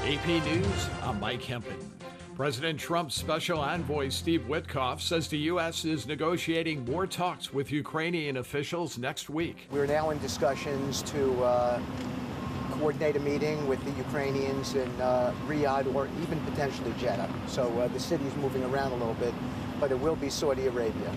AP News, I'm Mike Hempen. President Trump's special envoy Steve Witkoff says the U.S. is negotiating more talks with Ukrainian officials next week. We're now in discussions to coordinate a meeting with the Ukrainians in Riyadh or even potentially Jeddah. So the city is moving around a little bit, but it will be Saudi Arabia.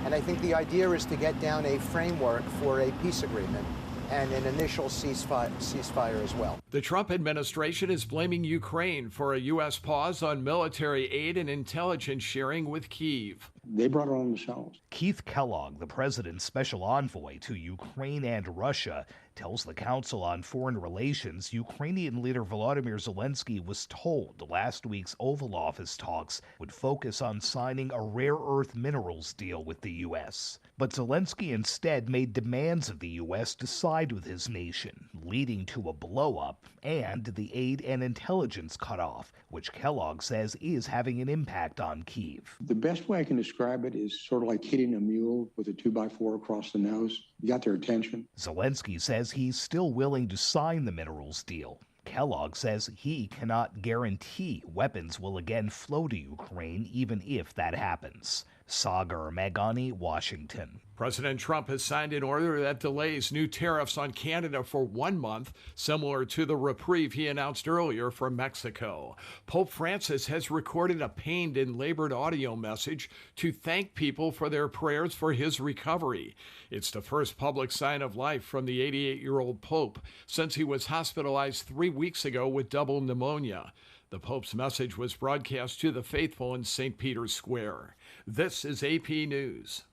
And I think the idea is to get down a framework for a peace agreement and an initial ceasefire as well. The Trump administration is blaming Ukraine for a U.S. pause on military aid and intelligence sharing with Kyiv. They brought it on themselves. Keith Kellogg, the president's special envoy to Ukraine and Russia, tells the Council on Foreign Relations Ukrainian leader Volodymyr Zelensky was told last week's Oval Office talks would focus on signing a rare earth minerals deal with the U.S. But Zelensky instead made demands of the U.S. to side with his nation, leading to a blow-up and the aid and intelligence cutoff, which Kellogg says is having an impact on Kyiv. The best way I can describe it is sort of like hitting a mule with a 2x4 across the nose. You got their attention. Zelensky says he's still willing to sign the minerals deal. Kellogg says he cannot guarantee weapons will again flow to Ukraine, even if that happens. Sagar Meghani, Washington. President Trump has signed an order that delays new tariffs on Canada for 1 month, similar to the reprieve he announced earlier for Mexico. Pope Francis has recorded a pained and labored audio message to thank people for their prayers for his recovery. It's the first public sign of life from the 88-year-old Pope since he was hospitalized 3 weeks ago with double pneumonia. The Pope's message was broadcast to the faithful in St. Peter's Square. This is AP News.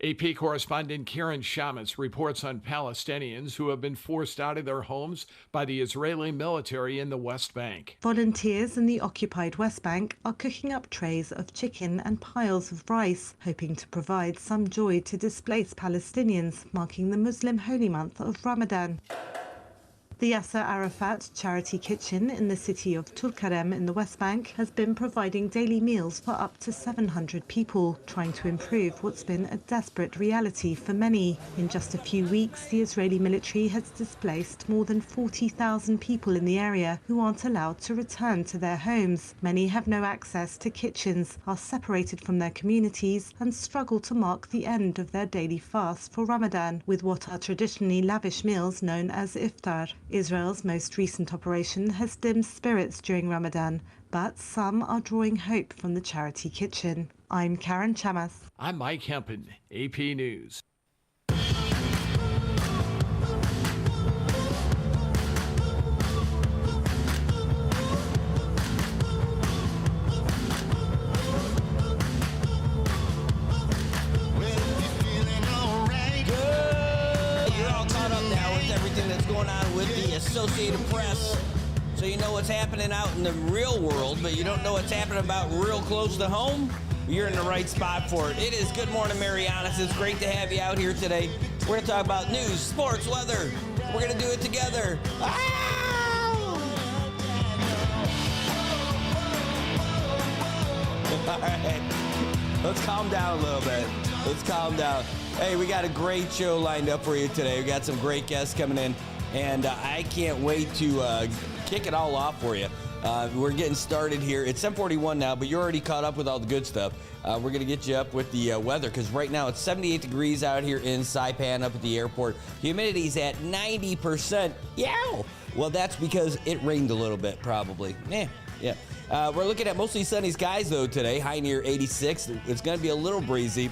AP correspondent Karen Shamitz reports on Palestinians who have been forced out of their homes by the Israeli military in the West Bank. Volunteers in the occupied West Bank are cooking up trays of chicken and piles of rice, hoping to provide some joy to displaced Palestinians, marking the Muslim holy month of Ramadan. The Yasser Arafat Charity Kitchen in the city of Tulkarem in the West Bank has been providing daily meals for up to 700 people, trying to improve what's been a desperate reality for many. In just a few weeks, the Israeli military has displaced more than 40,000 people in the area who aren't allowed to return to their homes. Many have no access to kitchens, are separated from their communities, and struggle to mark the end of their daily fast for Ramadan with what are traditionally lavish meals known as iftar. Israel's most recent operation has dimmed spirits during Ramadan, but some are drawing hope from the charity kitchen. I'm Karen Shamitz. I'm Mike Hempen, AP News. Associated Press, so you know what's happening out in the real world, but you don't know what's happening about real close to home. You're in the right spot for it. It is Good Morning Marianas. It's great to have you out here today. We're going to talk about news, sports, weather. We're going to do it together. All right, let's calm down a little bit. Let's calm down. Hey, we got a great show lined up for you today. We got some great guests coming in. And I can't wait to kick it all off for you. We're getting started here. It's 7:41 now, but you're already caught up with all the good stuff. We're going to get you up with the weather, because right now it's 78 degrees out here in Saipan up at the airport. Humidity's at 90%. Yeah. Well, that's because it rained a little bit, probably. Yeah. We're looking at mostly sunny skies, though, today. High near 86. It's going to be a little breezy,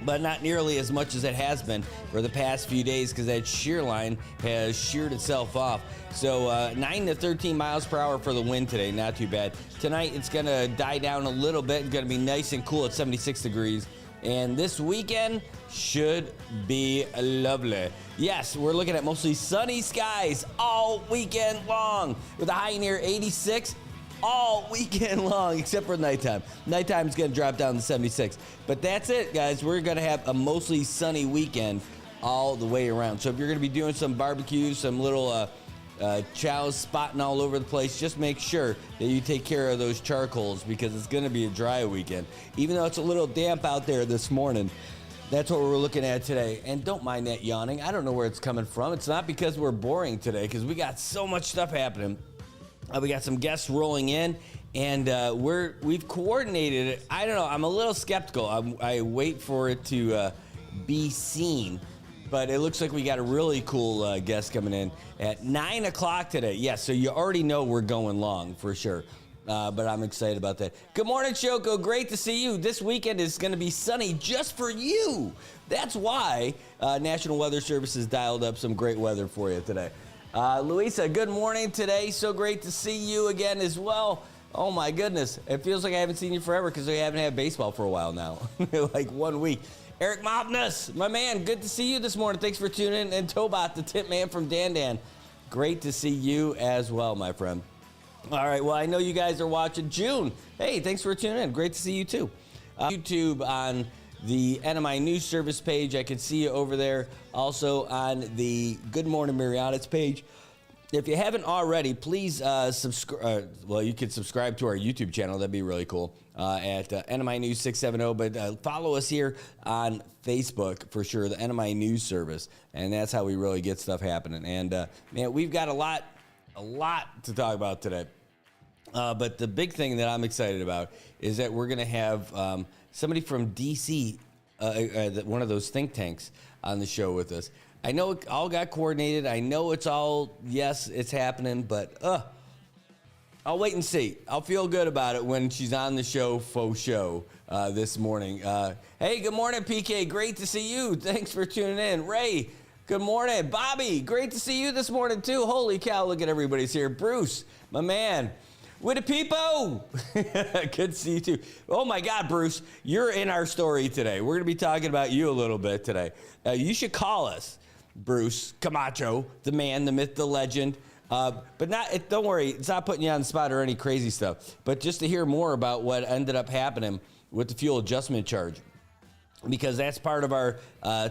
but not nearly as much as it has been for the past few days, because that shear line has sheared itself off. So 9 to 13 miles per hour for the wind today, not too bad. Tonight it's going to die down a little bit. It's going to be nice and cool at 76 degrees. And this weekend should be lovely. Yes, we're looking at mostly sunny skies all weekend long, with a high near 86. All weekend long, except for nighttime. Nighttime is going to drop down to 76. But that's it, guys. We're going to have a mostly sunny weekend all the way around. So if you're going to be doing some barbecues, some little chows spotting all over the place, just make sure that you take care of those charcoals, because it's going to be a dry weekend. Even though it's a little damp out there this morning, That's what we're looking at today. And don't mind that yawning. I don't know where it's coming from. It's not because we're boring today, because we got so much stuff happening. We got some guests rolling in, and we've coordinated it. I don't know. I'm a little skeptical. I wait for it to be seen. But it looks like we got a really cool guest coming in at 9 o'clock today. Yeah, so you already know we're going long for sure. But I'm excited about that. Good morning, Choco. Great to see you. This weekend is going to be sunny just for you. That's why National Weather Service has dialed up some great weather for you today. Louisa, good morning today. So great to see you again as well. Oh, my goodness. It feels like I haven't seen you forever because we haven't had baseball for a while now, like 1 week. Eric Mopness, my man, good to see you this morning. Thanks for tuning in. And Tobot, the tip man from Dan. Great to see you as well, my friend. All right, well, I know you guys are watching. June, hey, thanks for tuning in. Great to see you, too. YouTube on the NMI News Service page. I can see you over there. Also on the Good Morning Marianas page. If you haven't already, please subscribe. Well, you can subscribe to our YouTube channel. That'd be really cool at NMI News 670. But follow us here on Facebook for sure, the NMI News Service. And that's how we really get stuff happening. And, man, we've got a lot to talk about today. But the big thing that I'm excited about is that we're going to have somebody from D.C., one of those think tanks, on the show with us. I know it all got coordinated. I know it's all, yes, it's happening, but I'll wait and see. I'll feel good about it when she's on the show, faux show, this morning. Hey, good morning, PK. Great to see you. Thanks for tuning in. Ray, good morning. Bobby, great to see you this morning, too. Holy cow, look at everybody's here. Bruce, my man. With a peepo. Good to see you, too. Oh, my God, Bruce, you're in our story today. We're going to be talking about you a little bit today. You should call us. Bruce Camacho, the man, the myth, the legend. But don't worry, it's not putting you on the spot or any crazy stuff. But just to hear more about what ended up happening with the fuel adjustment charge, because that's part of our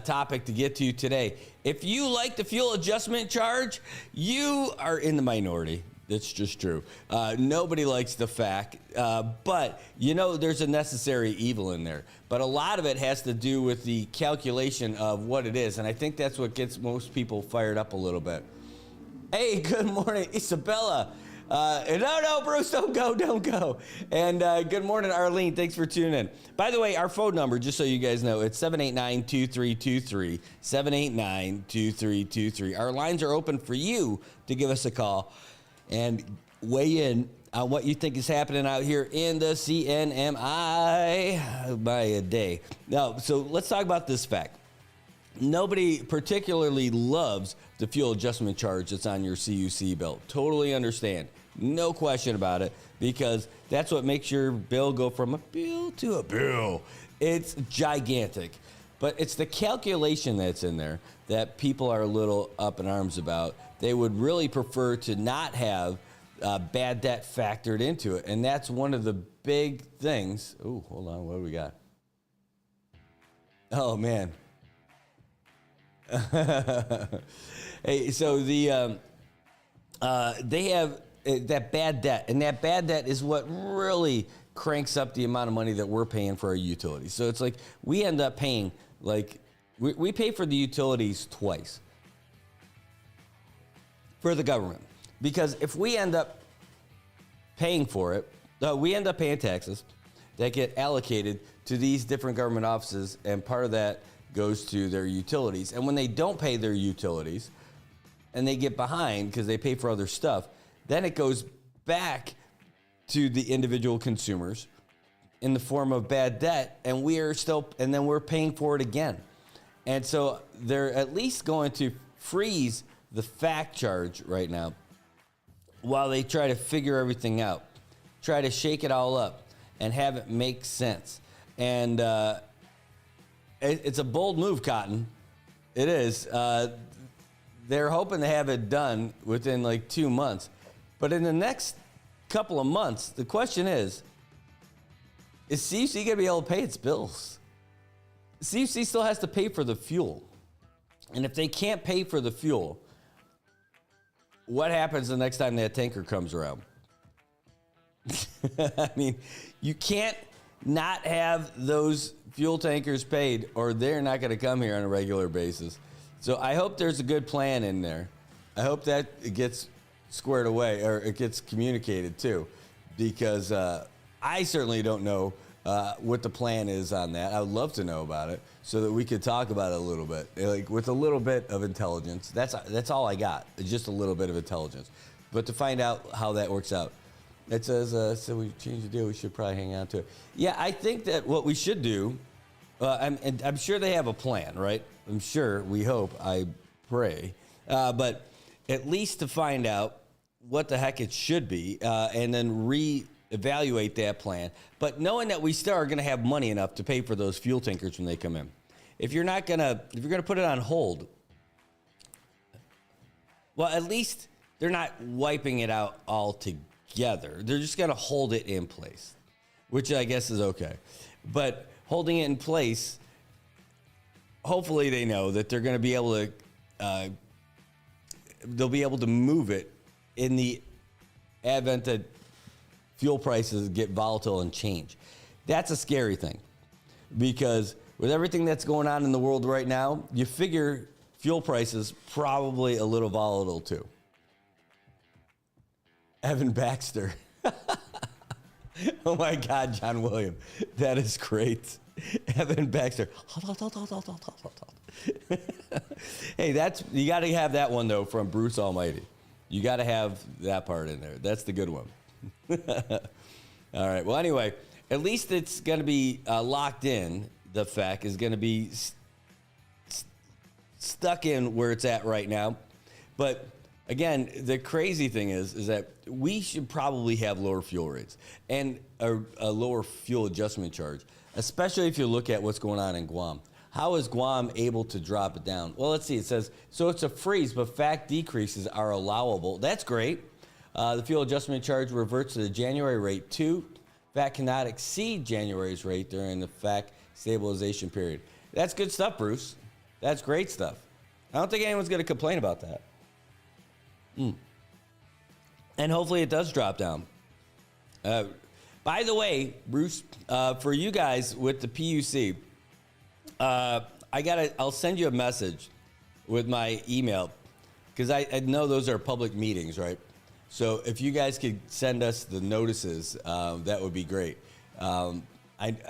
topic to get to today. If you like the fuel adjustment charge, you are in the minority. That's just true. Nobody likes the fact, but there's a necessary evil in there. But a lot of it has to do with the calculation of what it is, and I think that's what gets most people fired up a little bit. Hey, good morning, Isabella. No, Bruce, don't go. And good morning, Arlene. Thanks for tuning in. By the way, our phone number, just so you guys know, it's 789-2323, 789-2323. Our lines are open for you to give us a call and weigh in on what you think is happening out here in the CNMI by a day. Now, so let's talk about this fact. Nobody particularly loves the fuel adjustment charge that's on your CUC bill. Totally understand. No question about it, because that's what makes your bill go from a bill to a bill. It's gigantic. But it's the calculation that's in there that people are a little up in arms about. They would really prefer to not have bad debt factored into it. And that's one of the big things. Oh, hold on. What do we got? Oh, man. Hey, so they have that bad debt. And that bad debt is what really cranks up the amount of money that we're paying for our utilities. So it's like we end up paying, we pay for the utilities twice for the government. Because if we end up paying for it, we end up paying taxes that get allocated to these different government offices, and part of that goes to their utilities. And when they don't pay their utilities and they get behind because they pay for other stuff, then it goes back to the individual consumers in the form of bad debt, and then we're paying for it again. And so they're at least going to freeze the fact charge right now while they try to figure everything out, try to shake it all up and have it make sense. And it's a bold move, Cotton. It is. They're hoping to have it done within 2 months. But in the next couple of months, the question is CUC going to be able to pay its bills? CUC still has to pay for the fuel. And if they can't pay for the fuel, what happens the next time that tanker comes around? I mean, you can't not have those fuel tankers paid, or they're not going to come here on a regular basis. So I hope there's a good plan in there. I hope that it gets squared away, or it gets communicated too, because I certainly don't know what the plan is on that. I would love to know about it so that we could talk about it a little bit, like with a little bit of intelligence. That's all I got, just a little bit of intelligence. But to find out how that works out. It says, so we changed the deal, we should probably hang on to it. Yeah, I think that what we should do, I'm sure they have a plan, right? I'm sure, we hope, I pray. But at least to find out what the heck it should be, and then reevaluate that plan. But knowing that we still are going to have money enough to pay for those fuel tankers when they come in. If you're going to put it on hold, well, at least they're not wiping it out altogether. They're just going to hold it in place, which I guess is okay. But holding it in place, hopefully they know that they're going to be able to, they'll be able to move it in the advent that fuel prices get volatile and change. That's a scary thing, because with everything that's going on in the world right now, you figure fuel prices probably a little volatile too. Evan Baxter. Oh my God, John William. That is great. Evan Baxter. Hey, you got to have that one though from Bruce Almighty. You got to have that part in there. That's the good one. All right. Well, anyway, at least it's going to be locked in. The fact is going to be stuck in where it's at right now. But again, the crazy thing is that we should probably have lower fuel rates and a lower fuel adjustment charge, especially if you look at what's going on in Guam. How is Guam able to drop it down? Well, let's see. It says, so it's a freeze, but fact decreases are allowable. That's great. The fuel adjustment charge reverts to the January rate too. FAC cannot exceed January's rate during the FAC stabilization period. That's good stuff, Bruce. That's great stuff. I don't think anyone's going to complain about that. And hopefully it does drop down. By the way, Bruce, for you guys with the PUC, I'll send you a message with my email, because I know those are public meetings, right? So if you guys could send us the notices, that would be great. I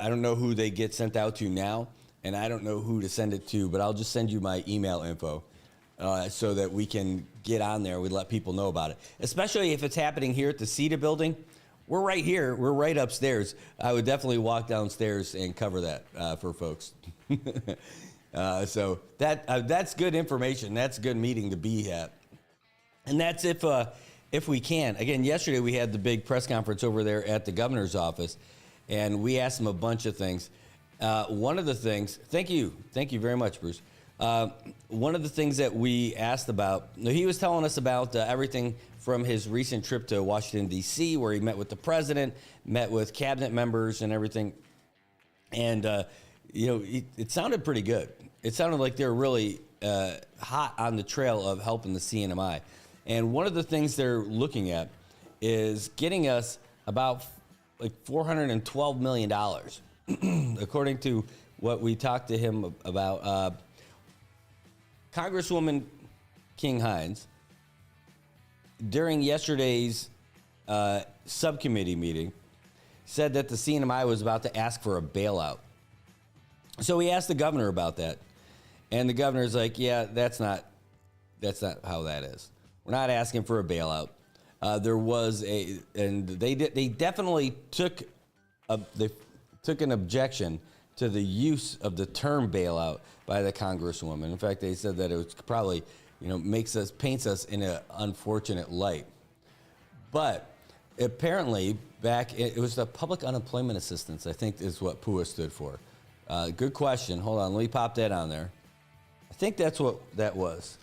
don't know who they get sent out to now, and I don't know who to send it to, but I'll just send you my email info so that we can get on there. We let people know about it, especially if it's happening here at the CETA building. We're right here. We're right upstairs. I would definitely walk downstairs and cover that for folks. So that's good information. That's a good meeting to be at. And that's if we can. Again, yesterday we had the big press conference over there at the governor's office, and we asked him a bunch of things. One of the things, thank you very much, Bruce. One of the things that we asked about, he was telling us about everything from his recent trip to Washington, D.C., where he met with the president, met with cabinet members and everything. And, it sounded pretty good. It sounded like they were really hot on the trail of helping the CNMI. And one of the things they're looking at is getting us about like $412 million, according to what we talked to him about. Congresswoman King Hines, during yesterday's subcommittee meeting, said that the CNMI was about to ask for a bailout. So we asked the governor about that, and the governor's like, "Yeah, that's not how that is. We're not asking for a bailout." There was they definitely took an objection to the use of the term bailout by the congresswoman. In fact, they said that it was probably, paints us in an unfortunate light. But apparently, it was the public unemployment assistance, I think is what PUA stood for. Good question. Hold on, let me pop that on there. I think that's what that was.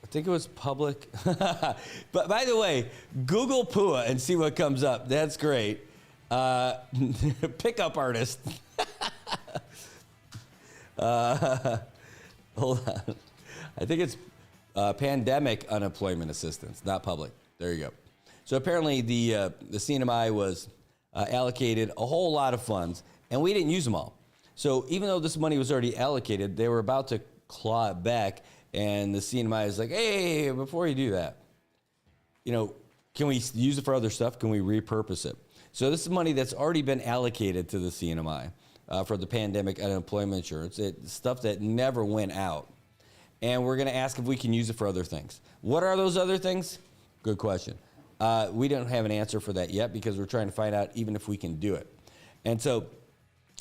I think it was public. But by the way, Google PUA and see what comes up. That's great. Pickup artist. Hold on. I think it's pandemic unemployment assistance, not public. There you go. So apparently the CNMI was allocated a whole lot of funds, and we didn't use them all. So even though this money was already allocated, they were about to claw it back, and the CNMI is like, hey, before you do that, can we use it for other stuff? Can we repurpose it? So this is money that's already been allocated to the CNMI for the pandemic unemployment insurance. It's stuff that never went out. And we're going to ask if we can use it for other things. What are those other things? Good question. We don't have an answer for that yet because we're trying to find out even if we can do it. And so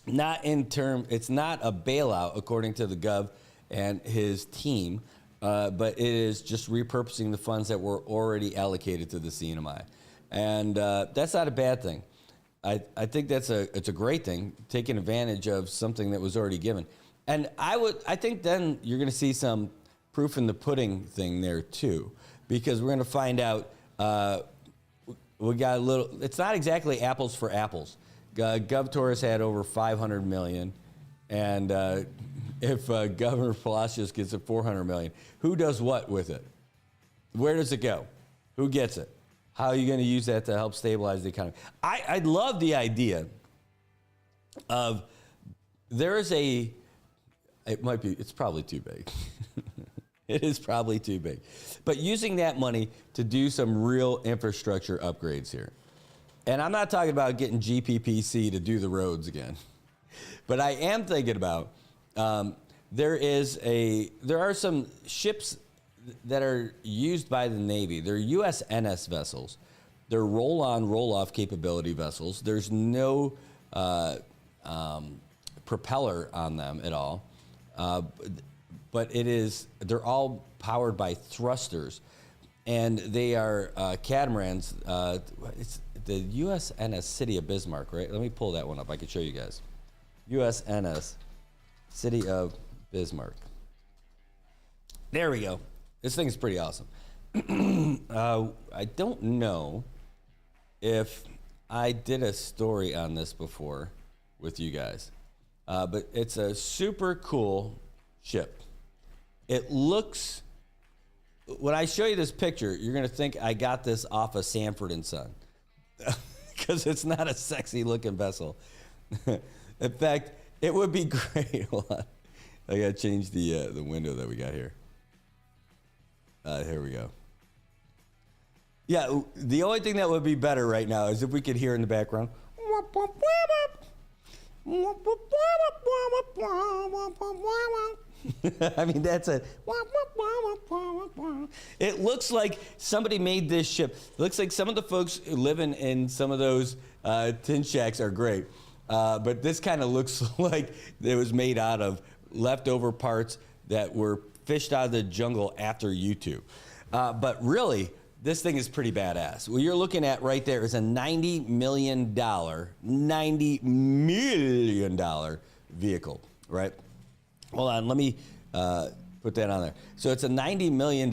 it's not a bailout according to the Gov and his team, but it is just repurposing the funds that were already allocated to the CNMI. And that's not a bad thing. I think it's a great thing, taking advantage of something that was already given. And I think then you're going to see some proof in the pudding thing there too, because we're going to find out we got it's not exactly apples for apples. GovTourist had over 500 million, and if Governor Palacios gets it 400 million, who does what with it? Where does it go? Who gets it? How are you going to use that to help stabilize the economy? I love the idea of it's probably too big. It is probably too big. But using that money to do some real infrastructure upgrades here. And I'm not talking about getting GPPC to do the roads again. But I am thinking about there are some ships that are used by the Navy. They're USNS vessels. They're roll-on, roll-off capability vessels. There's no propeller on them at all. But they're all powered by thrusters. And they are catamarans. It's the USNS City of Bismarck, right? Let me pull that one up. I can show you guys. USNS City of Bismarck. There we go. This thing is pretty awesome. I don't know if I did a story on this before with you guys, but it's a super cool ship. It looks, when I show you this picture, you're going to think I got this off of Sanford and Son because it's not a sexy looking vessel. In fact, it would be great. Hold on. I got to change the window that we got here. Here we go. Yeah, the only thing that would be better right now is if we could hear in the background. I mean, it looks like somebody made this ship. It looks like some of the folks living in some of those tin shacks are great. But this kind of looks like it was made out of leftover parts that were fished out of the jungle after YouTube. But really, this thing is pretty badass. What you're looking at right there is a $90 million vehicle, right? Hold on, let me put that on there. So it's a $90 million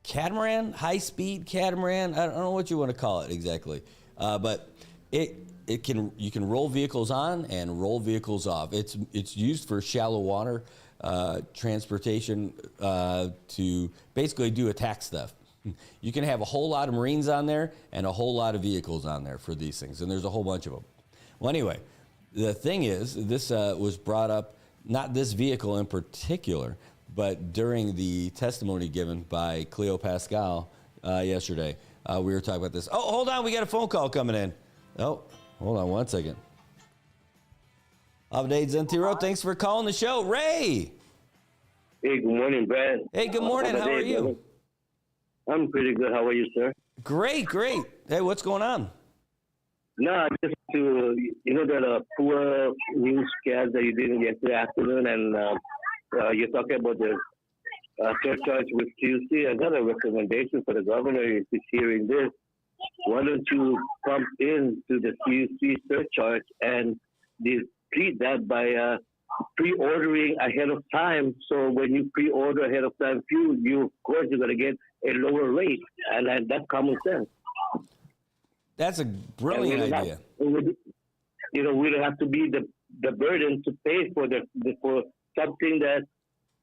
catamaran, high-speed catamaran. I don't know what you want to call it exactly, but you can roll vehicles on and roll vehicles off. It's used for shallow water transportation to basically do attack stuff. You can have a whole lot of Marines on there and a whole lot of vehicles on there for these things, and there's a whole bunch of them. Well, anyway, the thing is, this was brought up, not this vehicle in particular, but during the testimony given by Cleo Pascal yesterday. We were talking about this. Oh, hold on, we got a phone call coming in. Oh, hold on one second. Abdade Zentiro, thanks for calling the show. Ray! Hey, good morning, Brad. Hey, good morning. How are you? I'm pretty good. How are you, sir? Great. Hey, what's going on? No, just to, that poor newscast that you did yesterday afternoon, and you're talking about the surcharge with QC. I got a recommendation for the governor if he's hearing this. Why don't you pump in to the QC surcharge and deplete that by pre-ordering ahead of time? So when you pre-order ahead of time fuel, of course, you're going to get a lower rate, and that's common sense. That's a brilliant idea. We don't have to be the burden to pay for for something that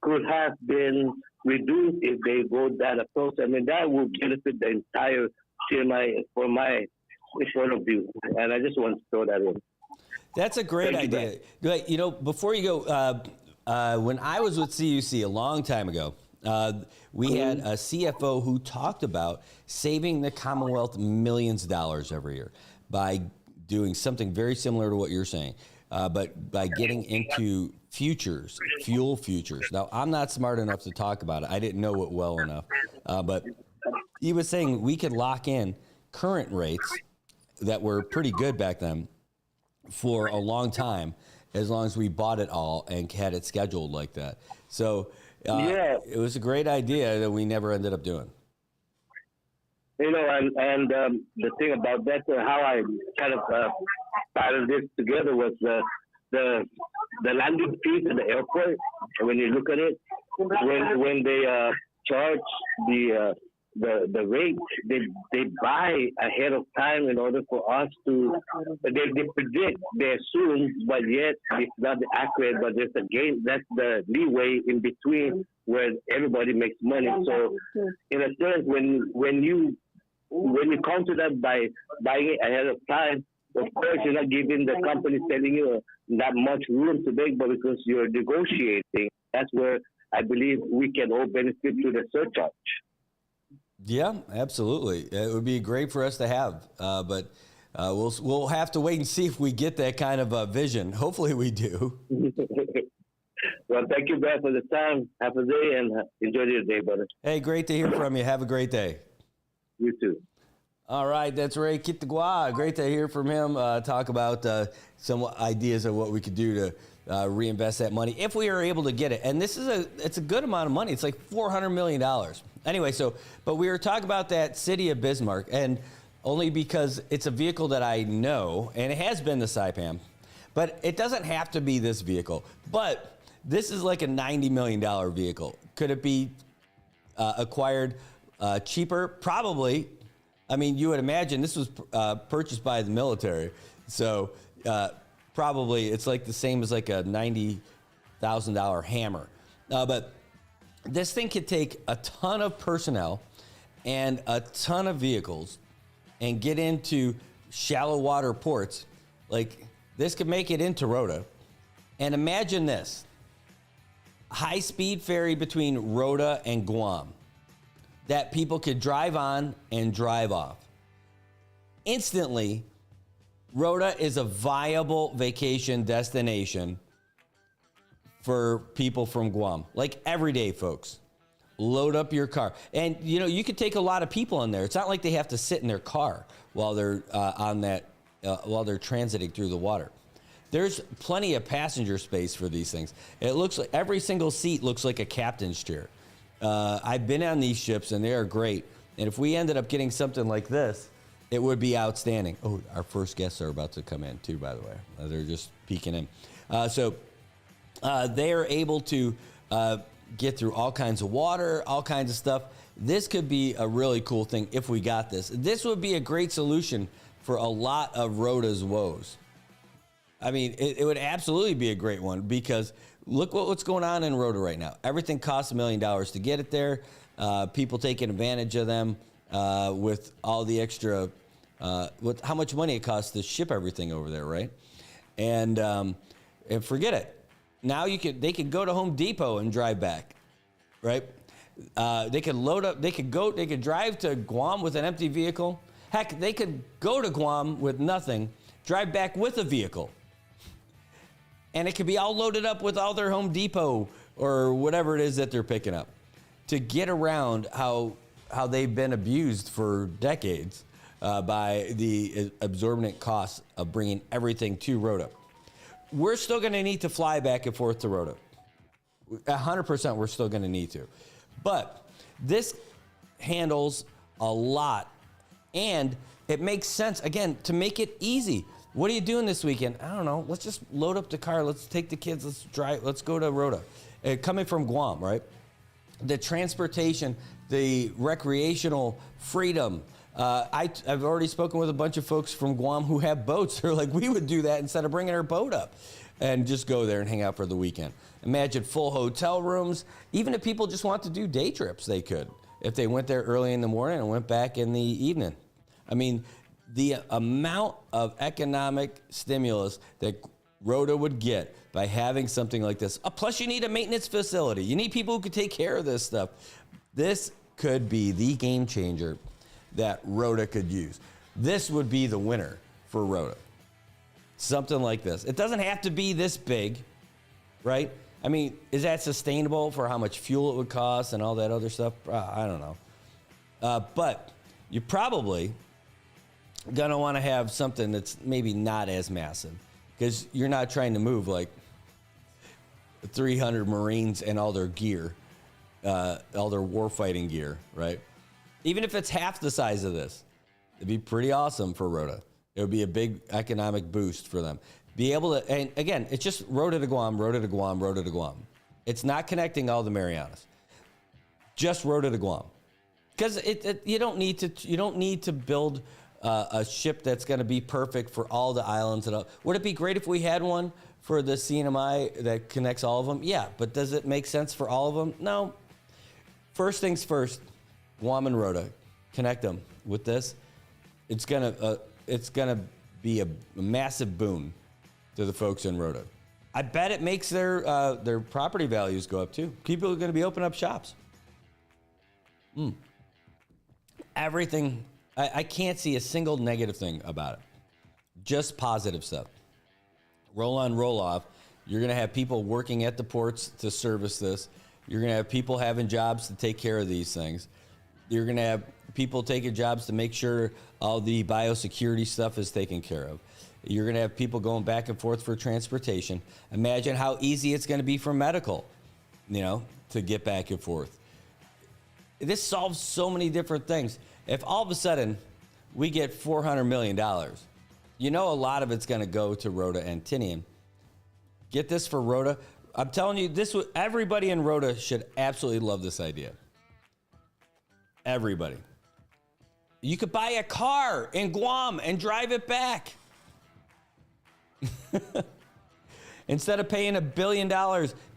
could have been reduced if they go that approach. I mean, that will benefit the entire share my point of view, and I just want to throw that in. That's a great Thank you, idea. You know, before you go, when I was with CUC a long time ago, we had a CFO who talked about saving the Commonwealth millions of dollars every year by doing something very similar to what you're saying, but by getting into futures, fuel futures. Now, I'm not smart enough to talk about it. I didn't know it well enough, but he was saying we could lock in current rates that were pretty good back then for a long time, as long as we bought it all and had it scheduled like that. So it was a great idea that we never ended up doing. You know, and the thing about that, how I kind of started this together was the landing fees at the airport. When you look at it, when they charge the rate, they buy ahead of time in order for us to. They predict, they assume, but yet it's not accurate. But there's a gain. That's the leeway in between where everybody makes money. So, in a sense, when you counter that by buying it ahead of time, of course, you're not giving the company telling you that much room to make, but because you're negotiating, that's where I believe we can all benefit to the surcharge. Yeah, absolutely. It would be great for us to have, but we'll have to wait and see if we get that kind of vision. Hopefully, we do. Well, thank you, Brad, for the time. Have a day and enjoy your day, brother. Hey, great to hear from you. Have a great day. You too. All right, that's Ray Kitagua. Great to hear from him. Talk about some ideas of what we could do to reinvest that money if we are able to get it. And it's a good amount of money. It's like $400 million. Anyway, but we were talking about that city of Bismarck, and only because it's a vehicle that I know, and it has been the Saipan, but it doesn't have to be this vehicle. But this is like a $90 million vehicle. Could it be acquired cheaper? Probably. I mean, you would imagine this was purchased by the military, so probably it's like the same as like a $90,000 Hammer. But this thing could take a ton of personnel and a ton of vehicles and get into shallow water ports. Like, this could make it into Rota. And imagine this: high-speed ferry between Rota and Guam that people could drive on and drive off. Instantly, Rota is a viable vacation destination for people from Guam. Like, everyday folks. Load up your car. And, you know, you could take a lot of people in there. It's not like they have to sit in their car while they're while they're transiting through the water. There's plenty of passenger space for these things. It looks like every single seat looks like a captain's chair. I've been on these ships, and they are great. And if we ended up getting something like this, it would be outstanding. Oh, our first guests are about to come in, too, by the way. They're just peeking in. So they are able to get through all kinds of water, all kinds of stuff. This could be a really cool thing if we got this. This would be a great solution for a lot of Rota's woes. I mean, it would absolutely be a great one, because look what's going on in Rota right now. Everything costs $1 million to get it there. People taking advantage of them with all the extra, with how much money it costs to ship everything over there, right? And forget it. Now they could go to Home Depot and drive back, right? They could load up. They could drive to Guam with an empty vehicle. Heck, they could go to Guam with nothing, drive back with a vehicle. And it could be all loaded up with all their Home Depot or whatever it is that they're picking up, to get around how they've been abused for decades by the exorbitant costs of bringing everything to Rota. We're still going to need to fly back and forth to Rota. 100% we're still going to need to. But this handles a lot, and it makes sense, again, to make it easy. What are you doing this weekend? I don't know. Let's just load up the car. Let's take the kids. Let's drive. Let's go to Rota. Coming from Guam, right? The transportation, the recreational freedom. I've already spoken with a bunch of folks from Guam who have boats. They're like, we would do that instead of bringing our boat up and just go there and hang out for the weekend. Imagine full hotel rooms. Even if people just want to do day trips, they could. If they went there early in the morning and went back in the evening. I mean, the amount of economic stimulus that Rhoda would get by having something like this. Plus, you need a maintenance facility. You need people who can take care of this stuff. This could be the game changer that Rhoda could use. This would be the winner for Rhoda. Something like this. It doesn't have to be this big, right? I mean, is that sustainable for how much fuel it would cost and all that other stuff? I don't know. But you're probably going to want to have something that's maybe not as massive, because you're not trying to move like 300 Marines and all their gear, all their warfighting gear, right? Even if it's half the size of this, it'd be pretty awesome for Rhoda. It would be a big economic boost for them. Be able to, and again, it's just Rhoda to Guam, Rhoda to Guam, Rhoda to Guam. It's not connecting all the Marianas. Just Rhoda to Guam, because you don't need to build a ship that's going to be perfect for all the islands. And all. Would it be great if we had one for the CNMI that connects all of them? Yeah, but does it make sense for all of them? No. First things first, Guam and Rhoda, connect them with this. It's gonna be a massive boon to the folks in Rhoda. I bet it makes their property values go up too. People are going to be opening up shops. Everything. I can't see a single negative thing about it. Just positive stuff. Roll on, roll off. You're going to have people working at the ports to service this. You're going to have people having jobs to take care of these things. You're going to have people taking jobs to make sure all the biosecurity stuff is taken care of. You're going to have people going back and forth for transportation. Imagine how easy it's going to be for medical, to get back and forth. This solves so many different things. If all of a sudden we get $400 million, a lot of it's going to go to Rhoda and Tinian. Get this for Rhoda. I'm telling you, everybody in Rhoda should absolutely love this idea. Everybody. You could buy a car in Guam and drive it back. Instead of paying $1 billion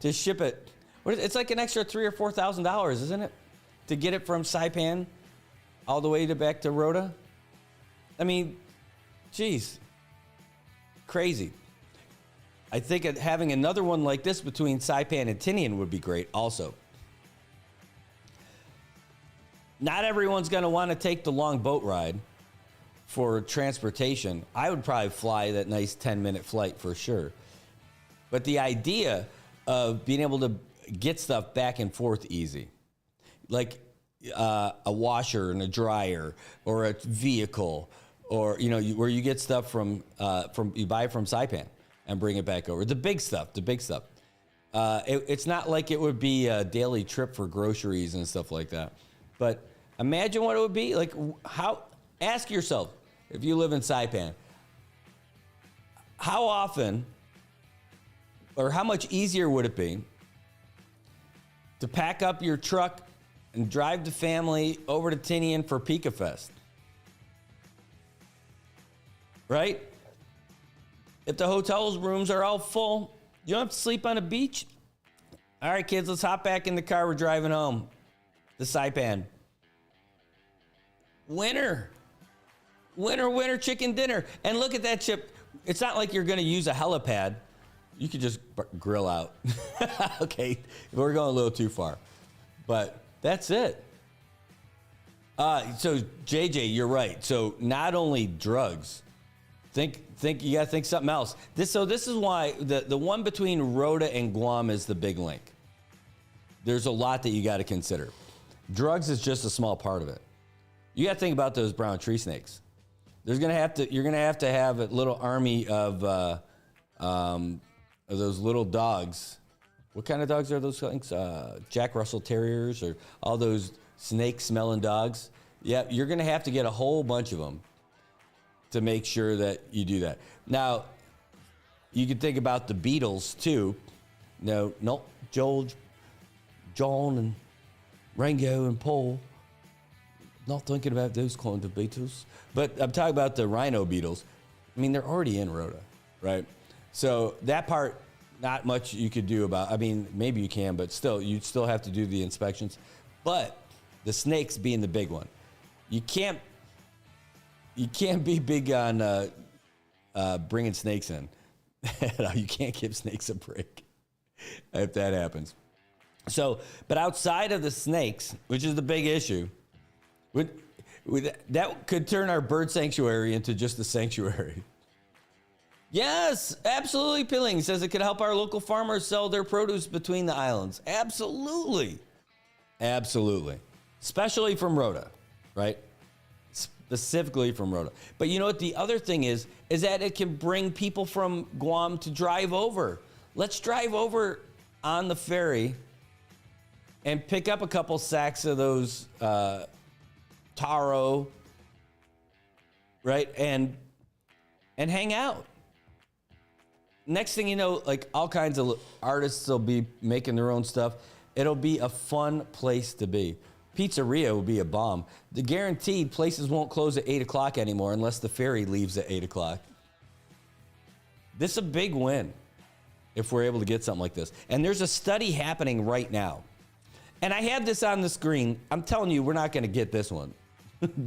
to ship it. It's like an extra $3,000 or $4,000, isn't it? To get it from Saipan all the way back to Rhoda. I mean, geez. Crazy. I think having another one like this between Saipan and Tinian would be great also. Not everyone's going to want to take the long boat ride for transportation. I would probably fly that nice 10-minute flight for sure. But the idea of being able to get stuff back and forth easy, like a washer and a dryer or a vehicle, or where you get stuff from you buy from Saipan and bring it back over. The big stuff. It's not like it would be a daily trip for groceries and stuff like that. But imagine what it would be like. Ask yourself, if you live in Saipan, how often or how much easier would it be to pack up your truck and drive the family over to Tinian for Pika Fest? Right? If the hotel's rooms are all full, you don't have to sleep on a beach. All right, kids, let's hop back in the car. We're driving home to Saipan. Winner chicken dinner. And look at that ship. It's not like you're going to use a helipad. You could just grill out. Okay, we're going a little too far. But that's it. So, JJ, you're right. So not only drugs. Think you got to think something else. This is why the one between Rhoda and Guam is the big link. There's a lot that you got to consider. Drugs is just a small part of it. You got to think about those brown tree snakes. You're gonna have to have a little army of those little dogs. What kind of dogs are those things? Jack Russell Terriers or all those snake-smelling dogs? Yeah, you're gonna have to get a whole bunch of them to make sure that you do that. Now, you can think about the Beatles too. No, George, John, and Ringo and Paul. Not thinking about those kind of Beatles. But I'm talking about the rhino beetles. I mean, they're already in Rhoda, right? So that part, not much you could do about. I mean, maybe you can, but still, you'd still have to do the inspections. But the snakes being the big one. You can't you can't be big on bringing snakes in. You can't give snakes a break if that happens. So, but outside of the snakes, which is the big issue, that could turn our bird sanctuary into just a sanctuary. Yes, absolutely. Pilling says it could help our local farmers sell their produce between the islands. Absolutely. Absolutely. Especially from Rhoda, right? Specifically from Rhoda. But you know what the other thing is that it can bring people from Guam to drive over. Let's drive over on the ferry and pick up a couple sacks of those taro, right? And hang out. Next thing you know, like all kinds of artists will be making their own stuff. It'll be a fun place to be. Pizzeria will be a bomb. The guaranteed places won't close at 8 o'clock anymore unless the ferry leaves at 8 o'clock. This is a big win if we're able to get something like this. And there's a study happening right now. And I had this on the screen. I'm telling you, we're not going to get this one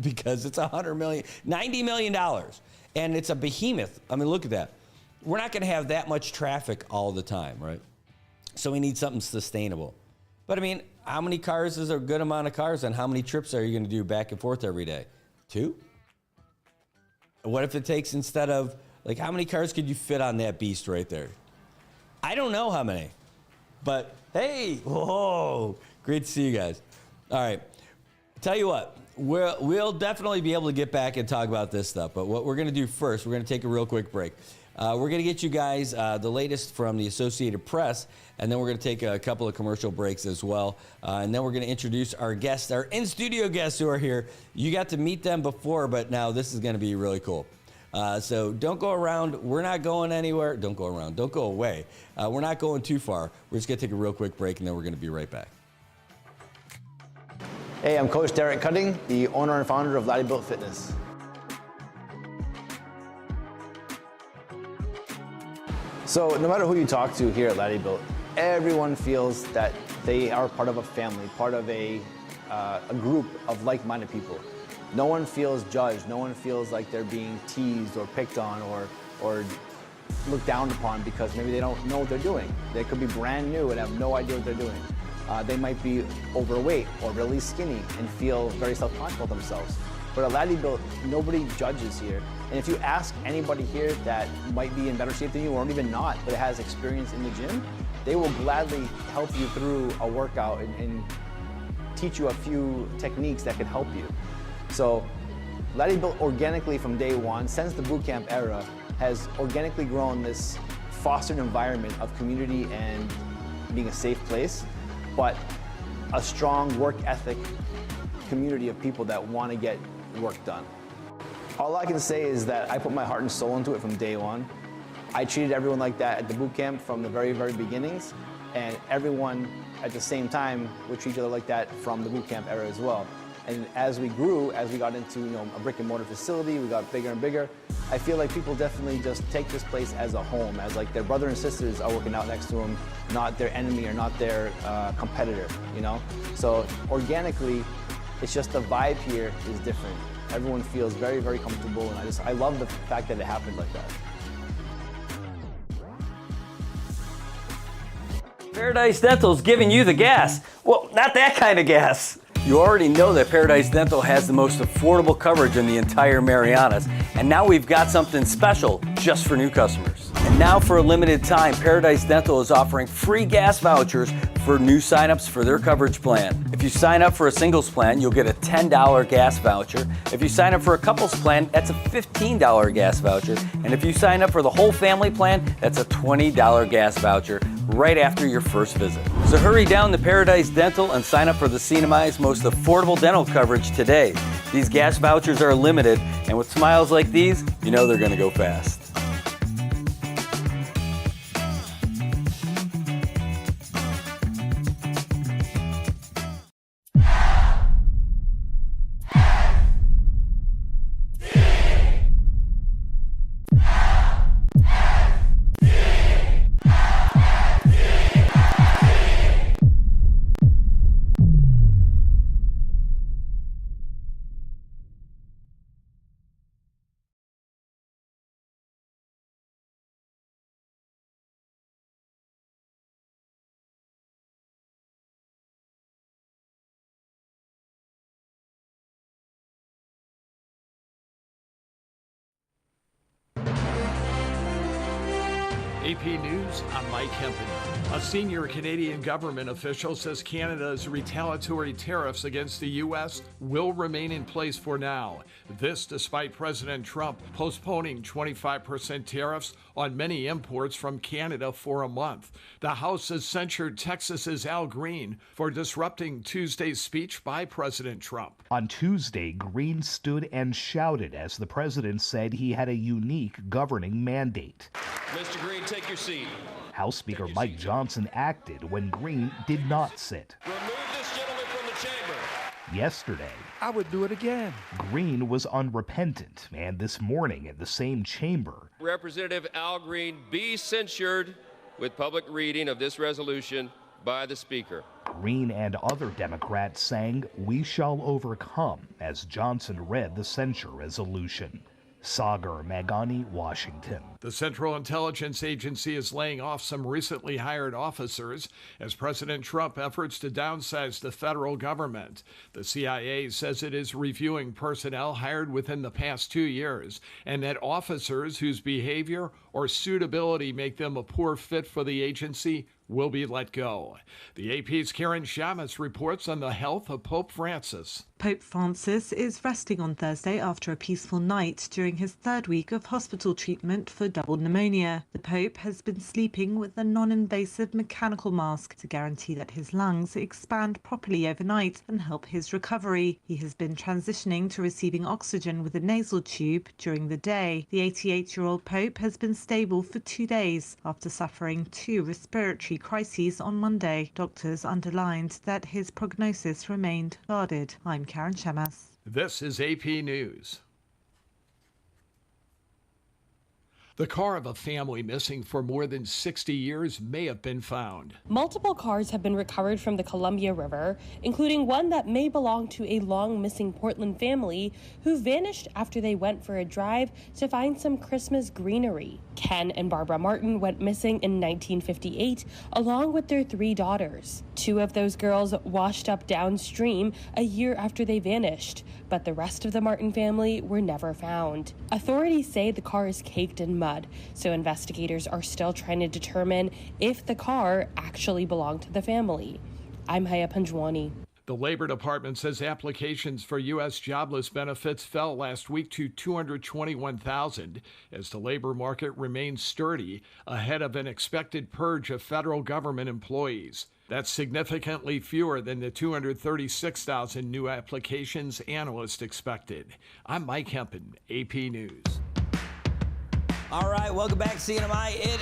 because it's $90 million. And it's a behemoth. I mean, look at that. We're not going to have that much traffic all the time, right? So we need something sustainable. But I mean, how many cars is a good amount of cars, and how many trips are you going to do back and forth every day? 2? What if it takes, instead of, like, how many cars could you fit on that beast right there? I don't know how many. But hey, whoa, great to see you guys. All right, tell you what, we'll definitely be able to get back and talk about this stuff. But what we're going to do first, we're going to take a real quick break. We're going to get you guys the latest from the Associated Press, and then we're going to take a couple of commercial breaks as well. And then we're going to introduce our guests, our in-studio guests who are here. You got to meet them before, but now this is going to be really cool. So don't go around. We're not going anywhere. Don't go around. Don't go away. We're not going too far. We're just going to take a real quick break, and then we're going to be right back. Hey, I'm Coach Derek Cutting, the owner and founder of Laddie Built Fitness. So no matter who you talk to here at Laddie Built, everyone feels that they are part of a family, part of a group of like-minded people. No one feels judged. No one feels like they're being teased or picked on or looked down upon because maybe they don't know what they're doing. They could be brand new and have no idea what they're doing. They might be overweight or really skinny and feel very self-conscious about themselves. But at Laddie Built, nobody judges here. And if you ask anybody here that might be in better shape than you, or even not, but has experience in the gym, they will gladly help you through a workout and teach you a few techniques that could help you. So Laddie Built organically from day one, since the boot camp era, has organically grown this fostered environment of community and being a safe place, but a strong work ethic community of people that want to get work done. All I can say is that I put my heart and soul into it from day one. I treated everyone like that at the boot camp from the very, very beginnings, and everyone at the same time would treat each other like that from the boot camp era as well. And as we grew, as we got into a brick and mortar facility, we got bigger and bigger. I feel like people definitely just take this place as a home, as like their brother and sisters are working out next to them, not their enemy or not their competitor, So organically, it's just the vibe here is different. Everyone feels very, very comfortable, and I love the fact that it happened like that. Paradise Dental's giving you the gas. Well, not that kind of gas. You already know that Paradise Dental has the most affordable coverage in the entire Marianas, and now we've got something special just for new customers. And now for a limited time, Paradise Dental is offering free gas vouchers for new signups for their coverage plan. If you sign up for a singles plan, you'll get a $10 gas voucher. If you sign up for a couples plan, that's a $15 gas voucher. And if you sign up for the whole family plan, that's a $20 gas voucher right after your first visit. So hurry down to Paradise Dental and sign up for the CNMI's most affordable dental coverage today. These gas vouchers are limited, and with smiles like these, you know they're gonna go fast. AP News, I'm Mike Hempen. A senior Canadian government official says Canada's retaliatory tariffs against the U.S. will remain in place for now. This despite President Trump postponing 25% tariffs on many imports from Canada for a month. The House has censured Texas's Al Green for disrupting Tuesday's speech by President Trump. On Tuesday, Green stood and shouted as the president said he had a unique governing mandate. Mr. Green, take your seat. House Speaker Mike Johnson acted when Green did not sit. Remove this gentleman from the chamber. Yesterday, I would do it again. Green was unrepentant, and this morning in the same chamber, Representative Al Green be censured with public reading of this resolution by the Speaker. Green and other Democrats sang, "We shall overcome," as Johnson read the censure resolution. Sagar Magani, Washington. The Central Intelligence Agency is laying off some recently hired officers as President Trump efforts to downsize the federal government. The CIA says it is reviewing personnel hired within the past 2 years and that officers whose behavior or suitability make them a poor fit for the agency will be let go. The AP's Karen Shamus reports on the health of Pope Francis. Pope Francis is resting on Thursday after a peaceful night during his third week of hospital treatment for double pneumonia. The Pope has been sleeping with a non-invasive mechanical mask to guarantee that his lungs expand properly overnight and help his recovery. He has been transitioning to receiving oxygen with a nasal tube during the day. The 88-year-old Pope has been stable for 2 days after suffering 2 respiratory crises on Monday. Doctors underlined that his prognosis remained guarded. I'm Karen Shamas. This is AP News. The car of a family missing for more than 60 years may have been found. Multiple cars have been recovered from the Columbia River, including one that may belong to a long-missing Portland family who vanished after they went for a drive to find some Christmas greenery. Ken and Barbara Martin went missing in 1958, along with their 3 daughters. 2 of those girls washed up downstream a year after they vanished, but the rest of the Martin family were never found. Authorities say the car is caked in mud, so investigators are still trying to determine if the car actually belonged to the family. I'm Haya Panjwani. The Labor Department says applications for U.S. jobless benefits fell last week to 221,000 as the labor market remains sturdy ahead of an expected purge of federal government employees. That's significantly fewer than the 236,000 new applications analysts expected. I'm Mike Hempen, AP News. All right, welcome back, CNMI. It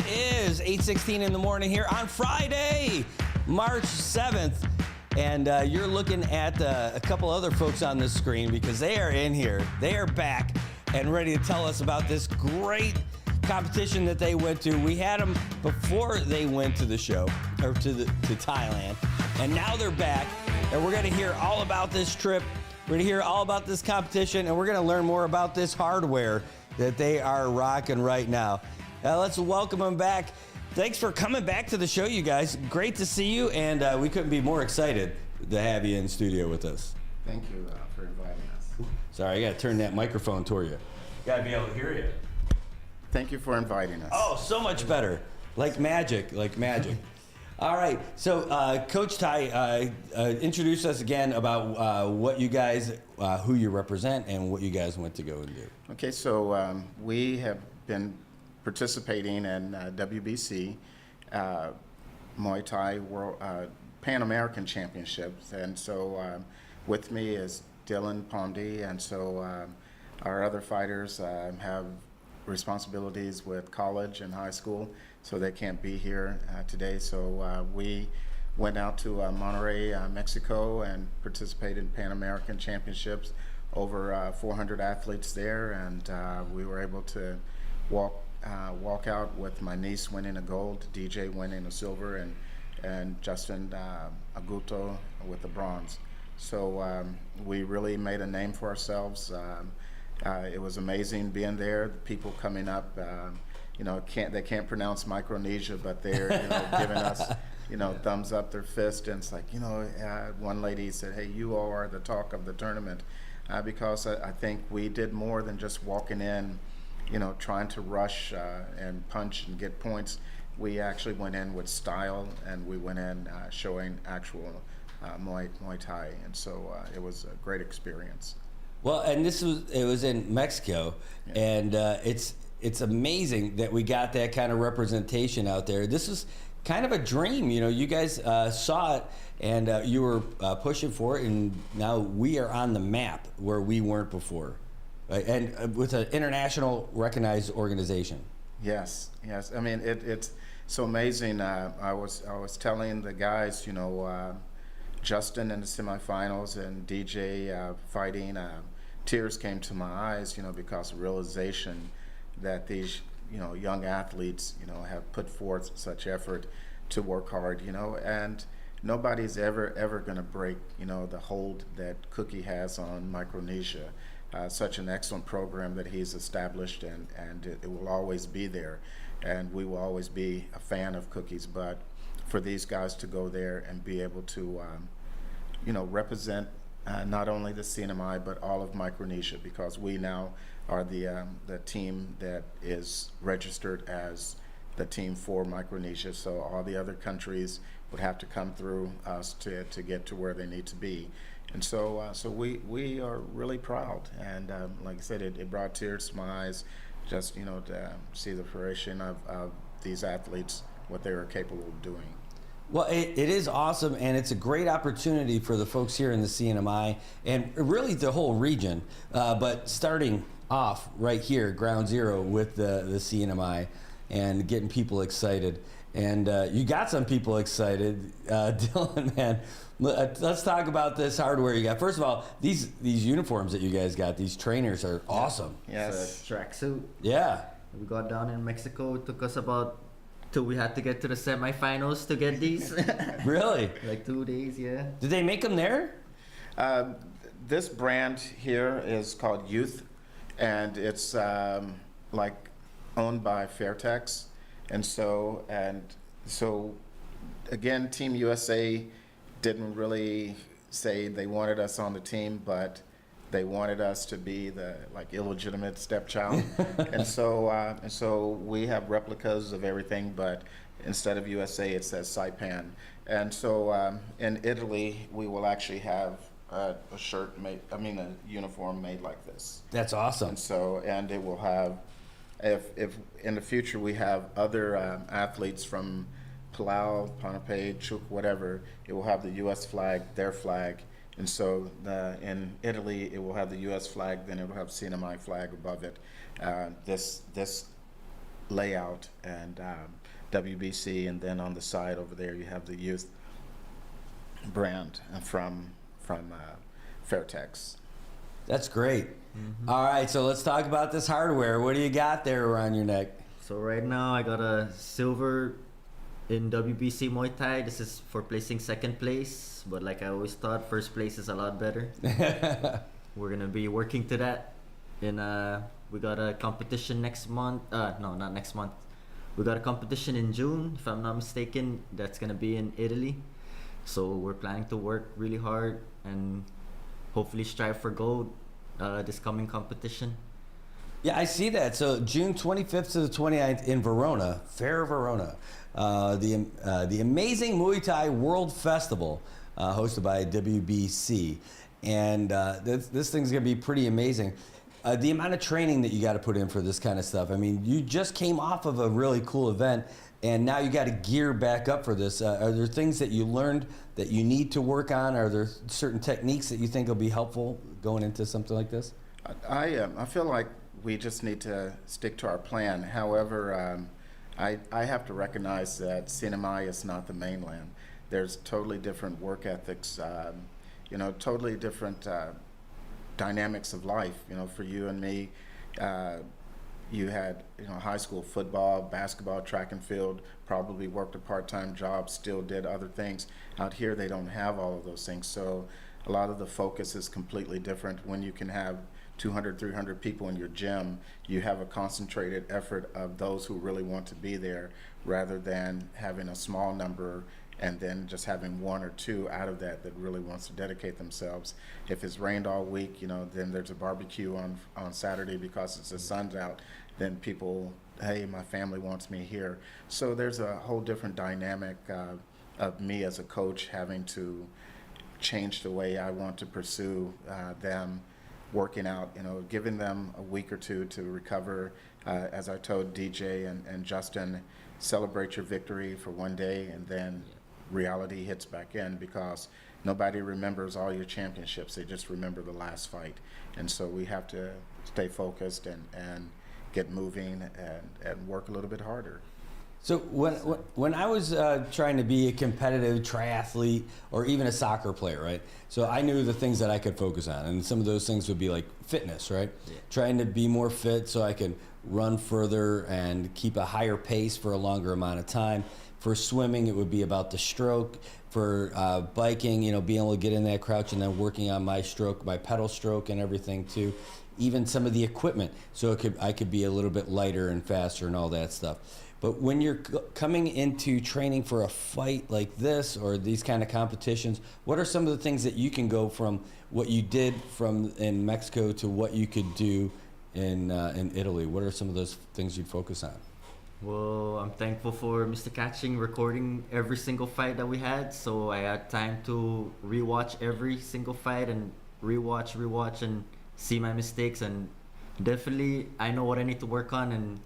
is 8:16 in the morning here on Friday, March 7th. And you're looking at a couple other folks on the screen because they are in here. They are back and ready to tell us about this great competition that they went to. We had them before they went to the show, or to Thailand. And now they're back. And we're going to hear all about this trip. We're going to hear all about this competition. And we're going to learn more about this hardware that they are rocking right now. Let's welcome them back. Thanks for coming back to the show, you guys. Great to see you, and we couldn't be more excited to have you in studio with us. Thank you for inviting us. Sorry, I got to turn that microphone toward you. Got to be able to hear you. Thank you for inviting us. Oh, so much better. Like magic, like magic. All right, so Coach Ty, introduce us again about what you guys, who you represent, and what you guys went to go and do. Okay, so we have been participating in WBC, Muay Thai World Pan American Championships, and so with me is Dylan Pondy, and so our other fighters have responsibilities with college and high school, so they can't be here today. So we went out to Monterrey, Mexico, and participated in Pan American Championships. Over 400 athletes there, and we were able to walk out with my niece winning a gold, DJ winning a silver, and Justin Aguto with the bronze. So we really made a name for ourselves. It was amazing being there. The people coming up, they can't pronounce Micronesia, but they're giving us thumbs up, their fist, and it's like one lady said, "Hey, you all are the talk of the tournament," because I think we did more than just walking in trying to rush and punch and get points. We actually went in with style, and we went in showing actual Muay Thai, and so it was a great experience. Well, and it was in Mexico, Yeah. and it's amazing that we got that kind of representation out there. This is kind of a dream, you guys saw it, and you were pushing for it, and now we are on the map where we weren't before, right? And with an international recognized organization. Yes. I mean, it's so amazing. I was telling the guys, Justin in the semifinals and DJ fighting, tears came to my eyes, because of realization that these, young athletes, have put forth such effort to work hard, and nobody's ever going to break, the hold that Cookie has on Micronesia. Such an excellent program that he's established, and it will always be there, and we will always be a fan of Cookie's. But for these guys to go there and be able to, represent not only the CNMI but all of Micronesia, because we now are the team that is registered as the team for Micronesia. So all the other countries would have to come through us to get to where they need to be. And so we are really proud. And like I said, it brought tears to my eyes just, to see the fruition of these athletes, what they are capable of doing. Well, it is awesome, and it's a great opportunity for the folks here in the CNMI and really the whole region. But starting off right here, ground zero with the CNMI and getting people excited. And you got some people excited. Dylan, man, let's talk about this hardware you got. First of all, these uniforms that you guys got, these trainers are awesome. Yes. It's a tracksuit. Yeah. We got down in Mexico. It took us about till we had to get to the semifinals to get these. Really? Like 2 days, yeah. Did they make them there? This brand here is called Youth, and it's like owned by Fairtex. And so again, Team USA didn't really say they wanted us on the team, but they wanted us to be the illegitimate stepchild. and so we have replicas of everything, but instead of USA, it says Saipan. And so in Italy, we will actually have a uniform made like this. That's awesome. And it will have, if in the future we have other athletes from Palau, Pohnpei, Chuk, whatever, it will have the U.S. flag, their flag. And so in Italy, it will have the U.S. flag, then it will have CNMI flag above it. This layout and WBC, and then on the side over there, you have the youth brand from Fairtex. That's great. Mm-hmm. All right, so let's talk about this hardware. What do you got there around your neck? So right now, I got a silver in WBC Muay Thai. This is for placing second place, but like I always thought, first place is a lot better. We're gonna be working to that. And we got a competition next month. No, not next month. We got a competition in June, if I'm not mistaken. That's gonna be in Italy. So we're planning to work really hard and hopefully strive for gold this coming competition. Yeah, I see that. So June 25th to the 29th in Verona, Fair Verona, the amazing Muay Thai World Festival hosted by WBC. And this thing's going to be pretty amazing. The amount of training that you got to put in for this kind of stuff. I mean, you just came off of a really cool event, and now you got to gear back up for this. Are there things that you learned that you need to work on? Are there certain techniques that you think will be helpful going into something like this? I feel like we just need to stick to our plan. However, I have to recognize that CNMI is not the mainland. There's totally different work ethics, totally different dynamics of life. For you and me, you had high school football, basketball, track and field, probably worked a part-time job, still did other things. Out here, they don't have all of those things. So a lot of the focus is completely different. When you can have 200, 300 people in your gym, you have a concentrated effort of those who really want to be there rather than having a small number and then just having one or two out of that really wants to dedicate themselves. If it's rained all week, then there's a barbecue on Saturday because the sun's out. Then people, hey, my family wants me here. So there's a whole different dynamic of me as a coach having to change the way I want to pursue them working out, giving them a week or two to recover. As I told DJ and Justin, celebrate your victory for one day, and then reality hits back in, because nobody remembers all your championships. They just remember the last fight. And so we have to stay focused and get moving and work a little bit harder. So when I was trying to be a competitive triathlete or even a soccer player, right? So I knew the things that I could focus on, and some of those things would be like fitness, right? Yeah. Trying to be more fit so I could run further and keep a higher pace for a longer amount of time. For swimming, it would be about the stroke. For biking, being able to get in that crouch and then working on my stroke, my pedal stroke and everything too. Even some of the equipment, so I could be a little bit lighter and faster and all that stuff. But when you're coming into training for a fight like this or these kind of competitions, what are some of the things that you can go from what you did in Mexico to what you could do in Italy? What are some of those things you'd focus on? Well, I'm thankful for Mr. Catching recording every single fight that we had, so I had time to rewatch every single fight and rewatch and see my mistakes, and definitely I know what I need to work on, and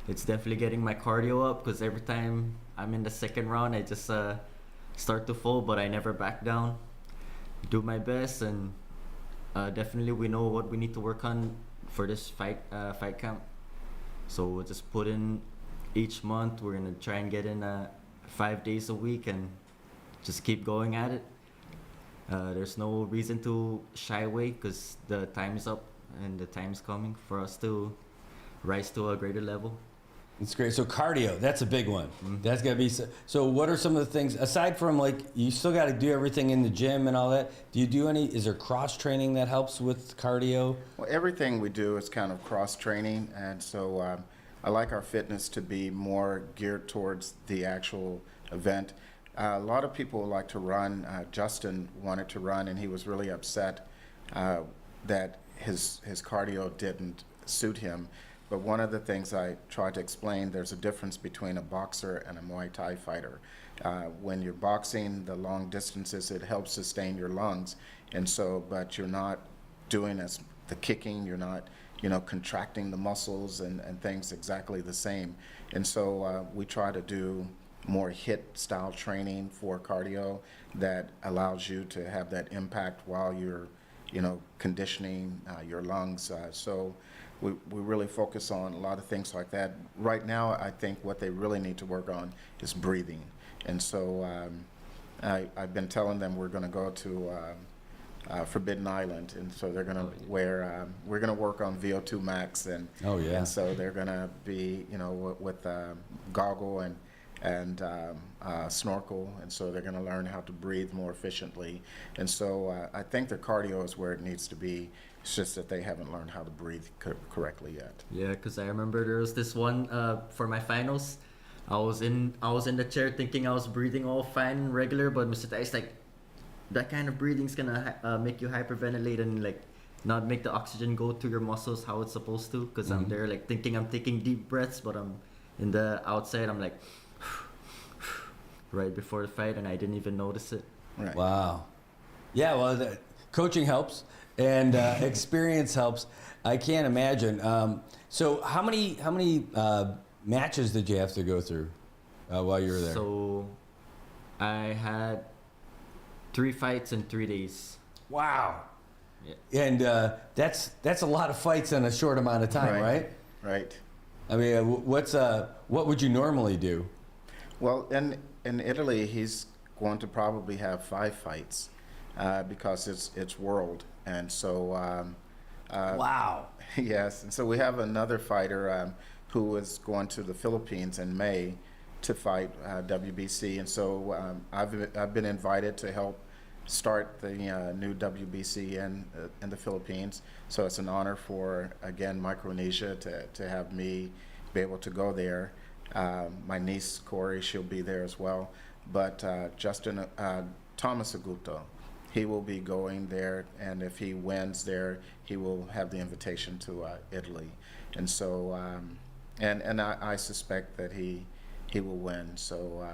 it's definitely getting my cardio up, because every time I'm in the second round I just start to fall, but I never back down. Do my best, and definitely we know what we need to work on for this fight camp. So we'll just put in each month. We're gonna try and get in 5 days a week and just keep going at it. There's no reason to shy away, because the time is up and the time is coming for us to rise to a greater level. It's great. So cardio, that's a big one. Mm-hmm. That's got to be. So what are some of the things, aside from you still got to do everything in the gym and all that, is there cross training that helps with cardio? Well, everything we do is kind of cross training, and so I like our fitness to be more geared towards the actual event. A lot of people like to run. Justin wanted to run, and he was really upset that his cardio didn't suit him. But one of the things I try to explain, there's a difference between a boxer and a Muay Thai fighter. When you're boxing the long distances, it helps sustain your lungs, and so, but you're not doing the kicking, you're not, contracting the muscles and things exactly the same. And so we try to do more HIIT style training for cardio that allows you to have that impact while you're, conditioning your lungs. So we really focus on a lot of things like that. Right now, I think what they really need to work on is breathing. And so I've been telling them we're going to go to Forbidden Island, and so they're going to wear, we're going to work on VO2 max, and and so they're going to be, with goggle and snorkel, and so they're going to learn how to breathe more efficiently. And so I think their cardio is where it needs to be. It's just that they haven't learned how to breathe correctly yet. Yeah, because I remember there was this one for my finals. I was in the chair thinking I was breathing all fine and regular, but Mr. Tai's like, that kind of breathing's gonna make you hyperventilate and not make the oxygen go to your muscles how it's supposed to. Because I'm there thinking I'm taking deep breaths, but I'm in the outside. I'm like right before the fight, and I didn't even notice it. Right. Wow. Yeah. Well, coaching helps. And experience helps. I can't imagine. So how many matches did you have to go through while you were there? So I had 3 fights in 3 days. Wow. Yeah. And that's a lot of fights in a short amount of time, right? Right. I mean, what would you normally do? Well, in Italy, he's going to probably have 5 fights because it's world. And so, wow. Yes, and so we have another fighter who is going to the Philippines in May to fight WBC, and so I've been invited to help start the new WBC in the Philippines. So it's an honor for, again, Micronesia to have me be able to go there. My niece Corey, she'll be there as well. but Justin Thomas Aguto, he will be going there, and if he wins there, he will have the invitation to Italy. And so, and I suspect that he will win. So.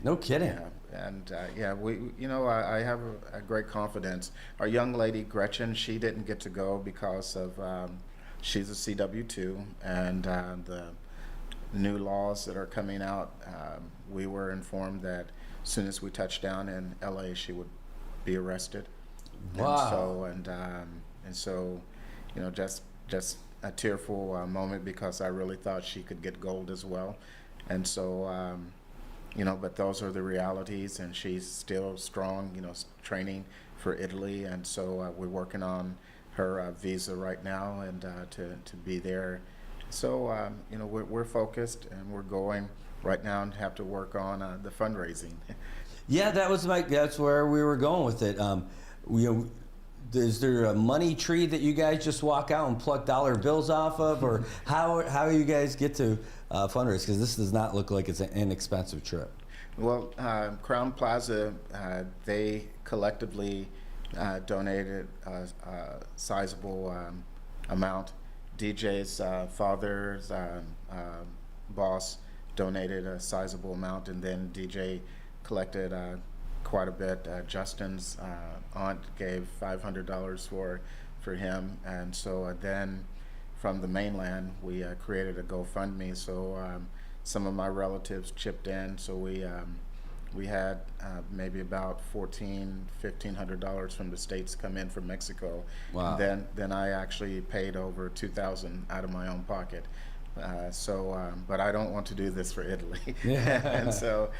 No kidding. Yeah, and I have a great confidence. Our young lady Gretchen, she didn't get to go because of she's a CW2, and the new laws that are coming out. We were informed that as soon as we touched down in LA, she would be arrested. Wow. And so, just a tearful moment, because I really thought she could get gold as well, and so. But those are the realities, and she's still strong, training for Italy. And so we're working on her visa right now, and to be there. So, we're focused, and we're going right now and have to work on the fundraising. Yeah, that's where we were going with it. Is there a money tree that you guys just walk out and pluck dollar bills off of, or how you guys get to fundraise? Because this does not look like it's an inexpensive trip. Well, Crown Plaza, they collectively donated a sizable amount. DJ's father's boss donated a sizable amount, and then DJ collected quite a bit. Justin's aunt gave $500 for him, and so then from the mainland we created a GoFundMe. So some of my relatives chipped in, so we had maybe about $1,500 from the States come in from Mexico. Wow. Then I actually paid over $2,000 out of my own pocket. But I don't want to do this for Italy. Yeah. And so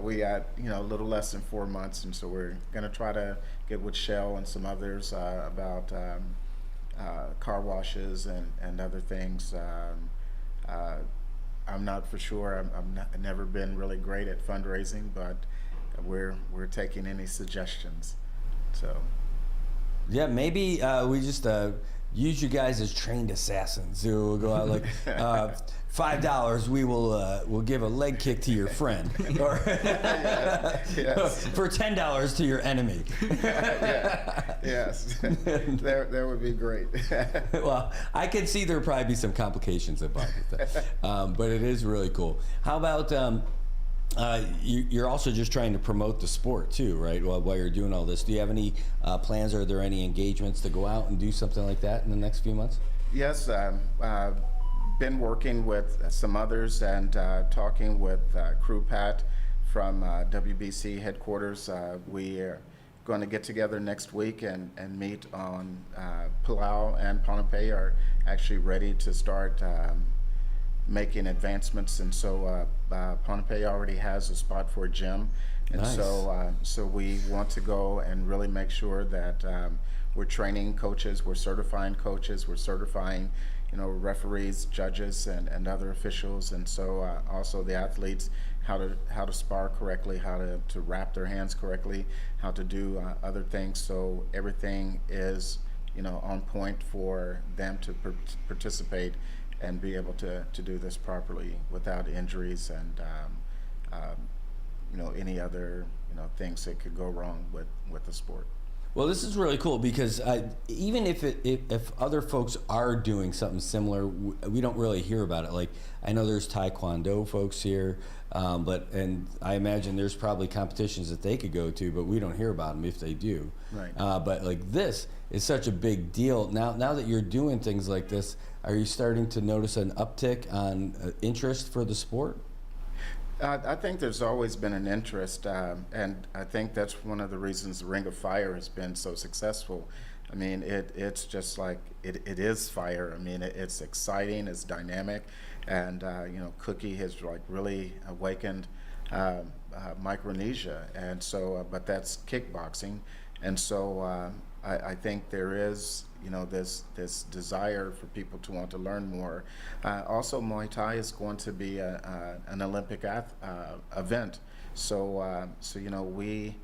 we had, a little less than 4 months, and so we're going to try to get with Shell and some others about car washes and other things. I'm not for sure. I've never been really great at fundraising, but we're taking any suggestions. So. Yeah, maybe we just use you guys as trained assassins. So we'll go out like $5. We'll give a leg kick to your friend, or Yes. for $10 to your enemy. Yes, that would be great. Well, I can see there'll probably be some complications about that, but it is really cool. How about you're also just trying to promote the sport too, right? While you're doing all this, do you have any plans? Are there any engagements to go out and do something like that in the next few months? Yes, been working with some others and talking with Crew Pat from WBC headquarters. We are going to get together next week and meet on Palau and Pohnpei are actually ready to start making advancements, and so Pohnpei already has a spot for a gym, and Nice. so we want to go and really make sure that we're training coaches, we're certifying coaches, we're certifying referees, judges, and other officials, and so also the athletes how to spar correctly, how to wrap their hands correctly, how to do other things, so everything is on point for them to participate and be able to do this properly without injuries and any other things that could go wrong with the sport. Well, this is really cool because even if other folks are doing something similar, we don't really hear about it. Like, I know there's Taekwondo folks here, and I imagine there's probably competitions that they could go to, but we don't hear about them if they do. Right. But like, this is such a big deal. Now that you're doing things like this, are you starting to notice an uptick on interest for the sport? I think there's always been an interest, and I think that's one of the reasons the Ring of Fire has been so successful. I mean, it's just like, it is fire. I mean, it's exciting, it's dynamic, and Cookie has like really awakened Micronesia, and so, but that's kickboxing, and so I think there is this desire for people to want to learn more. Also, Muay Thai is going to be an Olympic event, so we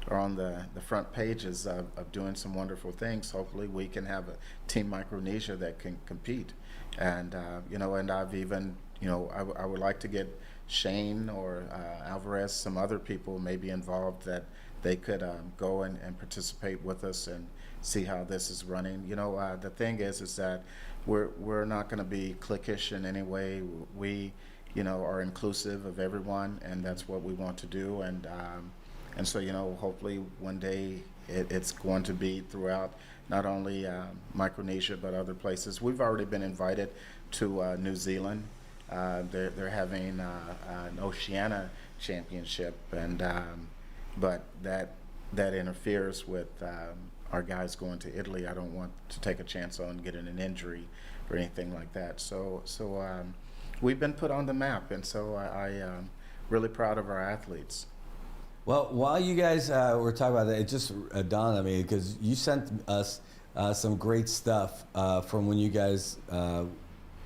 are on the front pages of doing some wonderful things. Hopefully, we can have a Team Micronesia that can compete, and and I've even I would like to get Shane or Alvarez, some other people may be involved that they could go and participate with us and see how this is running. You know, the thing is that we're not going to be cliquish in any way. We, you know, are inclusive of everyone, and that's what we want to do. And so, you know, hopefully one day it's going to be throughout not only Micronesia but other places. We've already been invited to New Zealand. They're having an Oceania championship, and but that interferes with our guys going to Italy. I don't want to take a chance on getting an injury or anything like that. So we've been put on the map, and so I'm really proud of our athletes. Well, while you guys were talking about that, it just dawned on me because you sent us some great stuff from when you guys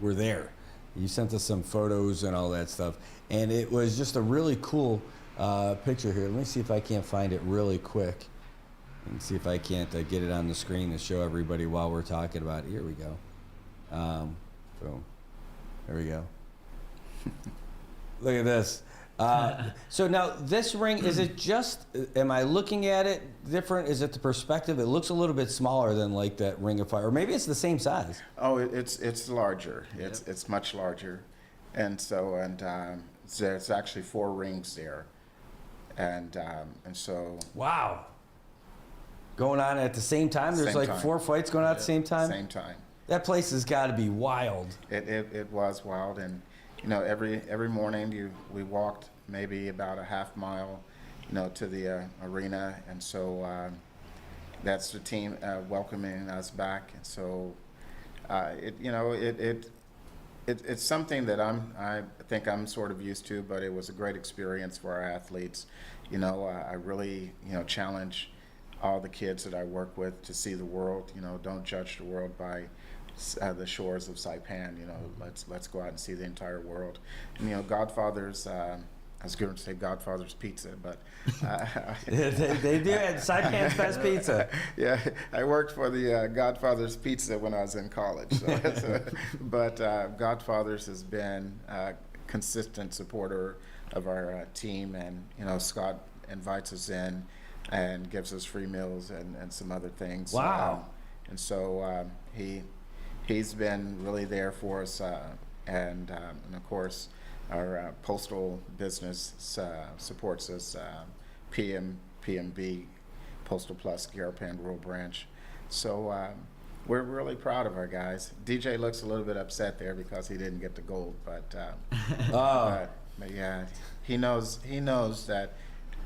were there. You sent us some photos and all that stuff, and it was just a really cool picture here. Let me see if I can't find it really quick, and see if I can't get it on the screen to show everybody while we're talking about it. Here we go. Boom. There we go. Look at this. So now this ring, is it just, am I looking at it different? Is it the perspective? It looks a little bit smaller than like that Ring of Fire, or maybe it's the same size. Oh, it's larger. Yep. It's much larger, and so there's actually 4 rings there, and so. Wow. Going on at the same time? There's like 4 fights going on at the same time? Same time. That place has got to be wild. It was wild, and you know, every morning we walked maybe about a half mile, you know, to the arena, and so that's the team welcoming us back, and so it's something that I think I'm sort of used to, but it was a great experience for our athletes. You know, I really, you know, challenge all the kids that I work with to see the world. You know, don't judge the world by the shores of Saipan. You know, let's go out and see the entire world. And you know, Godfather's. I was going to say Godfather's Pizza, but they do it. Saipan's best pizza. Yeah, I worked for the Godfather's Pizza when I was in college. But Godfather's has been a consistent supporter of our team, and you know, Scott invites us in and gives us free meals and some other things. Wow. And so he's been really there for us, and of course our postal business supports us, PMB, Postal Plus, Garapan Rural Branch. So we're really proud of our guys. DJ looks a little bit upset there because he didn't get the gold, but yeah, he knows that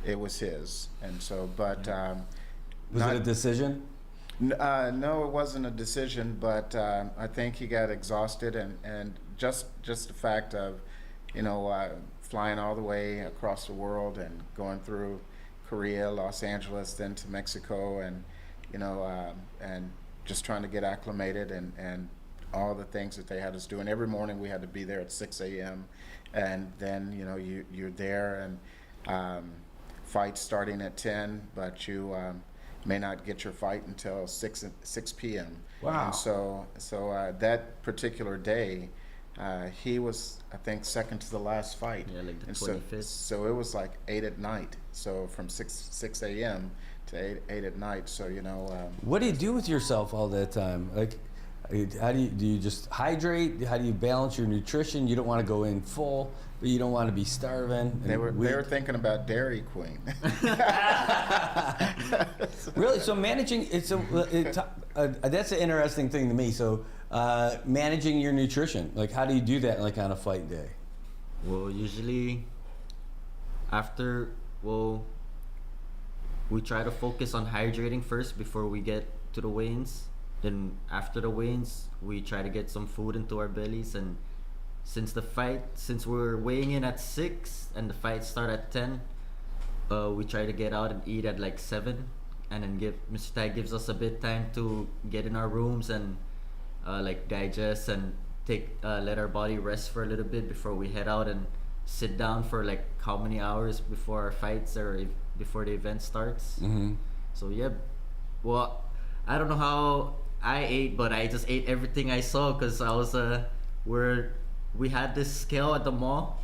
it was his, and so, but was it a decision? No, it wasn't a decision, but I think he got exhausted, and just the fact of, you know, flying all the way across the world and going through Korea, Los Angeles, then to Mexico, and you know, and just trying to get acclimated and all the things that they had us do. And every morning we had to be there at 6 a.m. and then, you know, you're there, and fights starting at 10, but you may not get your fight until 6 p.m. Wow. And so that particular day, he was, I think, second to the last fight. Yeah, like the and 25th. So it was like 8 at night. So from 6 a.m. to 8 at night. So, you know. What do you do with yourself all that time? Like, how do you just hydrate? How do you balance your nutrition? You don't want to go in full, but you don't want to be starving. They were thinking about Dairy Queen. Really? So managing that's an interesting thing to me. So managing your nutrition, like how do you do that like on a fight day? Well, usually we try to focus on hydrating first before we get to the weigh-ins. Then after the weigh-ins, we try to get some food into our bellies, and since we're weighing in at 6 and the fight start at 10, we try to get out and eat at like 7, and then Mr. Tai gives us a bit time to get in our rooms and like digest and let our body rest for a little bit before we head out and sit down for like how many hours before our fights or before the event starts. Mm-hmm. So yeah, well, I don't know how I ate, but I just ate everything I saw because I was we had this scale at the mall,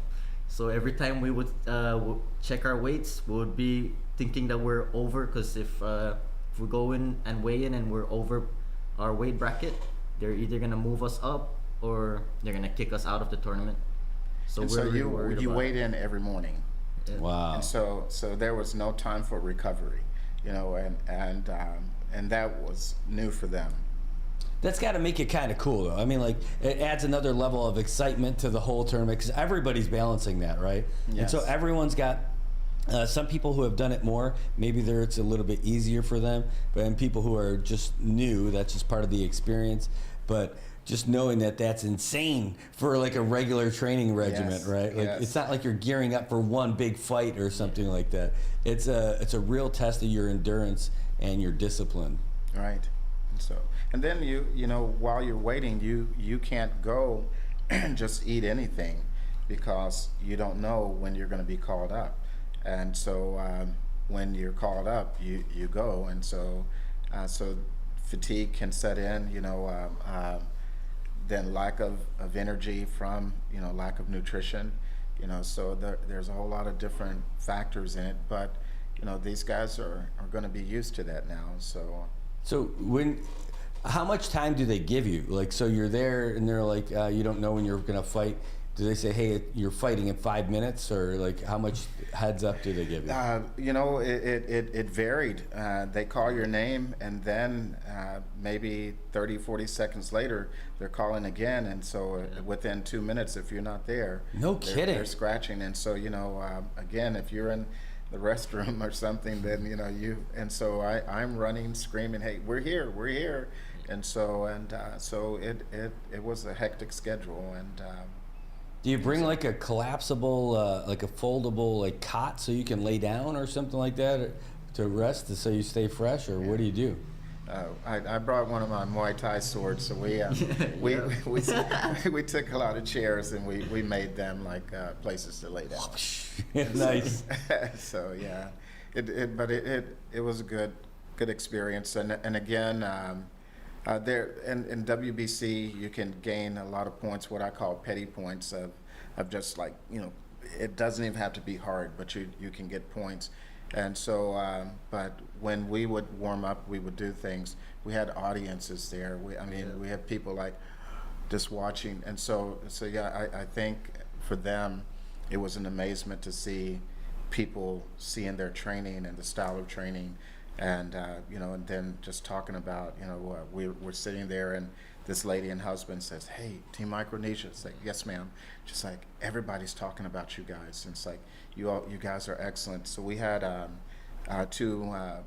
So every time we would check our weights, we would be thinking that we're over, because if we go in and weigh in and we're over our weight bracket, they're either gonna move us up or they're gonna kick us out of the tournament. So And we're so really you worried you about weighed it. in every morning. Yeah. Wow. And so there was no time for recovery, and that was new for them. That's got to make it kind of cool, though. I mean, like, it adds another level of excitement to the whole tournament because everybody's balancing that, right? And Yes. so everyone's got some people who have done it more. Maybe it's a little bit easier for them, but and people who are just new, that's just part of the experience. But just knowing that that's insane for like a regular training regiment, Yes, right? Like, yes. it's not like you're gearing up for one big fight or something like that. It's a real test of your endurance and your discipline. Right. And then you know, while you're waiting, you can't go and just eat anything because you don't know when you're going to be called up. And so when you're called up, you go. And so fatigue can set in, then lack of energy from, lack of nutrition, so there's a whole lot of different factors in it. But, these guys are going to be used to that now. So how much time do they give you? Like, so you're there and they're like, you don't know when you're going to fight. Do they say, hey, you're fighting in 5 minutes, or like how much heads up do they give you? It varied. They call your name, and then maybe 30, 40 seconds later, they're calling again. And so within 2 minutes, if you're not there, No kidding. They're scratching. And so, again, if you're in the restroom or something, then, and so I'm running, screaming, hey, we're here. And so it was a hectic schedule. And Do you bring like a collapsible, like a foldable like cot so you can lay down or something like that to rest so you stay fresh, or what do you do? I brought one of my Muay Thai swords, so we took a lot of chairs and we made them like places to lay down. Nice. So yeah, it was a good experience, and again, there in WBC you can gain a lot of points, what I call petty points of just like, it doesn't even have to be hard, but you can get points. And so, but when we would warm up, we would do things. We had audiences there. We had people like just watching. And so yeah, I think for them, it was an amazement to see people seeing their training and the style of training, and and then just talking about, we're sitting there, and this lady and husband says, "Hey, Team Micronesia." It's like, "Yes, ma'am." Just like, everybody's talking about you guys. And it's like, you guys are excellent. So we had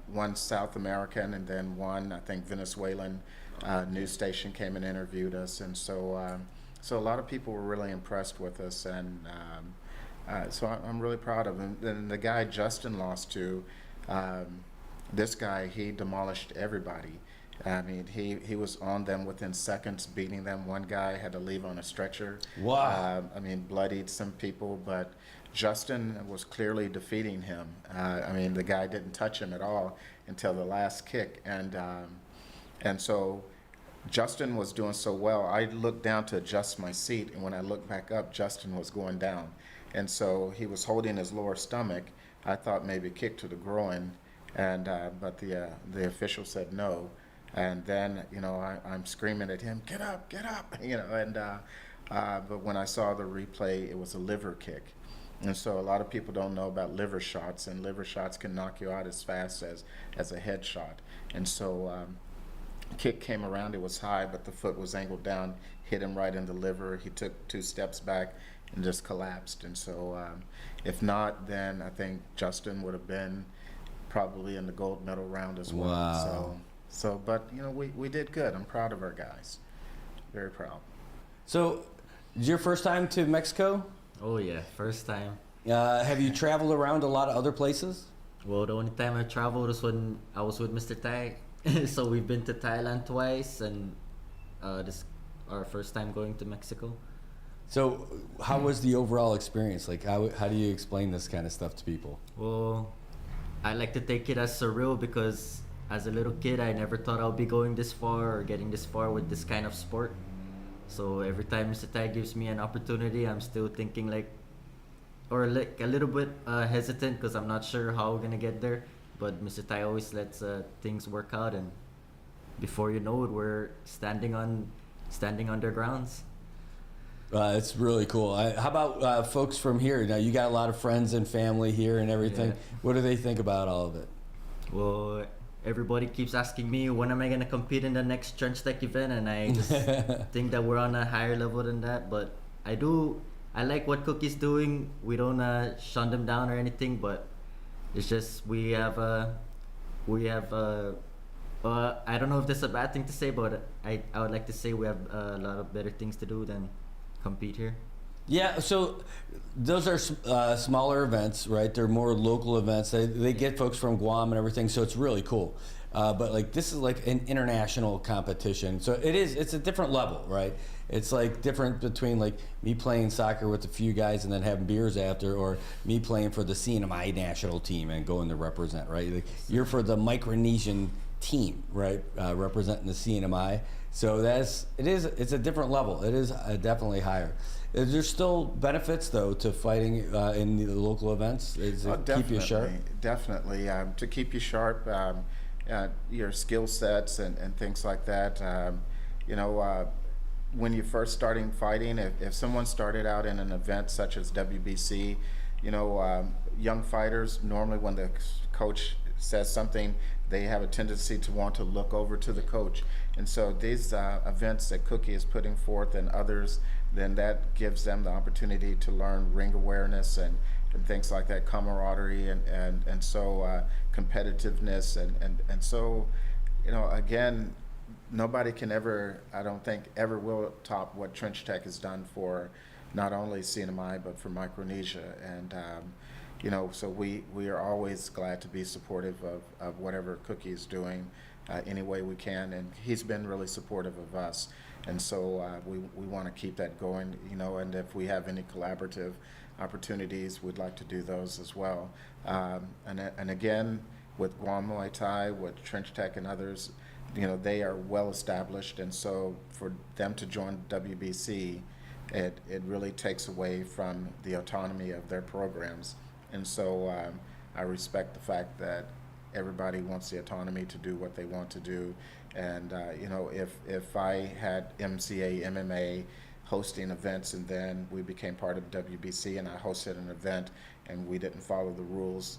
one South American and then one, I think, Venezuelan news station came and interviewed us. And so a lot of people were really impressed with us. And so I'm really proud of him. And the guy Justin lost to, this guy, he demolished everybody. I mean, he was on them within seconds, beating them. One guy had to leave on a stretcher. Wow. Bloodied some people, but Justin was clearly defeating him. The guy didn't touch him at all until the last kick. And so Justin was doing so well, I looked down to adjust my seat, and when I looked back up, Justin was going down. And so he was holding his lower stomach. I thought maybe kick to the groin, but the official said no. And then, I'm screaming at him, get up, but when I saw the replay, it was a liver kick. And so a lot of people don't know about liver shots, and liver shots can knock you out as fast as a head shot. And so kick came around, it was high, but the foot was angled down, hit him right in the liver. He took 2 steps back and just collapsed. And so if not, then I think Justin would have been probably in the gold medal round as well. Wow. So, but we did good. I'm proud of our guys. Very proud. So, is your first time to Mexico? Oh yeah, first time. Have you traveled around a lot of other places? Well, the only time I traveled was when I was with Mr. Tai. So we've been to Thailand twice, and this our first time going to Mexico. So, how was the overall experience? Like, how do you explain this kind of stuff to people? Well, I like to take it as surreal because as a little kid, I never thought I would be going this far or getting this far with this kind of sport. So every time Mr. Tai gives me an opportunity, I'm still thinking like, or like a little bit hesitant because I'm not sure how we're gonna get there. But Mr. Tai always lets things work out, and before you know it, we're standing on their grounds. It's really cool. How about folks from here? Now, you got a lot of friends and family here and everything. Yeah. What do they think about all of it? Well, everybody keeps asking me when am I gonna compete in the next Trench Tech event, and I just think that we're on a higher level than that. But I like what Cookie's doing. We don't shun them down or anything, but it's just we have I don't know if that's a bad thing to say, but I would like to say we have a lot of better things to do than compete here. Yeah, so those are smaller events, right? They're more local events. They get folks from Guam and everything, so it's really cool. But like this is like an international competition, so it's a different level, right? It's like different between like me playing soccer with a few guys and then having beers after, or me playing for the CNMI national team and going to represent, right? Like, you're for the Micronesian team, right? Representing the CNMI. So it's a different level. It is definitely higher. There's still benefits though to fighting in the local events. Keep you sharp? Definitely. To keep you sharp, your skill sets and things like that. When you're first starting fighting, if someone started out in an event such as WBC, young fighters, normally when the coach says something, they have a tendency to want to look over to the coach. And so these events that Cookie is putting forth and others, then that gives them the opportunity to learn ring awareness and things like that, camaraderie and so competitiveness and so, again, nobody can ever, I don't think, ever will top what Trench Tech has done for not only CNMI but for Micronesia. And so we are always glad to be supportive of whatever Cookie is doing any way we can, and he's been really supportive of us. And so we want to keep that going, and if we have any collaborative opportunities, we'd like to do those as well. And again, with Guam Muay Thai, with Trench Tech and others, they are well established, and so for them to join WBC, it really takes away from the autonomy of their programs. And so I respect the fact that everybody wants the autonomy to do what they want to do. And if I had MCA, MMA hosting events, and then we became part of WBC, and I hosted an event, and we didn't follow the rules,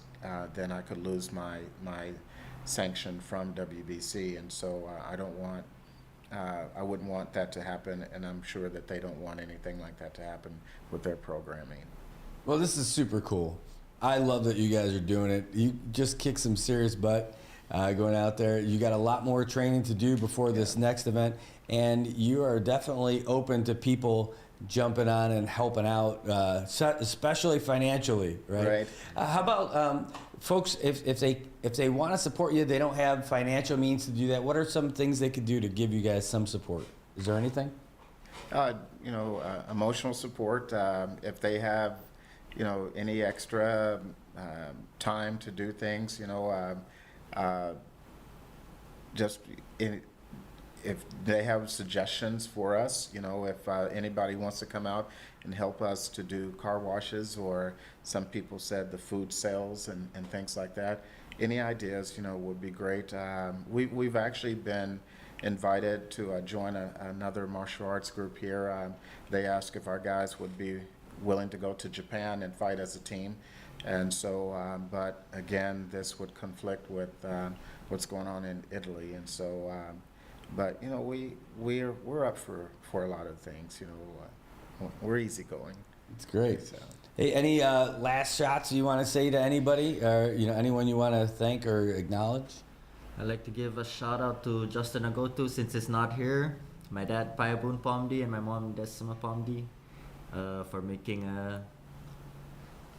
then I could lose my sanction from WBC. And so I wouldn't want that to happen, and I'm sure that they don't want anything like that to happen with their programming. Well, this is super cool. I love that you guys are doing it. You just kick some serious butt going out there. You got a lot more training to do before this next event, and you are definitely open to people jumping on and helping out, especially financially, right? Right. How about folks, if they want to support you, they don't have financial means to do that, what are some things they could do to give you guys some support? Is there anything? Emotional support. If they have, any extra time to do things, if they have suggestions for us, if anybody wants to come out and help us to do car washes, or some people said the food sales and things like that, any ideas, would be great. We've actually been invited to join another martial arts group here. They asked if our guys would be willing to go to Japan and fight as a team. And so, but again, this would conflict with what's going on in Italy. And so, but we're up for a lot of things. We're easygoing. It's great. So. Hey, any last shots you want to say to anybody, or anyone you want to thank or acknowledge? I'd like to give a shout out to Justin Agotu since he's not here. My dad Payabun Pomdi and my mom Desima Pomdi for making a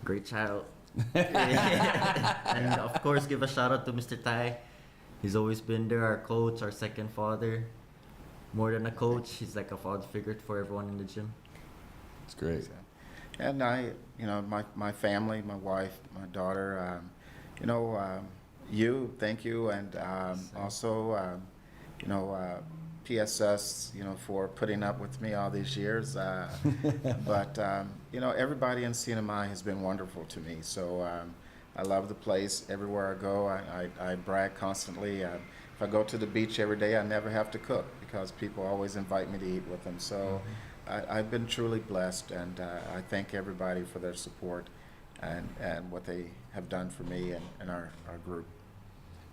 great child. And of course, give a shout out to Mr. Tai. He's always been there, our coach, our second father. More than a coach, he's like a father figure for everyone in the gym. It's great. And I, my family, my wife, my daughter, thank you, and also, PSS, for putting up with me all these years. But, everybody in CNMI has been wonderful to me. So I love the place. Everywhere I go, I brag constantly. If I go to the beach every day, I never have to cook because people always invite me to eat with them. So I've been truly blessed, and I thank everybody for their support and what they have done for me and our group.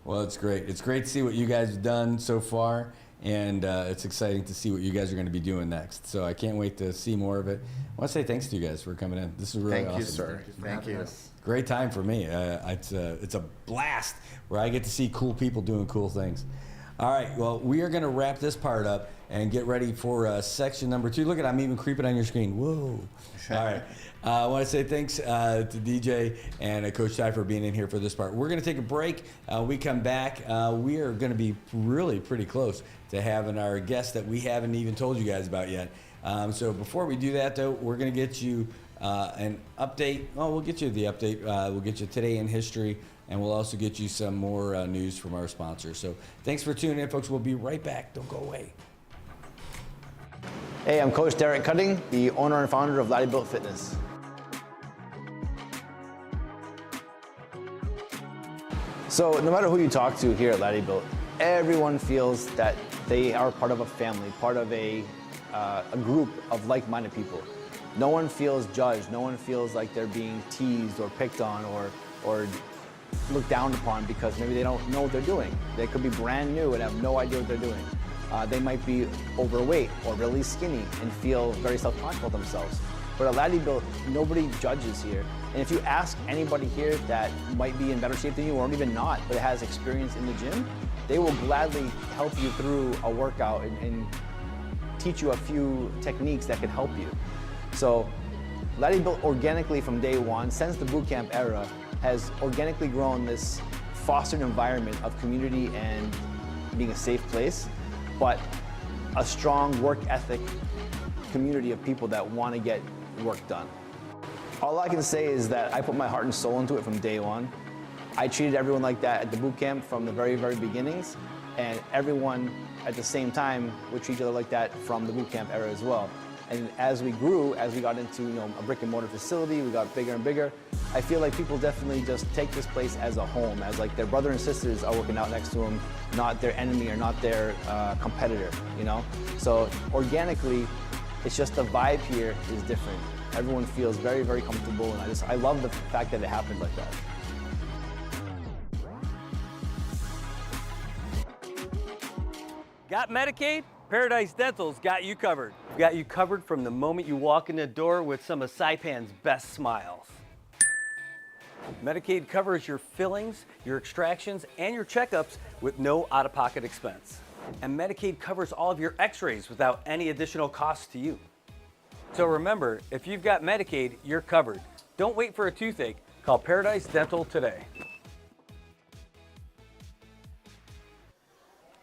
Well, it's great. It's great to see what you guys have done so far, and it's exciting to see what you guys are going to be doing next. So I can't wait to see more of it. I want to say thanks to you guys for coming in. This is really awesome. Thank you, sir. Thank you. Great time for me. It's a blast where I get to see cool people doing cool things. All right, well, we are going to wrap this part up and get ready for section number 2. Look at, I'm even creeping on your screen. Whoa. All right. I want to say thanks to DJ and Coach Ty for being in here for this part. We're going to take a break. We come back. We are going to be really pretty close to having our guest that we haven't even told you guys about yet. So before we do that, though, we're going to get you an update. Well, we'll get you the update. We'll get you Today in History, and we'll also get you some more news from our sponsors. So thanks for tuning in, folks. We'll be right back. Don't go away. Hey, I'm Coach Derek Cutting, the owner and founder of Laddie Built Fitness. So no matter who you talk to here at Laddie Built, everyone feels that they are part of a family, part of a group of like-minded people. No one feels judged. No one feels like they're being teased or picked on or looked down upon because maybe they don't know what they're doing. They could be brand new and have no idea what they're doing. They might be overweight or really skinny and feel very self-conscious about themselves. But at Laddie Built, nobody judges here. And if you ask anybody here that might be in better shape than you or even not, but has experience in the gym, they will gladly help you through a workout and teach you a few techniques that can help you. So Laddie Built organically from day one, since the boot camp era, has organically grown this fostered environment of community and being a safe place, but a strong work ethic community of people that want to get work done. All I can say is that I put my heart and soul into it from day one. I treated everyone like that at the boot camp from the very, very beginnings, and everyone at the same time would treat each other like that from the boot camp era as well. And as we grew, as we got into a brick and mortar facility, we got bigger and bigger. I feel like people definitely just take this place as a home, as like their brother and sisters are working out next to them, not their enemy or not their competitor, So organically, it's just the vibe here is different. Everyone feels very, very comfortable, and I love the fact that it happened like that. Got Medicaid? Paradise Dental's got you covered. We've got you covered from the moment you walk in the door with some of Saipan's best smiles. Medicaid covers your fillings, your extractions, and your checkups with no out-of-pocket expense. And Medicaid covers all of your x-rays without any additional cost to you. So remember, if you've got Medicaid, you're covered. Don't wait for a toothache. Call Paradise Dental today.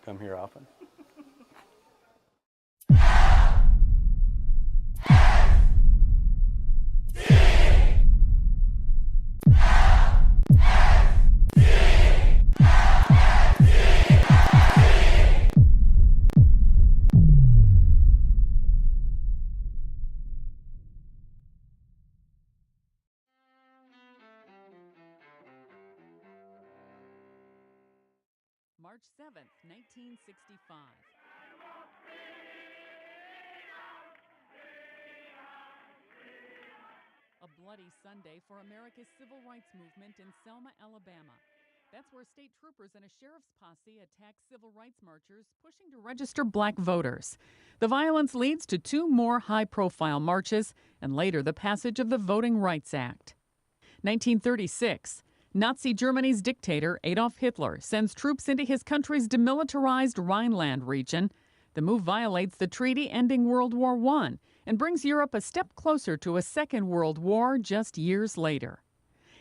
Come here often. March 7th, 1965. A bloody Sunday for America's civil rights movement in Selma, Alabama. That's where state troopers and a sheriff's posse attacked civil rights marchers pushing to register black voters. The violence leads to 2 more high-profile marches and later the passage of the Voting Rights Act. 1936. Nazi Germany's dictator, Adolf Hitler, sends troops into his country's demilitarized Rhineland region. The move violates the treaty ending World War I and brings Europe a step closer to a Second World War just years later.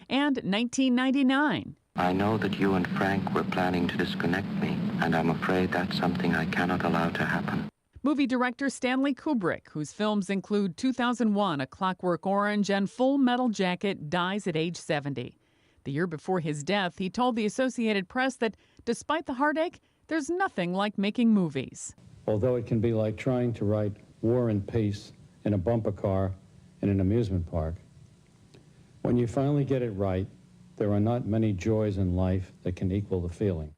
And 1999. I know that you and Frank were planning to disconnect me, and I'm afraid that's something I cannot allow to happen. Movie director Stanley Kubrick, whose films include 2001, A Clockwork Orange, and Full Metal Jacket, dies at age 70. The year before his death, he told the Associated Press that despite the heartache, there's nothing like making movies. although it can be like trying to write War and Peace in a bumper car in an amusement park. When you finally get it right, there are not many joys in life that can equal the feeling.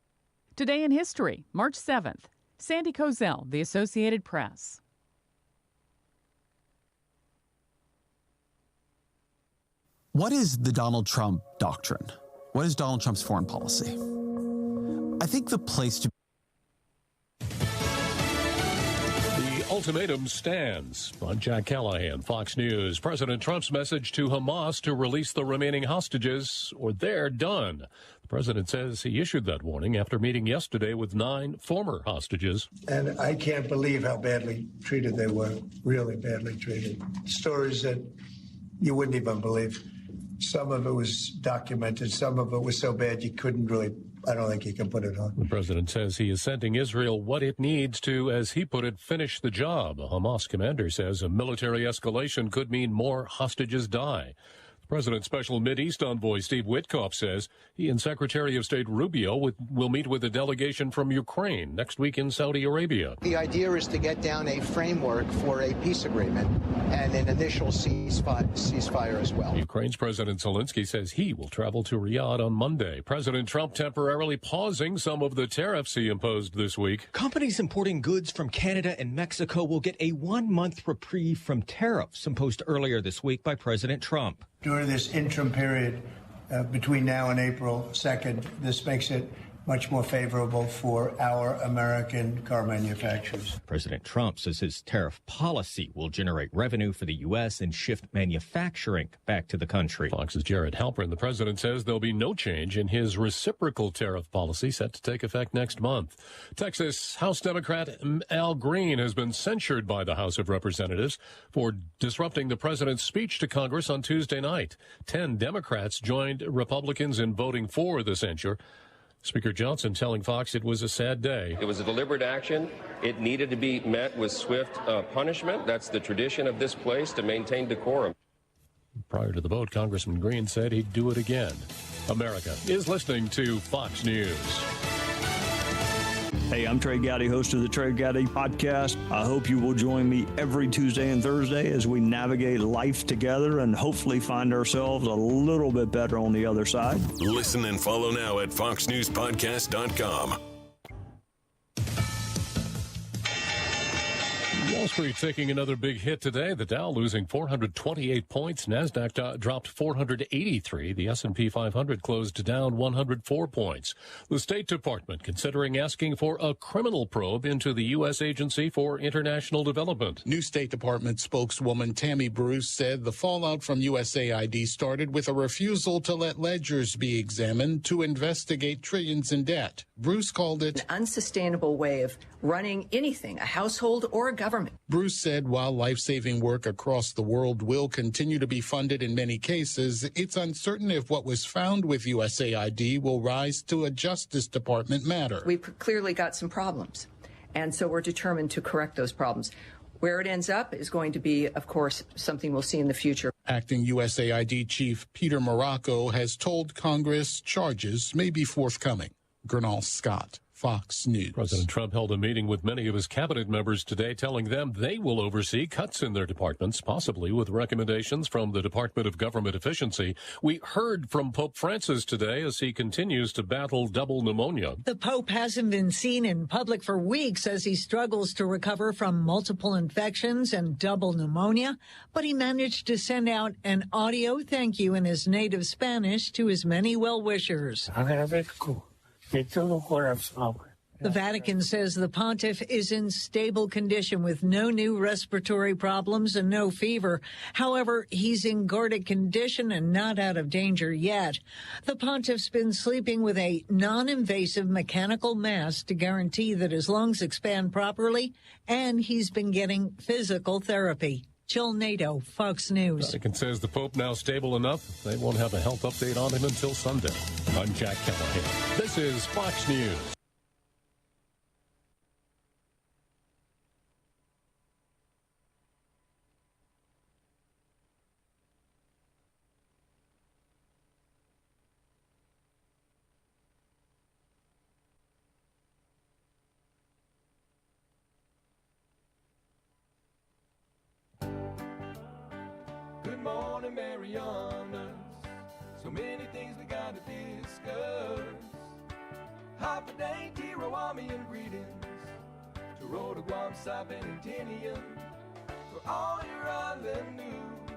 Today in history, March 7th. Sandy Kozel, The Associated Press. What is the Donald Trump doctrine? What is Donald Trump's foreign policy? I think the place to The ultimatum stands. I'm Jack Callahan, Fox News. President Trump's message to Hamas to release the remaining hostages, or they're done. The president says he issued that warning after meeting yesterday with 9 former hostages. And I can't believe how badly treated they were, really badly treated. Stories that you wouldn't even believe. Some of it was documented. Some of it was so bad you couldn't really, I don't think you can put it on. The president says he is sending Israel what it needs to, as he put it, finish the job. A Hamas commander says a military escalation could mean more hostages die. The president's special Mideast envoy, Steve Witkoff, says he and Secretary of State Rubio will meet with a delegation from Ukraine next week in Saudi Arabia. The idea is to get down a framework for a peace agreement and an initial ceasefire as well. Ukraine's President Zelensky says he will travel to Riyadh on Monday. President Trump temporarily pausing some of the tariffs he imposed this week. Companies importing goods from Canada and Mexico will get a 1-month reprieve from tariffs imposed earlier this week by President Trump. During this interim period between now and April 2nd, this makes it much more favorable for our American car manufacturers. President Trump says his tariff policy will generate revenue for the U.S. and shift manufacturing back to the country. Fox's Jared Halpern. The president says there'll be no change in his reciprocal tariff policy set to take effect next month. Texas House Democrat Al Green has been censured by the House of Representatives for disrupting the president's speech to Congress on Tuesday night. 10 Democrats joined Republicans in voting for the censure. Speaker Johnson telling Fox it was a sad day. It was a deliberate action. It needed to be met with swift punishment. That's the tradition of this place to maintain decorum. Prior to the vote, Congressman Green said he'd do it again. America is listening to Fox News. Hey, I'm Trey Gowdy, host of the Trey Gowdy podcast. I hope you will join me every Tuesday and Thursday as we navigate life together and hopefully find ourselves a little bit better on the other side. Listen and follow now at foxnewspodcast.com. Wall Street taking another big hit today. The Dow losing 428 points. NASDAQ dropped 483. The S&P 500 closed down 104 points. The State Department considering asking for a criminal probe into the U.S. Agency for International Development. New State Department spokeswoman Tammy Bruce said the fallout from USAID started with a refusal to let ledgers be examined to investigate trillions in debt. Bruce called it an unsustainable way of running anything, a household or a government. Bruce said while life-saving work across the world will continue to be funded in many cases, it's uncertain if what was found with USAID will rise to a Justice Department matter. We've clearly got some problems, and so we're determined to correct those problems. Where it ends up is going to be, of course, something we'll see in the future. Acting USAID Chief Peter Morocco has told Congress charges may be forthcoming. Gernal Scott, Fox News. President Trump held a meeting with many of his cabinet members today, telling them they will oversee cuts in their departments, possibly with recommendations from the Department of Government Efficiency. We heard from Pope Francis today as he continues to battle double pneumonia. The Pope hasn't been seen in public for weeks as he struggles to recover from multiple infections and double pneumonia, but he managed to send out an audio thank you in his native Spanish to his many well-wishers. The Vatican says the pontiff is in stable condition with no new respiratory problems and no fever. However, he's in guarded condition and not out of danger yet. The pontiff's been sleeping with a non-invasive mechanical mask to guarantee that his lungs expand properly, and he's been getting physical therapy. Jill Nato, Fox News. Vatican says the Pope now stable enough. They won't have a health update on him until Sunday. I'm Jack Callahan. This is Fox News. morning, Marianas. So many things we gotta discuss. Happy day, Tirawami, greetings to Rhoda, Guam, Saipan, and Tinian. For all your island news,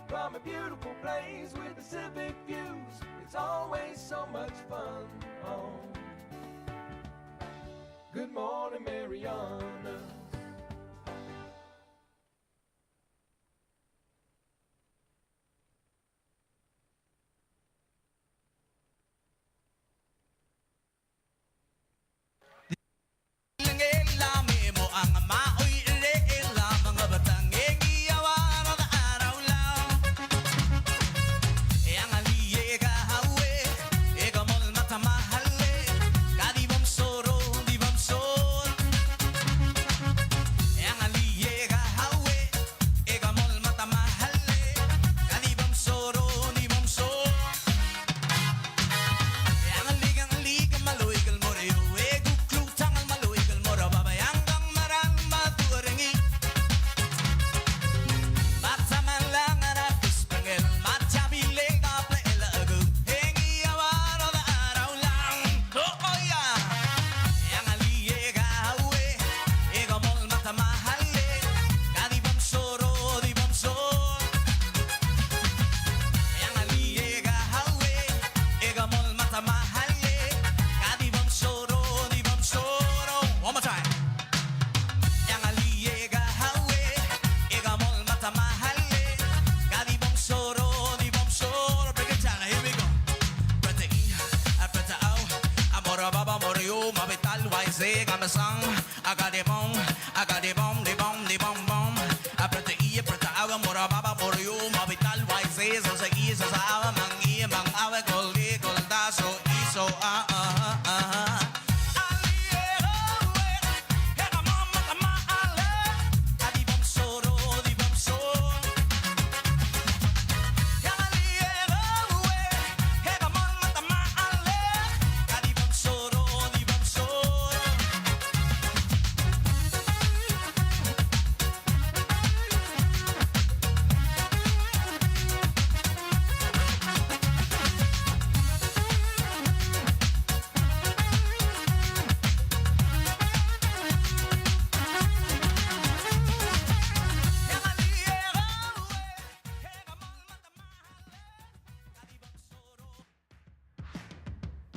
from a beautiful place with Pacific views, it's always so much fun on Good Morning, Marianas.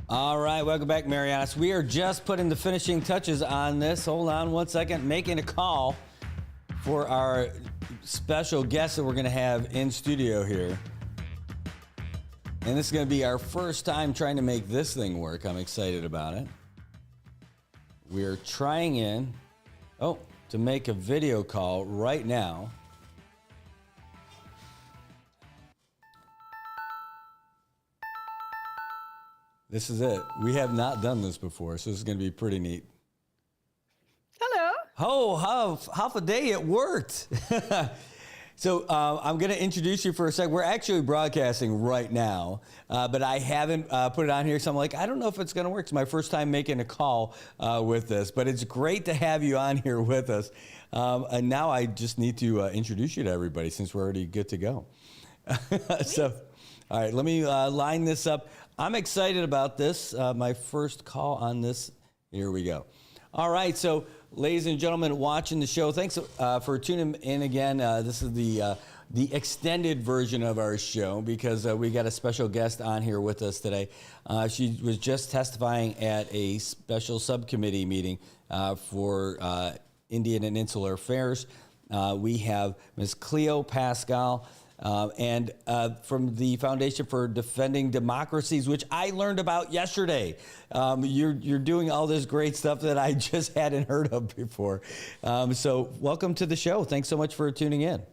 All right, welcome back, Marianas. We are just putting the finishing touches on this. Hold on one second. Making a call for our special guest that we're going to have in studio here. And this is going to be our first time trying to make this thing work. I'm excited about it. We're trying to make a video call right now. This is it. We have not done this before, so this is going to be pretty neat. Hello. Oh, half a day it worked. So I'm going to introduce you for a second. We're actually broadcasting right now, but I haven't put it on here, so I'm like, I don't know if it's going to work. It's my first time making a call with this, but it's great to have you on here with us. And now I just need to introduce you to everybody since we're already good to go. So, all right, let me line this up. I'm excited about this. My first call on this. Here we go. All right, so ladies and gentlemen watching the show, thanks for tuning in again. This is the extended version of our show because we got a special guest on here with us today. She was just testifying at a special subcommittee meeting for Indian and Insular Affairs. We have Ms. Cleo Pascal. And from the Foundation for Defending Democracies, which I learned about yesterday. You're doing all this great stuff that I just hadn't heard of before. So welcome to the show. Thanks so much for tuning in.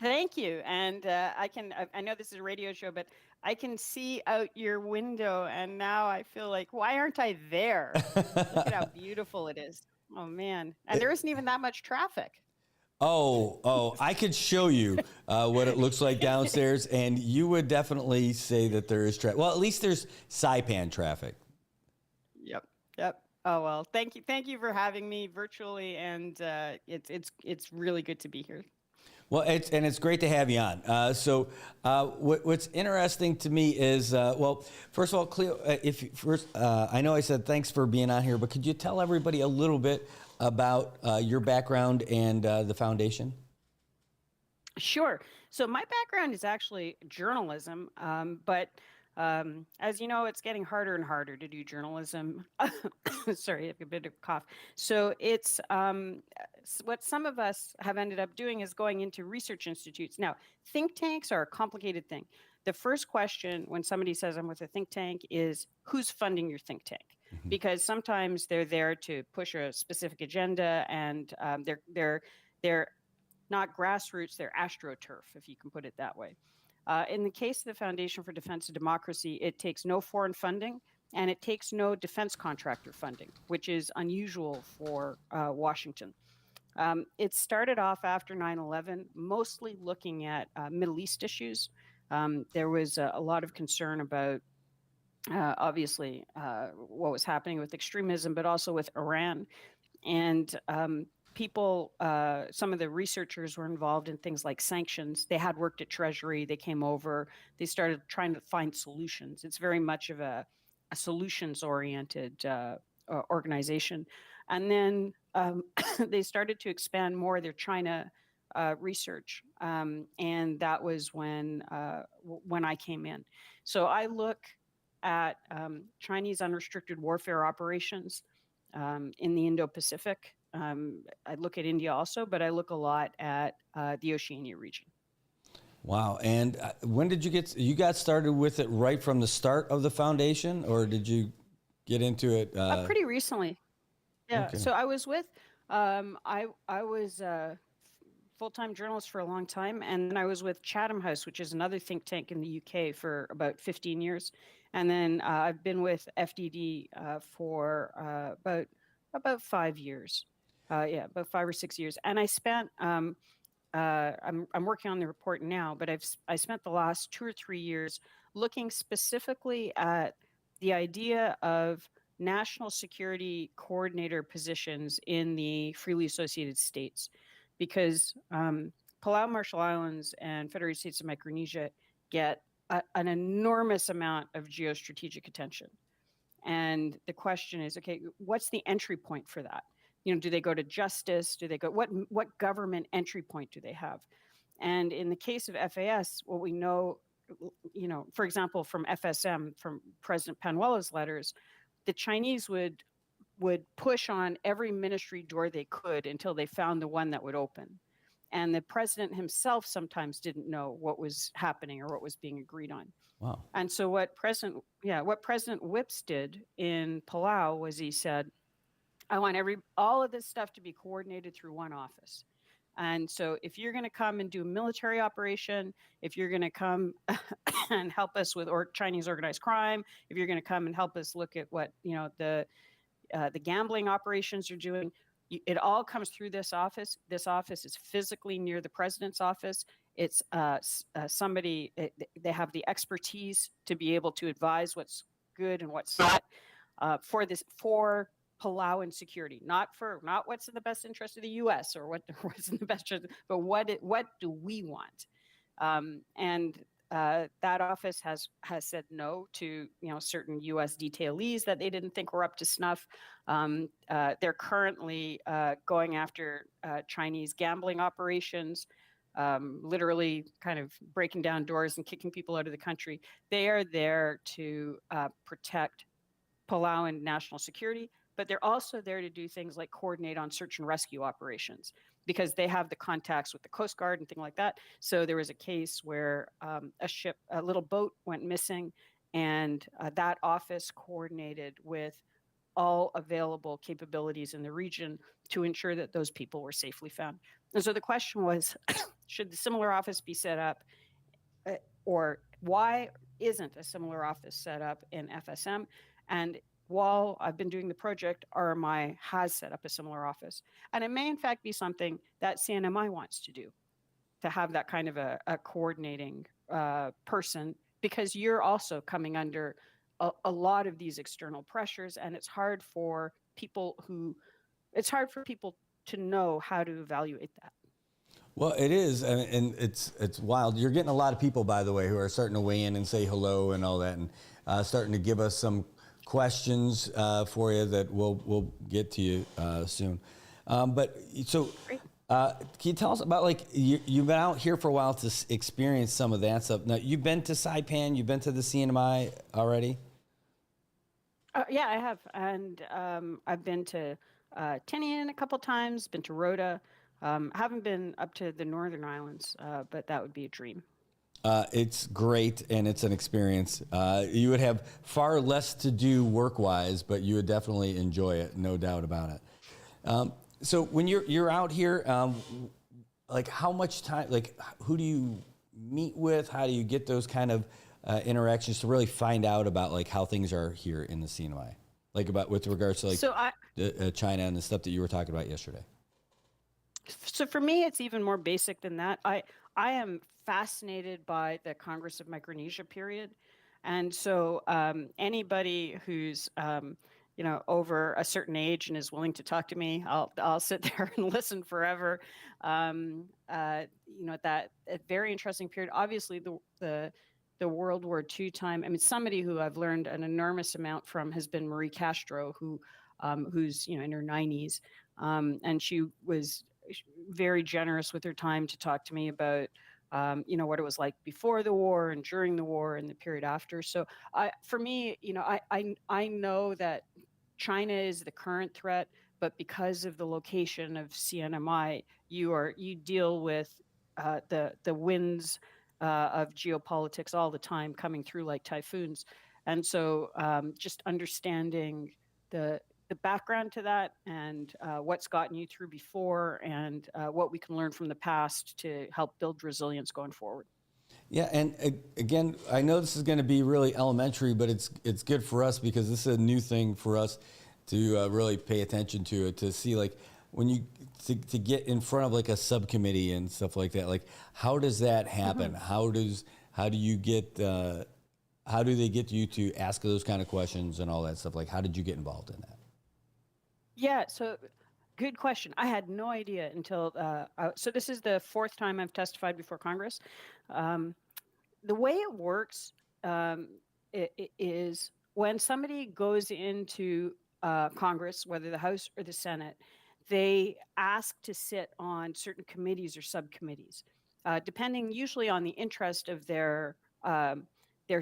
Thank you. And I know this is a radio show, but I can see out your window, and now I feel like, why aren't I there? Look at how beautiful it is. Oh, man. And there isn't even that much traffic. Oh, I could show you what it looks like downstairs, and you would definitely say that there is traffic. Well, at least there's Saipan traffic. Yep. Oh, well, thank you for having me virtually, and it's really good to be here. Well, it's great to have you on. What's interesting to me is, first of all, Cleo, I know I said thanks for being on here, but could you tell everybody a little bit about your background and the foundation? Sure. So my background is actually journalism, but as you know, it's getting harder and harder to do journalism. Sorry, I have a bit of cough. So it's what some of us have ended up doing is going into research institutes. Now, think tanks are a complicated thing. The first question when somebody says I'm with a think tank is who's funding your think tank? Because sometimes they're there to push a specific agenda, and they're not grassroots, they're astroturf, if you can put it that way. In the case of the Foundation for Defense of Democracy, it takes no foreign funding and it takes no defense contractor funding, which is unusual for Washington. It started off after 9/11, mostly looking at Middle East issues. There was a lot of concern about, obviously, what was happening with extremism, but also with Iran. And people, some of the researchers were involved in things like sanctions. They had worked at Treasury. They came over. They started trying to find solutions. It's very much of a solutions-oriented organization. And then they started to expand more of their China research. And that was when I came in. So I look at Chinese unrestricted warfare operations in the Indo-Pacific. I look at India also, but I look a lot at the Oceania region. Wow. And when did you got started with it right from the start of the foundation, or did you get into it? Pretty recently. Yeah. Okay. So I was with, I was a full-time journalist for a long time. And then I was with Chatham House, which is another think tank in the UK, for about 15 years. And then I've been with FDD for about 5 years. About 5 or 6 years. And I spent, I'm working on the report now, but I spent the last 2 or 3 years looking specifically at the idea of national security coordinator positions in the freely associated states, because Palau, Marshall Islands, and Federated States of Micronesia get an enormous amount of geostrategic attention. And the question is, okay, what's the entry point for that? You know, do they go to justice? Do they go, what government entry point do they have? And in the case of FAS, what we know, you know, for example, from FSM, from President Panuela's letters, the Chinese would push on every ministry door they could until they found the one that would open. And the president himself sometimes didn't know what was happening or what was being agreed on. Wow. And so what President Whipps did in Palau was he said, I want all of this stuff to be coordinated through one office. And so if you're going to come and do a military operation, if you're going to come and help us with Chinese organized crime, if you're going to come and help us look at what, you know, the gambling operations are doing, it all comes through this office. This office is physically near the president's office. It's somebody, they have the expertise to be able to advise what's good and what's not for Palauan security, not what's in the best interest of the U.S. or what's in the best interest, but what do we want? That office has said no to, you know, certain U.S. detailees that they didn't think were up to snuff. They're currently going after Chinese gambling operations, literally kind of breaking down doors and kicking people out of the country. They are there to protect Palauan national security, but they're also there to do things like coordinate on search and rescue operations, because they have the contacts with the Coast Guard and things like that. So there was a case where a little boat went missing, and that office coordinated with all available capabilities in the region to ensure that those people were safely found. And so the question was, should the similar office be set up, or why isn't a similar office set up in FSM? And while I've been doing the project, RMI has set up a similar office. And it may, in fact, be something that CNMI wants to do, to have that kind of a coordinating person, because you're also coming under a lot of these external pressures, and it's hard for people to know how to evaluate that. Well, it is, and it's wild. You're getting a lot of people, by the way, who are starting to weigh in and say hello and all that, and starting to give us some questions for you that we'll get to you soon. But so, can you tell us about, like, you've been out here for a while to experience some of that stuff. Now, you've been to Saipan, you've been to the CNMI already? Yeah, I have, and I've been to Tinian a couple times, been to Rhoda. Haven't been up to the Northern Islands, but that would be a dream. It's great, and it's an experience. You would have far less to do work-wise, but you would definitely enjoy it, no doubt about it. So when you're out here, like, how much time, like, who do you meet with? How do you get those kind of interactions to really find out about, like, how things are here in the CNMI? Like, about with regards to, like, China and the stuff that you were talking about yesterday. So for me, it's even more basic than that. I am fascinated by the Congress of Micronesia period. And so anybody who's, over a certain age and is willing to talk to me, I'll sit there and listen forever. That a very interesting period. Obviously, the World War II time. I mean, somebody who I've learned an enormous amount from has been Marie Castro, who's in her 90s, and she was very generous with her time to talk to me about what it was like before the war and during the war and the period after. So for me, I know that China is the current threat, but because of the location of CNMI, you deal with the winds of geopolitics all the time coming through like typhoons. And so just understanding the background to that and what's gotten you through before and what we can learn from the past to help build resilience going forward. Yeah, and again, I know this is going to be really elementary, but it's good for us because this is a new thing for us to really pay attention to it, to see, like, when you to get in front of, like, a subcommittee and stuff like that. Like, how does that happen? Mm-hmm. How do they get you to ask those kind of questions and all that stuff? Like, how did you get involved in that? Yeah, so good question. I had no idea until, so this is the fourth time I've testified before Congress. The way it works is when somebody goes into Congress, whether the House or the Senate, they ask to sit on certain committees or subcommittees, depending usually on the interest of their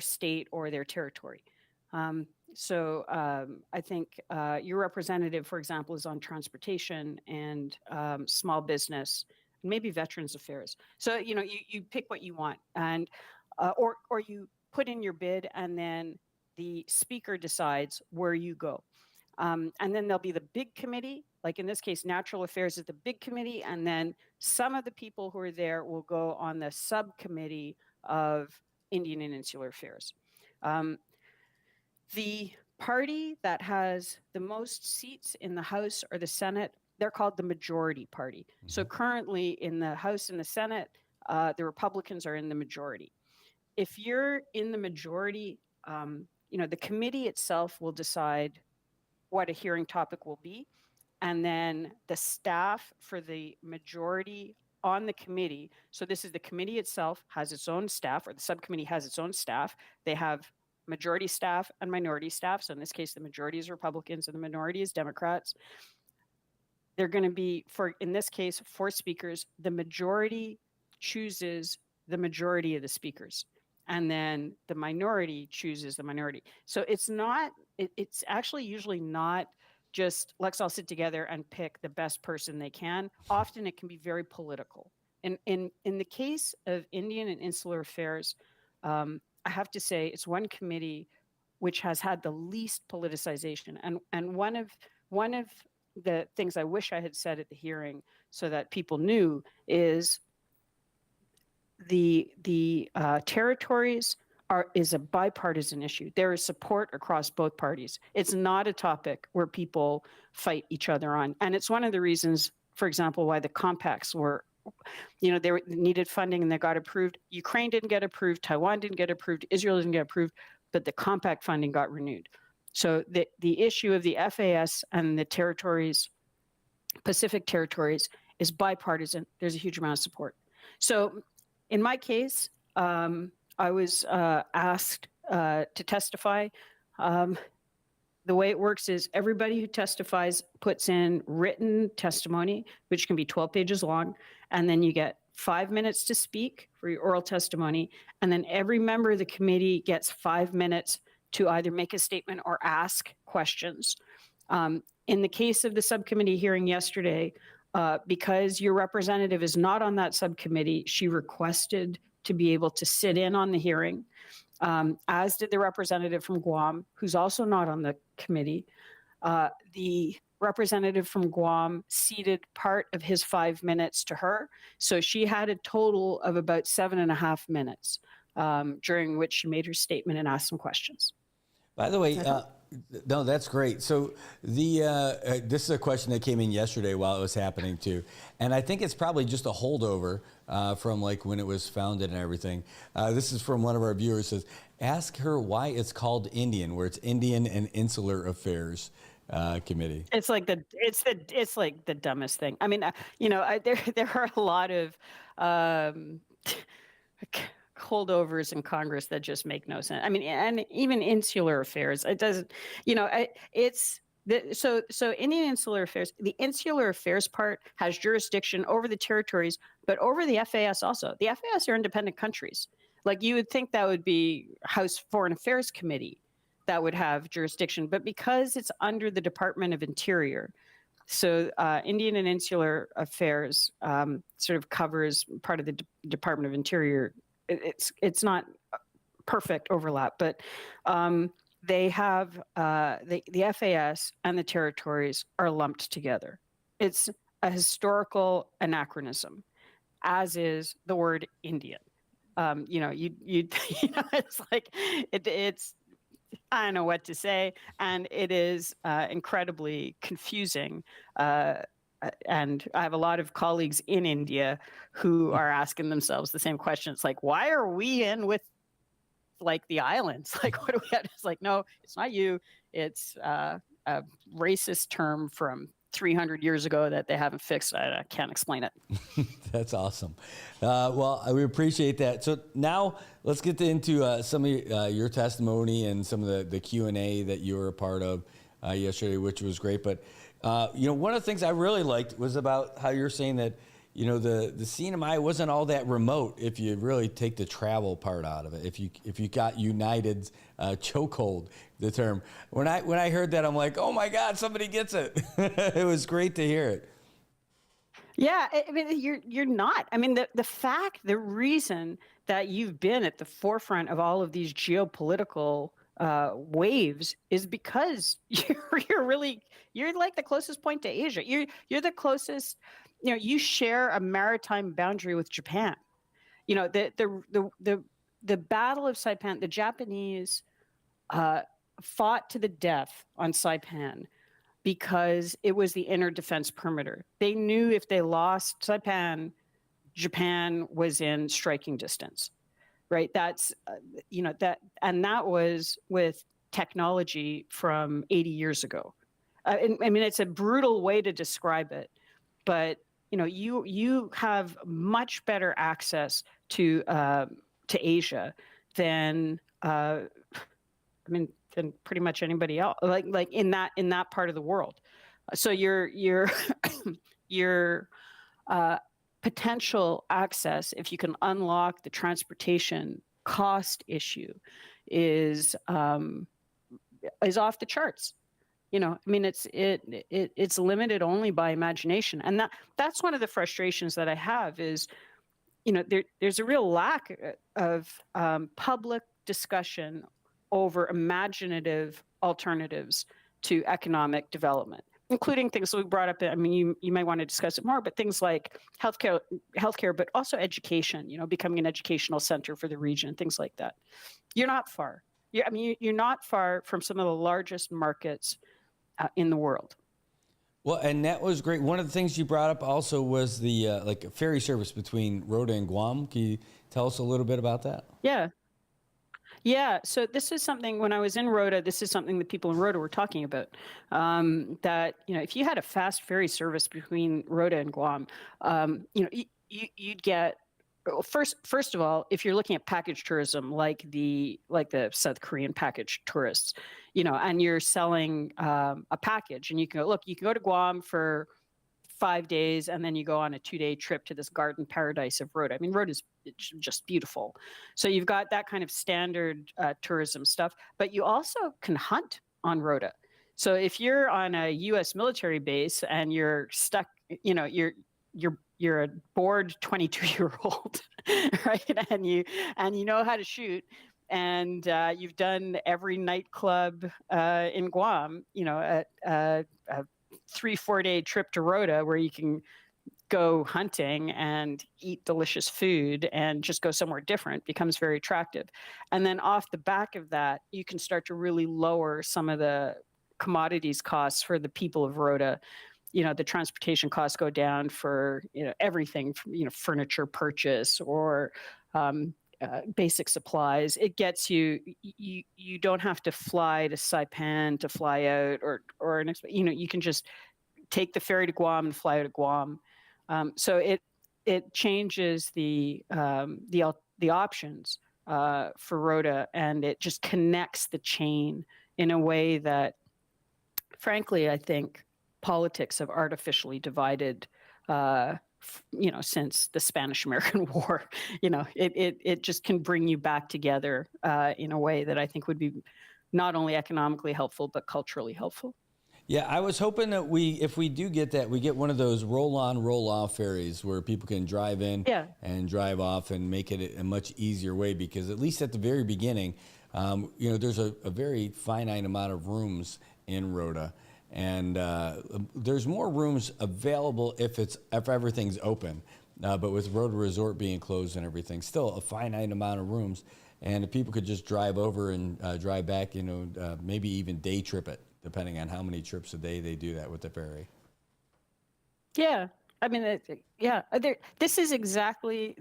state or their territory. So I think your representative, for example, is on transportation and small business, maybe Veterans Affairs. So you pick what you want, and or you put in your bid, and then the speaker decides where you go. And then there'll be the big committee, like in this case, Natural Affairs is the big committee, and then some of the people who are there will go on the subcommittee of Indian and Insular Affairs. The party that has the most seats in the House or the Senate, they're called the majority party. Mm-hmm. So currently in the House and the Senate, the Republicans are in the majority. If you're in the majority, the committee itself will decide what a hearing topic will be. And then the staff for the majority on the committee, so this is the committee itself has its own staff, or the subcommittee has its own staff. They have majority staff and minority staff. So in this case, the majority is Republicans and the minority is Democrats. They're going to be, in this case, 4 speakers. The majority chooses the majority of the speakers, and then the minority chooses the minority. So it's actually usually not just let's all sit together and pick the best person they can. Often it can be very political. In the case of Indian and Insular Affairs, I have to say it's one committee which has had the least politicization. And one of the things I wish I had said at the hearing so that people knew is the territories is a bipartisan issue. There is support across both parties. It's not a topic where people fight each other on. And it's one of the reasons, for example, why the compacts were, they needed funding and they got approved. Ukraine didn't get approved. Taiwan didn't get approved. Israel didn't get approved, but the compact funding got renewed. So the issue of the FAS and the territories, Pacific territories, is bipartisan. There's a huge amount of support. So in my case, I was asked to testify. The way it works is everybody who testifies puts in written testimony, which can be 12 pages long, and then you get 5 minutes to speak for your oral testimony, and then every member of the committee gets 5 minutes to either make a statement or ask questions. In the case of the subcommittee hearing yesterday, because your representative is not on that subcommittee, she requested to be able to sit in on the hearing, as did the representative from Guam, who's also not on the committee. The representative from Guam ceded part of his 5 minutes to her. So she had a total of about 7.5 minutes, during which she made her statement and asked some questions. By the way, no, that's great. So this is a question that came in yesterday while it was happening too, and I think it's probably just a holdover from like when it was founded and everything. This is from one of our viewers. Says, ask her why it's called Indian, where it's Indian and Insular Affairs Committee. It's like the dumbest thing. I mean, there are a lot of holdovers in Congress that just make no sense. I mean, and even insular affairs, it doesn't, so Indian Insular Affairs, the Insular Affairs part has jurisdiction over the territories, but over the FAS also. The FAS are independent countries. Like you would think that would be House Foreign Affairs Committee that would have jurisdiction, but because it's under the Department of Interior, so Indian and Insular Affairs sort of covers part of the Department of Interior. It's not perfect overlap, but they have the FAS and the territories are lumped together. It's a historical anachronism, as is the word Indian. It's like it's I don't know what to say, and it is incredibly confusing. And I have a lot of colleagues in India who are asking themselves the same questions, like, why are we in with like the islands? Like, what do we have? It's like, no, it's not you. It's a racist term from 300 years ago that they haven't fixed. I can't explain it. That's awesome. Well, we appreciate that. So now let's get into some of your testimony and some of the Q&A that you were a part of yesterday, which was great. But one of the things I really liked was about how you're saying that, the CNMI wasn't all that remote if you really take the travel part out of it. If you got United's chokehold, the term. When I heard that, I'm like, oh my God, somebody gets it. It was great to hear it. Yeah, I mean, you're not. I mean, the reason that you've been at the forefront of all of these geopolitical waves is because you're like the closest point to Asia. You're the closest. You share a maritime boundary with Japan. The Battle of Saipan, the Japanese fought to the death on Saipan because it was the inner defense perimeter. They knew if they lost Saipan, Japan was in striking distance. Right. That's, that was with technology from 80 years ago. I mean, it's a brutal way to describe it, but, you have much better access to Asia than, than pretty much anybody else, like in that part of the world. So your potential access, if you can unlock the transportation cost issue, is off the charts. It's limited only by imagination, and that's one of the frustrations that I have is, there's a real lack of public discussion over imaginative alternatives to economic development, including things that we brought up. I mean, you might want to discuss it more, but things like healthcare, but also education, becoming an educational center for the region, things like that. You're not far. You're not far from some of the largest markets in the world. Well, and that was great. One of the things you brought up also was the ferry service between Rota and Guam. Can you tell us a little bit about that? Yeah. Yeah, so this is something when I was in Rota, this is something that people in Rota were talking about. That, if you had a fast ferry service between Rota and Guam, you'd get well, first of all, if you're looking at package tourism like the South Korean package tourists, and you're selling a package, and you can go to Guam for 5 days, and then you go on a 2-day trip to this garden paradise of Rota. I mean, Rota is just beautiful. So you've got that kind of standard tourism stuff, but you also can hunt on Rota. So if you're on a U.S. military base and you're stuck, you're a bored 22-year-old, right? And you know how to shoot, and you've done every nightclub in Guam, a 3-4 day trip to Rota where you can go hunting and eat delicious food and just go somewhere different becomes very attractive. And then off the back of that, you can start to really lower some of the commodities costs for the people of Rota. The transportation costs go down for, everything from, furniture purchase or basic supplies. It gets you don't have to fly to Saipan to fly out or you can just take the ferry to Guam and fly out of Guam. So it changes the options for Rota, and it just connects the chain in a way that, frankly, I think politics have artificially divided since the Spanish-American War. It just can bring you back together in a way that I think would be not only economically helpful, but culturally helpful. Yeah, I was hoping that if we do get that, we get one of those roll-on, roll-off ferries where people can drive in and drive off and make it a much easier way, because at least at the very beginning, there's a very finite amount of rooms in Rota. And there's more rooms available if everything's open. But with Rota Resort being closed and everything, still a finite amount of rooms. And if people could just drive over and drive back, maybe even day trip it, depending on how many trips a day they do that with the ferry. Yeah. I mean, this is exactly,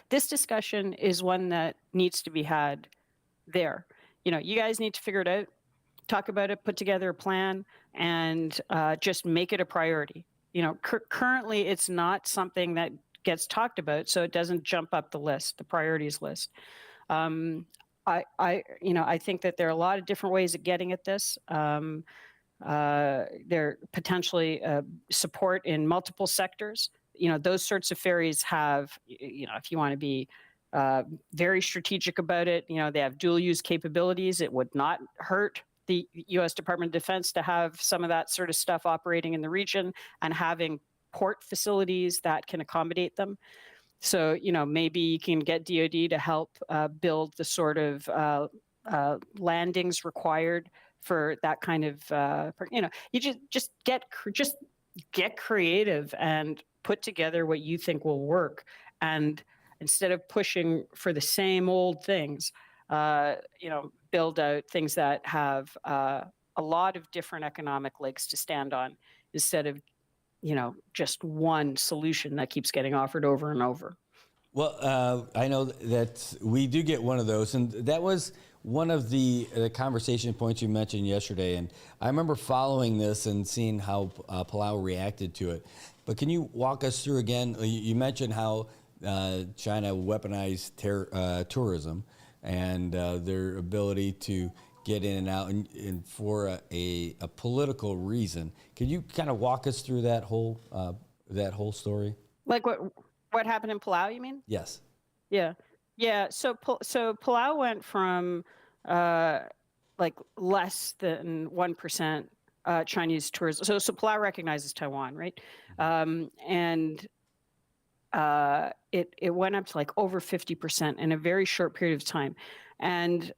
this discussion is one that needs to be had there. You guys need to figure it out. Talk about it, put together a plan, and just make it a priority. Currently it's not something that gets talked about, so it doesn't jump up the priorities list. I think that there are a lot of different ways of getting at this. There potentially support in multiple sectors. Those sorts of ferries have, if you want to be very strategic about it, they have dual use capabilities. It would not hurt the U.S. Department of Defense to have some of that sort of stuff operating in the region and having port facilities that can accommodate them. So, maybe you can get DoD to help build the sort of landings required for that kind of, you just get creative and put together what you think will work. And instead of pushing for the same old things, build out things that have a lot of different economic legs to stand on, instead of, just one solution that keeps getting offered over and over. Well, I know that we do get one of those, and that was one of the conversation points you mentioned yesterday. And I remember following this and seeing how Palau reacted to it. But can you walk us through again? You mentioned how China weaponized tourism and their ability to get in and out, and for a political reason. Can you kind of walk us through that whole story? Like what happened in Palau, you mean? Yes. Yeah. So Palau went from like less than 1% Chinese tourism. So Palau recognizes Taiwan, right? And it went up to like over 50% in a very short period of time. And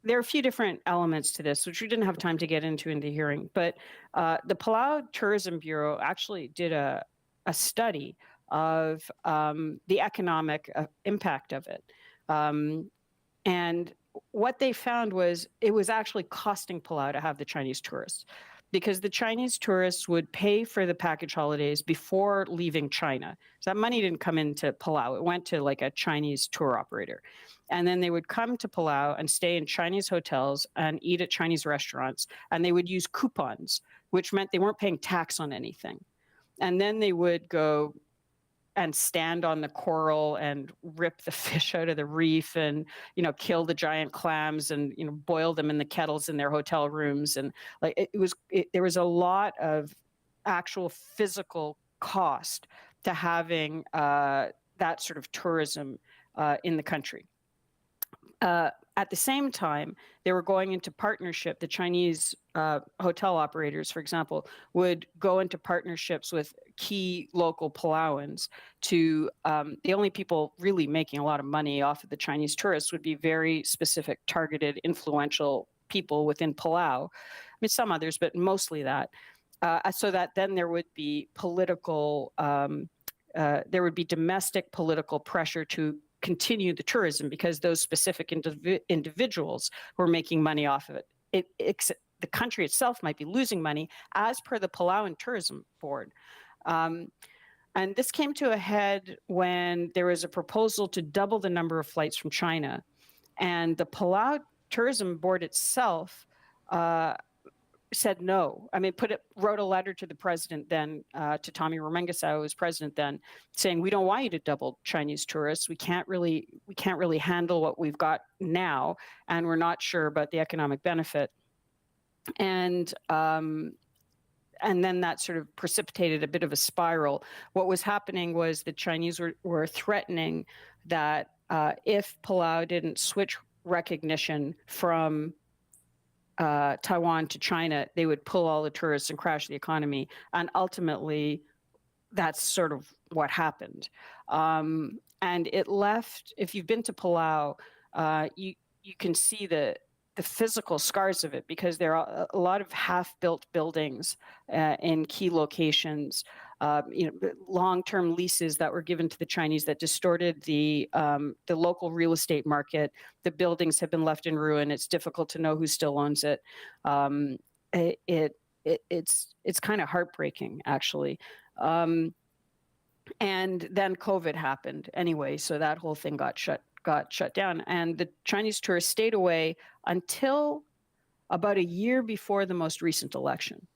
there are a few different elements to this, which we didn't have time to get into in the hearing. But the Palau Tourism Bureau actually did a study of the economic impact of it. And what they found was it was actually costing Palau to have the Chinese tourists. because the Chinese tourists would pay for the package holidays before leaving China. So that money didn't come into Palau. It went to like a Chinese tour operator. And then they would come to Palau and stay in Chinese hotels and eat at Chinese restaurants. And they would use coupons, which meant they weren't paying tax on anything. And then they would go and stand on the coral and rip the fish out of the reef and, kill the giant clams and, boil them in the kettles in their hotel rooms. And like, there was a lot of actual physical cost to having that sort of tourism in the country. At the same time, they were going into partnership. The Chinese hotel operators, for example, would go into partnerships with key local Palauans to, the only people really making a lot of money off of the Chinese tourists would be very specific, targeted, influential people within Palau. I mean, some others, but mostly that. So that then there would be political, there would be domestic political pressure to continue the tourism because those specific individuals were making money off of it. The country itself might be losing money as per the Palauan Tourism Board. And this came to a head when there was a proposal to double the number of flights from China. And the Palau Tourism Board itself said no. I mean, wrote a letter to the president then, to Tommy Romengesau, who was president then, saying we don't want you to double Chinese tourists. We can't really handle what we've got now, and we're not sure about the economic benefit. And then that sort of precipitated a bit of a spiral. What was happening was the Chinese were threatening that if Palau didn't switch recognition from Taiwan to China, they would pull all the tourists and crash the economy. And ultimately, that's sort of what happened. And it left, if you've been to Palau, you can see the physical scars of it because there are a lot of half-built buildings in key locations, long-term leases that were given to the Chinese that distorted the local real estate market. The buildings have been left in ruin. It's difficult to know who still owns it. It's kind of heartbreaking, actually. And then COVID happened anyway, so that whole thing got shut down, and the Chinese tourists stayed away until about a year before the most recent election.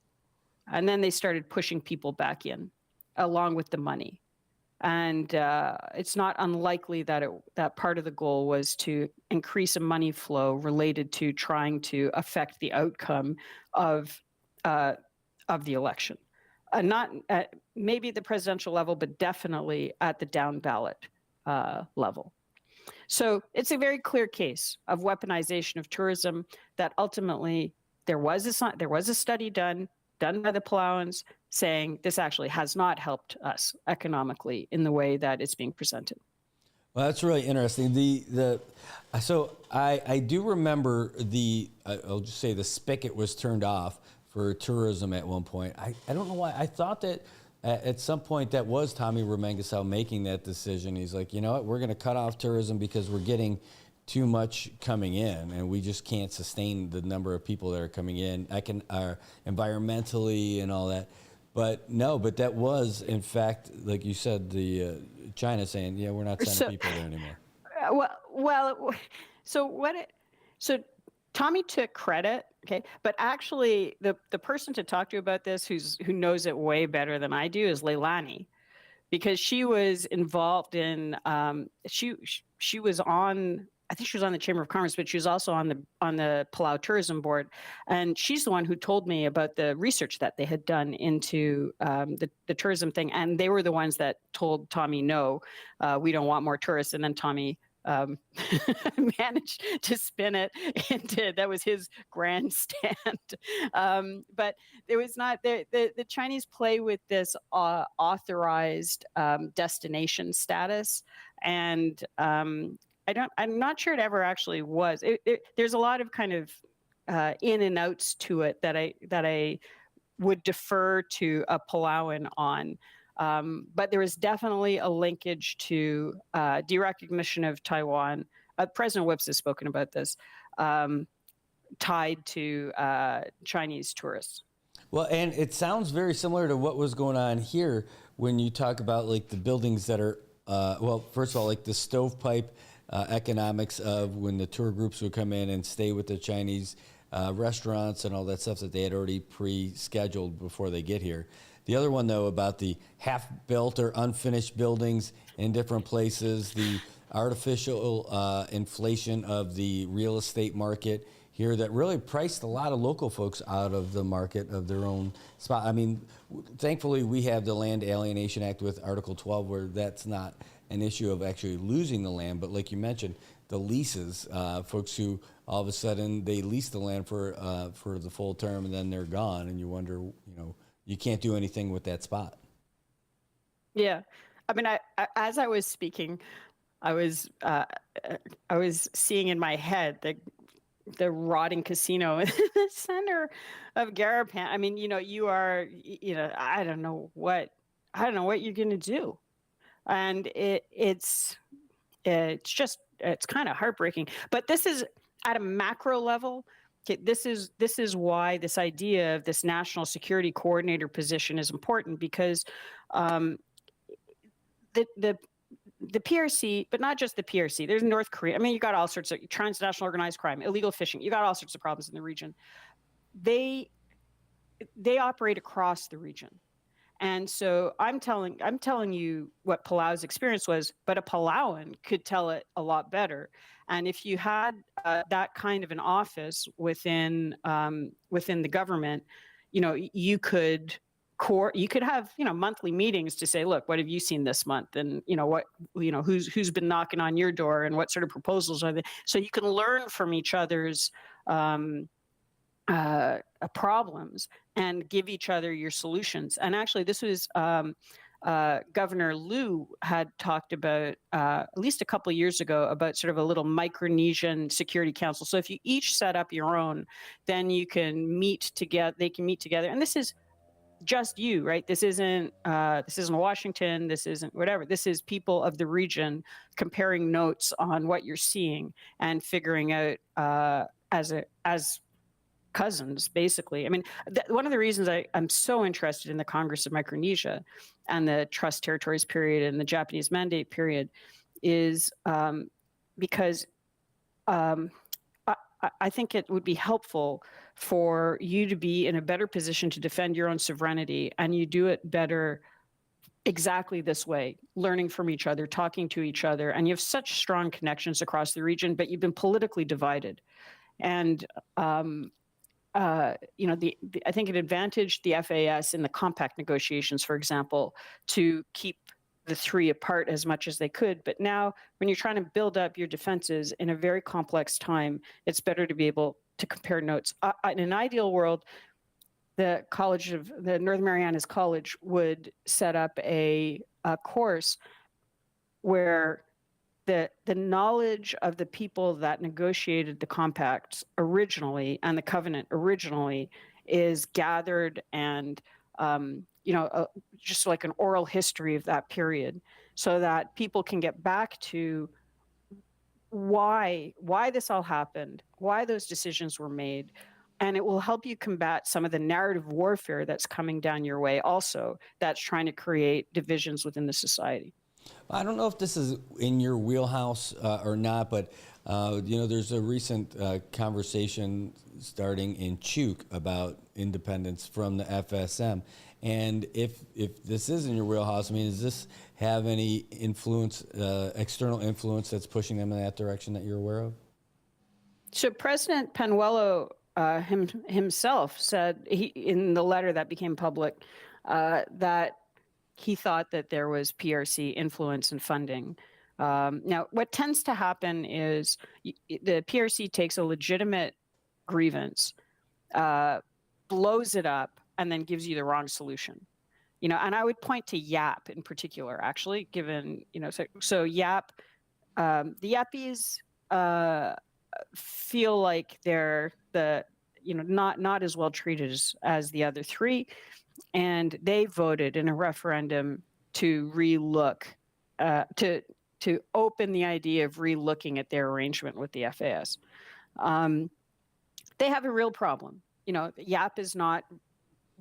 And then they started pushing people back in along with the money. And it's not unlikely that part of the goal was to increase a money flow related to trying to affect the outcome of the election. Not maybe at the presidential level, but definitely at the down ballot level. So it's a very clear case of weaponization of tourism that ultimately there was a study done by the Palauans saying this actually has not helped us economically in the way that it's being presented. Well, that's really interesting. So I do remember I'll just say the spigot was turned off for tourism at one point. I don't know why. I thought that at some point that was Tommy Romengesau making that decision. He's like, you know what, we're going to cut off tourism because we're getting too much coming in and we just can't sustain the number of people that are coming in environmentally and all that. But that was, in fact, like you said, the China saying, yeah, we're not sending people there anymore. So Tommy took credit, okay, but actually the person to talk to about this who knows it way better than I do is Leilani, because she was involved in she was on, I think she was on the Chamber of Commerce, but she was also on the Palau Tourism Board, and she's the one who told me about the research that they had done into the tourism thing, and they were the ones that told Tommy, no, we don't want more tourists, and then Tommy managed to spin it into that was his grandstand. But there was not the Chinese play with this authorized destination status, and I'm not sure it ever actually was. There's a lot of kind of in and outs to it that I would defer to a Palauan on. But there was definitely a linkage to derecognition of Taiwan. President Whips has spoken about this, tied to Chinese tourists. Well, and it sounds very similar to what was going on here when you talk about like the buildings that are, well, first of all, like the stovepipe economics of when the tour groups would come in and stay with the Chinese restaurants and all that stuff that they had already pre-scheduled before they get here. The other one, though, about the half-built or unfinished buildings in different places, the artificial inflation of the real estate market here that really priced a lot of local folks out of the market of their own spot. I mean, thankfully, we have the Land Alienation Act with Article 12 where that's not an issue of actually losing the land. But like you mentioned, the leases, folks who all of a sudden they lease the land for the full term and then they're gone, and you wonder, you know, you can't do anything with that spot. Yeah, I mean, I as I was speaking, I was seeing in my head the rotting casino in the center of Garapan. I mean, you know, I don't know what you're going to do, and it's kind of heartbreaking. But this is at a macro level. Okay, this is why this idea of this national security coordinator position is important, because the PRC, but not just the PRC. There's North Korea. I mean, you got all sorts of transnational organized crime, illegal fishing. You got all sorts of problems in the region. They operate across the region. And so I'm telling you what Palau's experience was, but a Palauan could tell it a lot better. And if you had that kind of an office within the government, you know, you could have, you know, monthly meetings to say, look, what have you seen this month, and who's been knocking on your door, and what sort of proposals are they? So you can learn from each other's problems and give each other your solutions. And actually, this was Governor Liu had talked about at least a couple of years ago about sort of a little Micronesian Security Council. So if you each set up your own, then you can meet together. They can meet together, and this is just you, right? This isn't Washington. This isn't whatever. This is people of the region comparing notes on what you're seeing and figuring out as cousins, basically. I mean, one of the reasons I'm so interested in the Congress of Micronesia and the Trust Territories period and the Japanese Mandate period is because I think it would be helpful for you to be in a better position to defend your own sovereignty, and you do it better exactly this way, learning from each other, talking to each other, and you have such strong connections across the region, but you've been politically divided. And I think it advantaged the FAS in the compact negotiations, for example, to keep the three apart as much as they could. But now, when you're trying to build up your defenses in a very complex time, it's better to be able to compare notes. In an ideal world, the Northern Marianas College would set up a course where the knowledge of the people that negotiated the compacts originally and the covenant originally is gathered, and just like an oral history of that period, so that people can get back to why this all happened, why those decisions were made. And it will help you combat some of the narrative warfare that's coming down your way also, that's trying to create divisions within the society. I don't know if this is in your wheelhouse or not, but there's a recent conversation starting in Chuk about independence from the FSM. And if this is in your wheelhouse, I mean, does this have any influence, external influence that's pushing them in that direction that you're aware of? So President Penuelo himself said in the letter that became public that he thought that there was PRC influence and funding. Now, what tends to happen is the PRC takes a legitimate grievance, blows it up, and then gives you the wrong solution. And I would point to YAP in particular, actually, given, so YAP, the Yappies feel like they're not as well treated as the other three. And they voted in a referendum to relook, to open the idea of relooking at their arrangement with the FAS. They have a real problem. YAP is not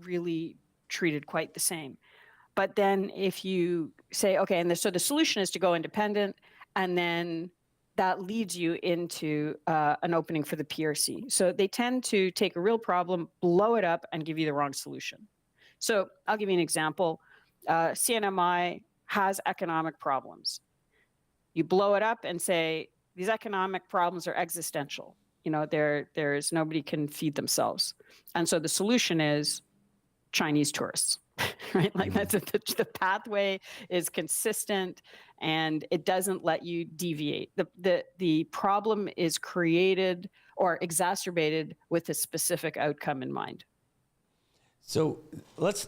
really treated quite the same. But then if you say, okay, so the solution is to go independent, and then that leads you into an opening for the PRC. So they tend to take a real problem, blow it up, and give you the wrong solution. So I'll give you an example. CNMI has economic problems. You blow it up and say, these economic problems are existential. There's nobody can feed themselves. And so the solution is Chinese tourists, right? Like that's the pathway is consistent and it doesn't let you deviate. The problem is created or exacerbated with a specific outcome in mind. So let's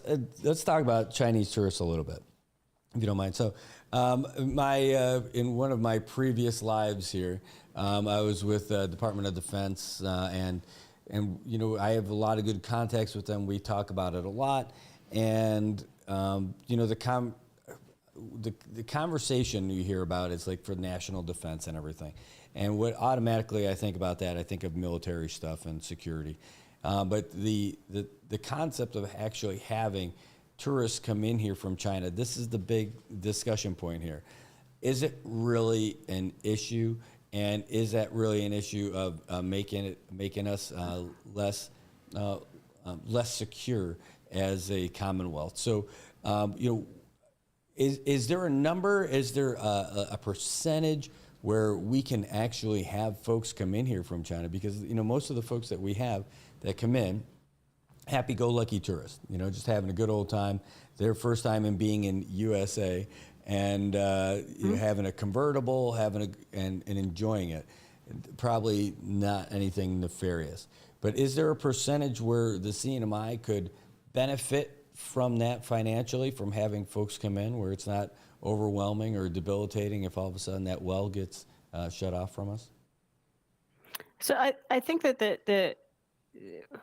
talk about Chinese tourists a little bit, if you don't mind. So in one of my previous lives here, I was with the Department of Defense and I have a lot of good contacts with them. We talk about it a lot, and the conversation you hear about is like for national defense and everything. And what automatically I think about that, I think of military stuff and security. But the concept of actually having tourists come in here from China, this is the big discussion point here. Is it really an issue? And is that really an issue of making us less secure as a Commonwealth? So, is there a number? Is there a percentage where we can actually have folks come in here from China? Because most of the folks that we have that come in, happy-go-lucky tourists, just having a good old time, their first time in being in USA. And having a convertible, and enjoying it, probably not anything nefarious. But is there a percentage where the CNMI could benefit from that financially, from having folks come in, where it's not overwhelming or debilitating if all of a sudden that well gets shut off from us? So I think that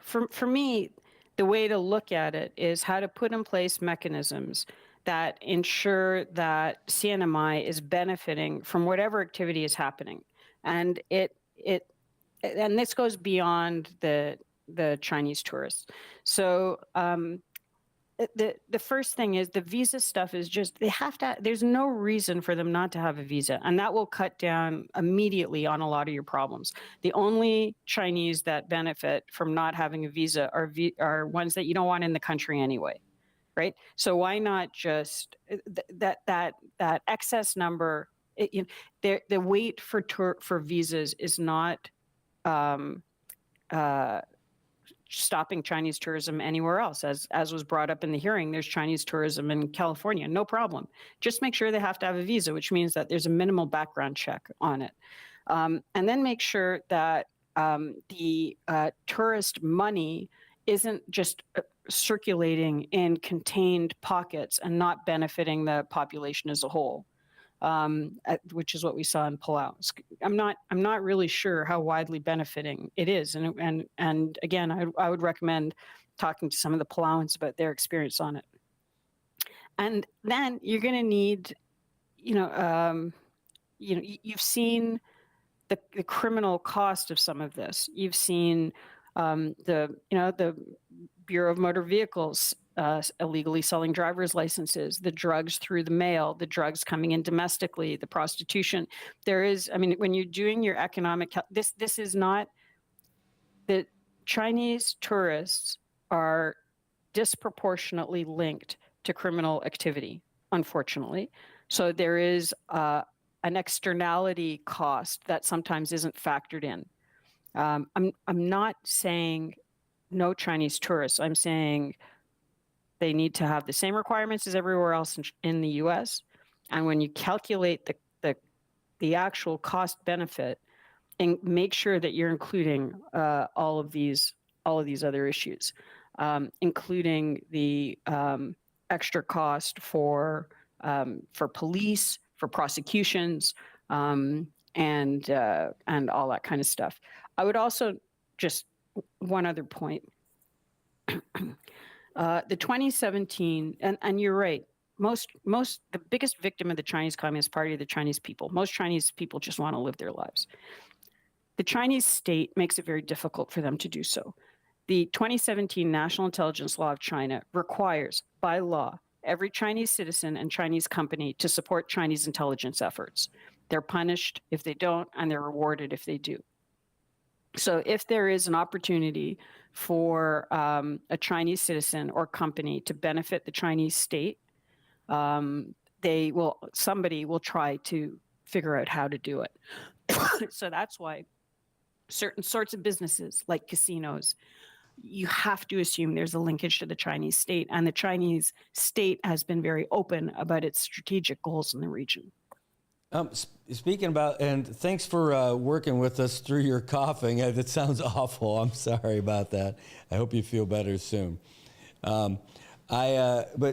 for me, the way to look at it is how to put in place mechanisms that ensure that CNMI is benefiting from whatever activity is happening, and and this goes beyond the Chinese tourists. So the first thing is the visa stuff is just they have to. There's no reason for them not to have a visa, and that will cut down immediately on a lot of your problems. The only Chinese that benefit from not having a visa are ones that you don't want in the country anyway. Right. So why not just that excess number? The wait for visas is not stopping Chinese tourism anywhere else. As was brought up in the hearing, there's Chinese tourism in California, no problem. Just make sure they have to have a visa, which means that there's a minimal background check on it, and then make sure that the tourist money isn't just circulating in contained pockets and not benefiting the population as a whole, which is what we saw in Palau. I'm not really sure how widely benefiting it is, and again, I would recommend talking to some of the Palauans about their experience on it. And then you're going to need, you've seen the criminal cost of some of this. You've seen the Bureau of Motor Vehicles illegally selling driver's licenses, the drugs through the mail, the drugs coming in domestically, the prostitution. When you're doing your economic, this is not, the Chinese tourists are disproportionately linked to criminal activity, unfortunately. So there is an externality cost that sometimes isn't factored in. I'm not saying no Chinese tourists. I'm saying they need to have the same requirements as everywhere else in the U.S. And when you calculate the actual cost benefit, and make sure that you're including all of these other issues, including the extra cost for police, for prosecutions, and all that kind of stuff. I would also just one other point. The 2017, and you're right, the biggest victim of the Chinese Communist Party are the Chinese people. Most Chinese people just want to live their lives. The Chinese state makes it very difficult for them to do so. The 2017 National Intelligence Law of China requires, by law, every Chinese citizen and Chinese company to support Chinese intelligence efforts. They're punished if they don't, and they're rewarded if they do. So if there is an opportunity for a Chinese citizen or company to benefit the Chinese state, somebody will try to figure out how to do it. So that's why certain sorts of businesses like casinos, you have to assume there's a linkage to the Chinese state, and the Chinese state has been very open about its strategic goals in the region. Speaking about, and thanks for working with us through your coughing. That sounds awful. I'm sorry about that. I hope you feel better soon. But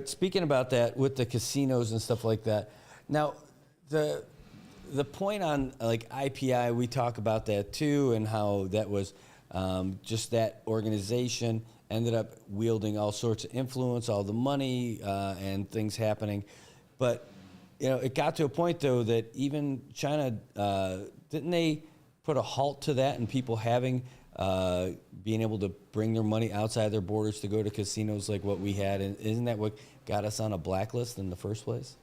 speaking about that with the casinos and stuff like that, now the point on like IPI, we talk about that too, and how that was just that organization ended up wielding all sorts of influence, all the money and things happening, but it got to a point, though, that even China, didn't they put a halt to that and people having, being able to bring their money outside their borders to go to casinos like what we had? And isn't that what got us on a blacklist in the first place?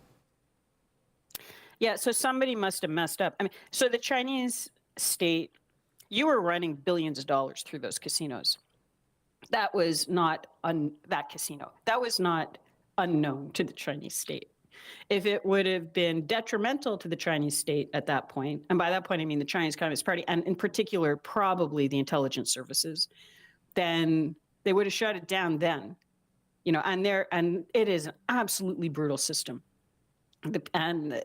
Yeah, so somebody must have messed up. I mean, so the Chinese state, you were running billions of dollars through those casinos. That was not, that casino, that was not unknown to the Chinese state. If it would have been detrimental to the Chinese state at that point, and by that point I mean the Chinese Communist Party, and in particular probably the intelligence services, then they would have shut it down then. And it is an absolutely brutal system. And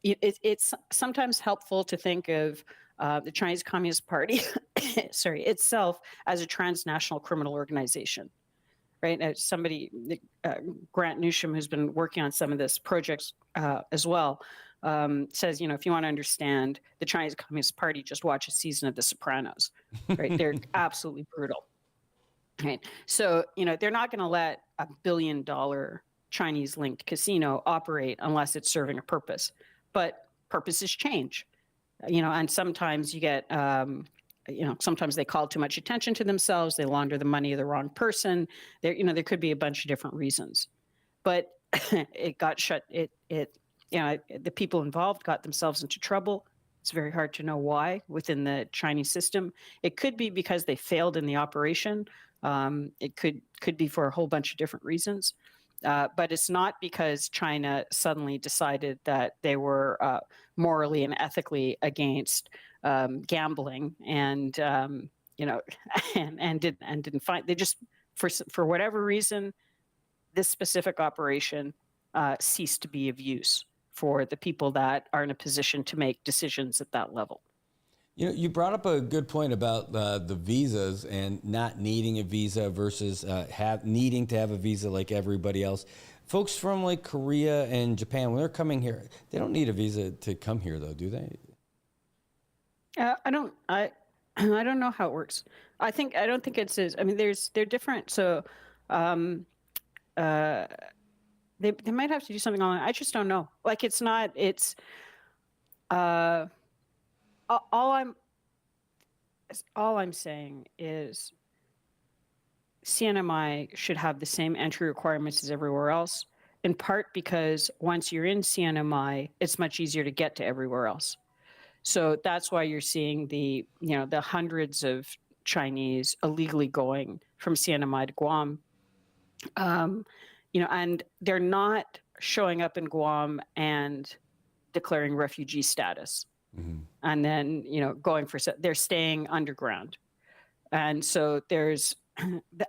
it's sometimes helpful to think of the Chinese Communist Party, itself as a transnational criminal organization. Right. Somebody, Grant Newsham, who's been working on some of this projects as well, says, if you want to understand the Chinese Communist Party, just watch a season of The Sopranos. Right. They're absolutely brutal. Right. So, they're not going to let a $1 billion Chinese linked casino operate unless it's serving a purpose. But purposes change, and sometimes you get sometimes they call too much attention to themselves. They launder the money of the wrong person. There could be a bunch of different reasons, but it got shut. The people involved got themselves into trouble. It's very hard to know why within the Chinese system. It could be because they failed in the operation. It could be for a whole bunch of different reasons. But it's not because China suddenly decided that they were morally and ethically against gambling and didn't find. They just, for whatever reason, this specific operation ceased to be of use for the people that are in a position to make decisions at that level. You brought up a good point about the visas and not needing a visa versus needing to have a visa like everybody else. Folks from like Korea and Japan, when they're coming here, they don't need a visa to come here, though, do they? I don't know how it works. I don't think it's as. I mean, they're different. So, they might have to do something online. I just don't know. Like, it's not. It's. All I'm saying is CNMI should have the same entry requirements as everywhere else, in part because once you're in CNMI, it's much easier to get to everywhere else. So that's why you're seeing the hundreds of Chinese illegally going from CNMI to Guam. And they're not showing up in Guam and declaring refugee status. Mm-hmm. And then, they're staying underground. And so there's,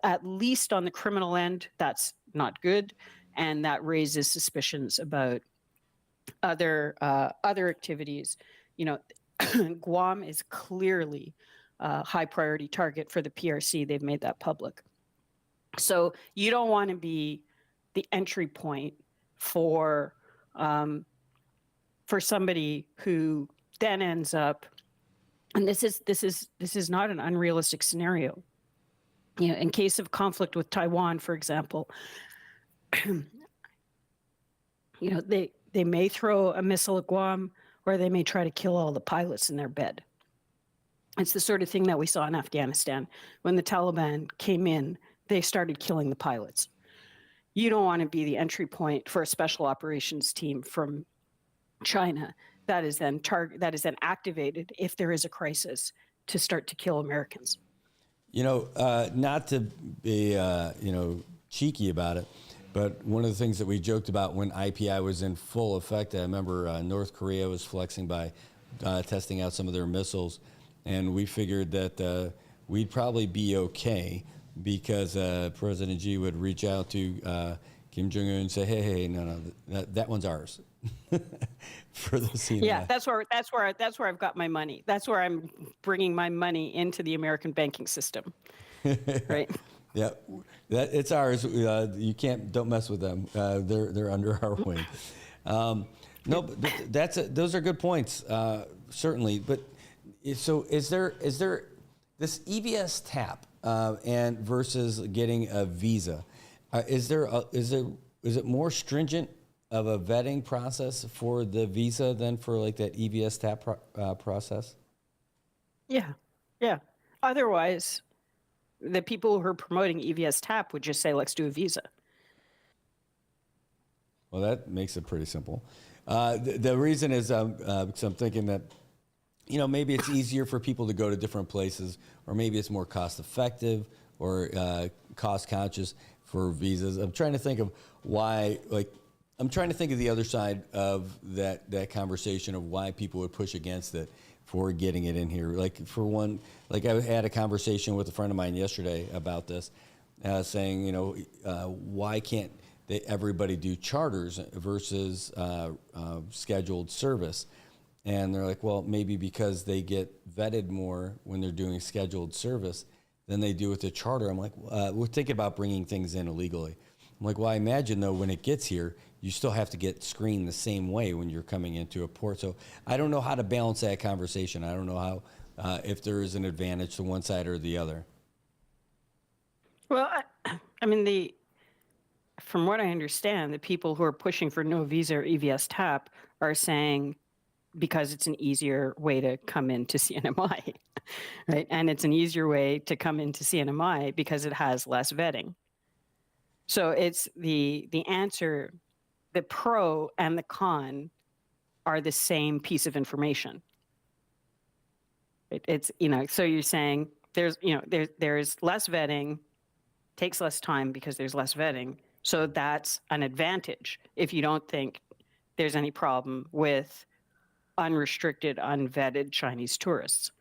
at least on the criminal end, that's not good. And that raises suspicions about other activities. Guam is clearly a high priority target for the PRC. They've made that public. So you don't want to be the entry point for somebody who then ends up, and this is not an unrealistic scenario. In case of conflict with Taiwan, for example, they may throw a missile at Guam, or they may try to kill all the pilots in their bed. It's the sort of thing that we saw in Afghanistan. When the Taliban came in, they started killing the pilots. You don't want to be the entry point for a special operations team from China that is then activated if there is a crisis to start to kill Americans. Not to be cheeky about it, but one of the things that we joked about when IPI was in full effect, I remember North Korea was flexing by testing out some of their missiles, and we figured that we'd probably be okay because President Xi would reach out to Kim Jong-un and say, hey, no, that one's ours. For the scene. Yeah, that's where I've got my money. That's where I'm bringing my money into the American banking system. Right. Yeah, it's ours. Don't mess with them. They're under our wing. No, but those are good points, certainly. But so is there this EVS tap and versus getting a visa? Is it more stringent of a vetting process for the visa than for like that EVS tap process? Yeah. Otherwise, the people who are promoting EVS tap would just say, let's do a visa. Well, that makes it pretty simple. The reason is because I'm thinking that, maybe it's easier for people to go to different places, or maybe it's more cost effective or cost conscious for visas. I'm trying to think of why, I'm trying to think of the other side of that conversation of why people would push against it for getting it in here. For one, I had a conversation with a friend of mine yesterday about this, saying, why can't everybody do charters versus scheduled service? And they're like, well, maybe because they get vetted more when they're doing scheduled service than they do with the charter. I'm like, we're thinking about bringing things in illegally. I'm like, well, I imagine, though, when it gets here, you still have to get screened the same way when you're coming into a port. So I don't know how to balance that conversation. I don't know how, if there is an advantage to one side or the other. Well, from what I understand, the people who are pushing for no visa or EVS tap are saying because it's an easier way to come into CNMI, right? And it's an easier way to come into CNMI because it has less vetting. So it's the answer, the pro and the con are the same piece of information. It's, so you're saying there's less vetting, takes less time because there's less vetting. So that's an advantage if you don't think there's any problem with unrestricted, unvetted Chinese tourists.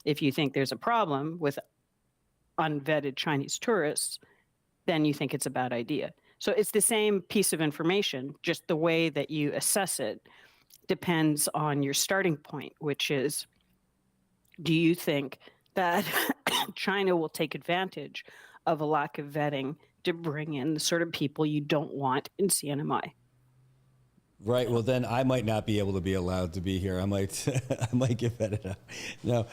If you think there's a problem with unvetted Chinese tourists, then you think it's a bad idea. So it's the same piece of information, just the way that you assess it depends on your starting point, which is, do you think that China will take advantage of a lack of vetting to bring in the sort of people you don't want in CNMI? Right. Well, then I might not be able to be allowed to be here. I might get vetted out. No.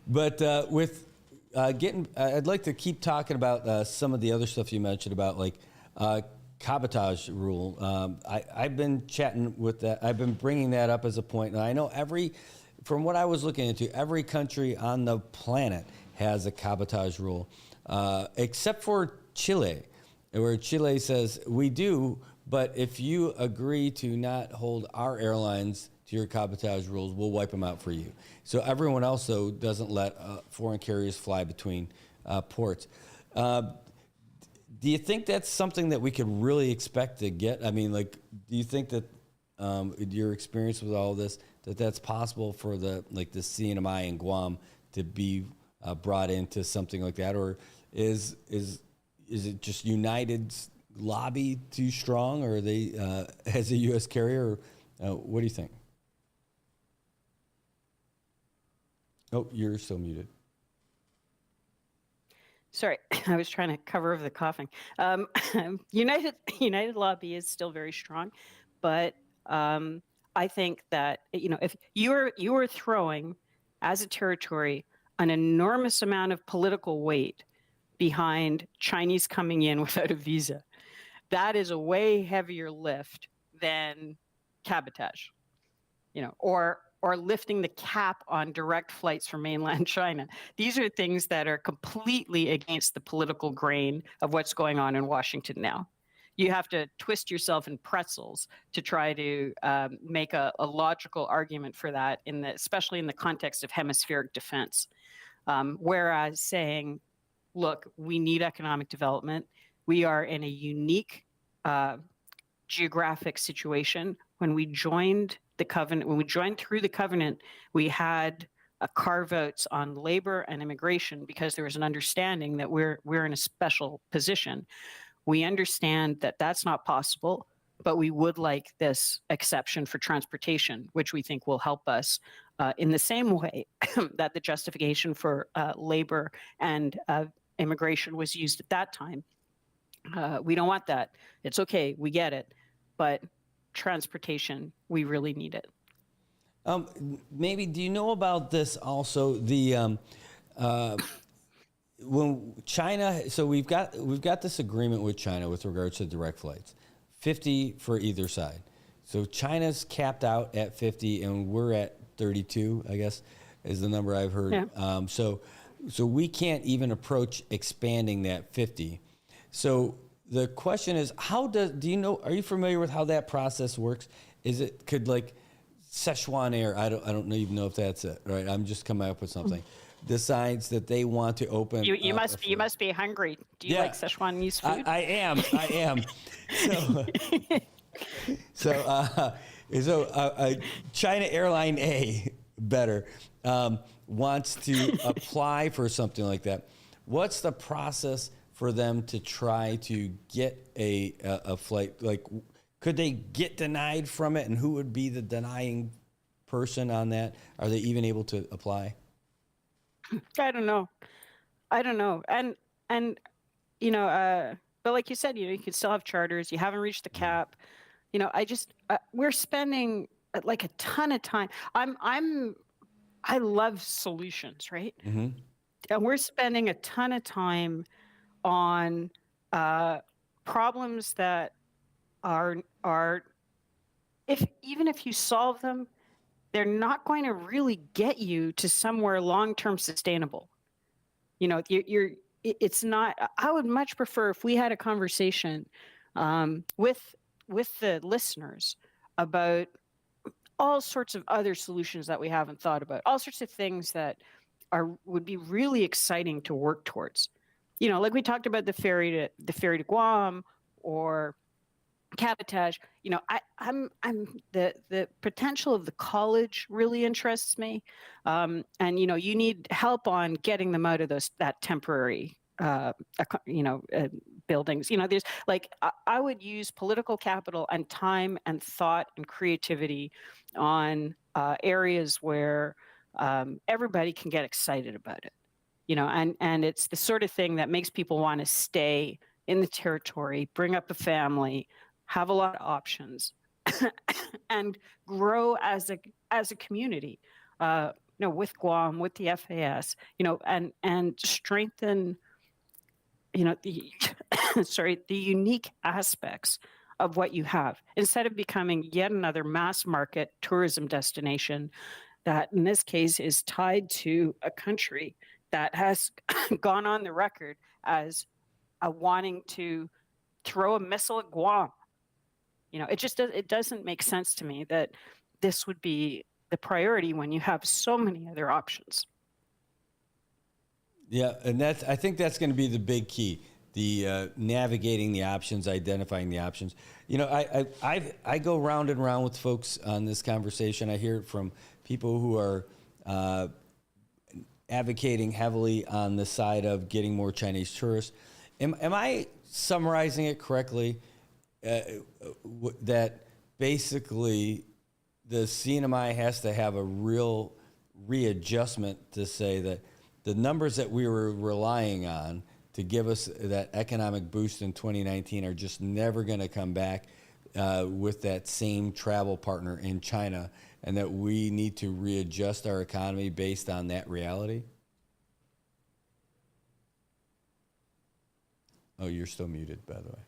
But with I'd like to keep talking about some of the other stuff you mentioned about cabotage rule. I've been chatting with that. I've been bringing that up as a point. And I know from what I was looking into, every country on the planet has a cabotage rule, except for Chile, where Chile says we do, but if you agree to not hold our airlines to your cabotage rules, we'll wipe them out for you. So everyone else, though, doesn't let foreign carriers fly between ports. Do you think that's something that we could really expect to get? I mean, do you think that your experience with all this, that's possible for the CNMI in Guam to be brought into something like that? Or is it just United's lobby too strong, or are they as a U.S. carrier? What do you think? Oh, you're still muted. Sorry, I was trying to cover over the coughing. United lobby is still very strong, but I think that if you are throwing as a territory an enormous amount of political weight behind Chinese coming in without a visa, that is a way heavier lift than cabotage, or or lifting the cap on direct flights from mainland China. These are things that are completely against the political grain of what's going on in Washington now. You have to twist yourself in pretzels to try to make a logical argument for that, especially in the context of hemispheric defense. Whereas saying, look, we need economic development. We are in a unique geographic situation. When we joined the covenant, when we joined through the covenant, we had carve-outs on labor and immigration because there was an understanding that we're in a special position. We understand that that's not possible, but we would like this exception for transportation, which we think will help us in the same way that the justification for labor and immigration was used at that time. We don't want that. It's okay. We get it. But transportation, we really need it. Maybe, do you know about this also? The when China, so we've got this agreement with China with regards to direct flights, 50 for either side. So China's capped out at 50, and we're at 32, I guess, is the number I've heard. Yeah. So we can't even approach expanding that 50. So the question is, do you know, are you familiar with how that process works? Could like Szechuan Air, I don't even know if that's it, right? I'm just coming up with something. Decides that they want to open. You must be hungry. Do you like Szechuanese food? I am. So China Airline A, better, wants to apply for something like that. What's the process for them to try to get a flight? Like, could they get denied from it, and who would be the denying person on that? Are they even able to apply? I don't know. And you know, but like you said, you can still have charters. You haven't reached the cap. You know, we're spending like a ton of time. I love solutions, right? Mm-hmm. And we're spending a ton of time on problems that are even if you solve them, they're not going to really get you to somewhere long-term sustainable. You know, it's not. I would much prefer if we had a conversation with the listeners about all sorts of other solutions that we haven't thought about, all sorts of things that would be really exciting to work towards. You know, like we talked about the ferry to Guam or cabotage. You know, I'm the potential of the college really interests me, and you know, you need help on getting them out of that temporary buildings. You know, there's like I would use political capital and time and thought and creativity on areas where everybody can get excited about it. You know, and it's the sort of thing that makes people want to stay in the territory, bring up a family, have a lot of options, and grow as a community. You know, with Guam, with the FAS, you know, and strengthen, you know, the unique aspects of what you have, instead of becoming yet another mass market tourism destination that in this case is tied to a country that has gone on the record as wanting to throw a missile at Guam. You know, it doesn't make sense to me that this would be the priority when you have so many other options. Yeah, and I think that's going to be the big key, the navigating the options, identifying the options. You know, I go round and round with folks on this conversation. I hear it from people who are advocating heavily on the side of getting more Chinese tourists. Am I summarizing it correctly? That basically the CNMI has to have a real readjustment to say that the numbers that we were relying on to give us that economic boost in 2019 are just never going to come back with that same travel partner in China, and that we need to readjust our economy based on that reality? Oh, you're still muted, by the way.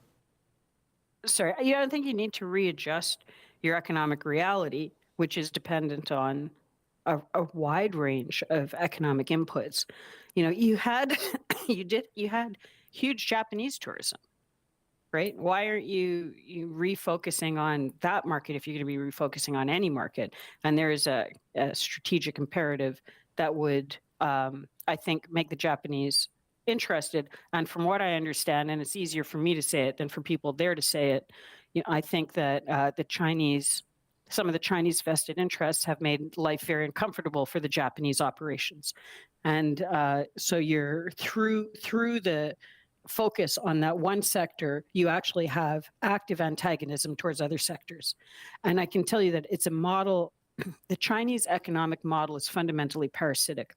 Sorry, I don't think you need to readjust your economic reality, which is dependent on a wide range of economic inputs. You know, you had you had huge Japanese tourism, right? Why aren't you refocusing on that market if you're going to be refocusing on any market? And there is a strategic imperative that would, I think, make the Japanese interested. And from what I understand, and it's easier for me to say it than for people there to say it, you know, I think that some of the Chinese vested interests have made life very uncomfortable for the Japanese operations. And so you're through the focus on that one sector, you actually have active antagonism towards other sectors. And I can tell you that it's a model, the Chinese economic model is fundamentally parasitic.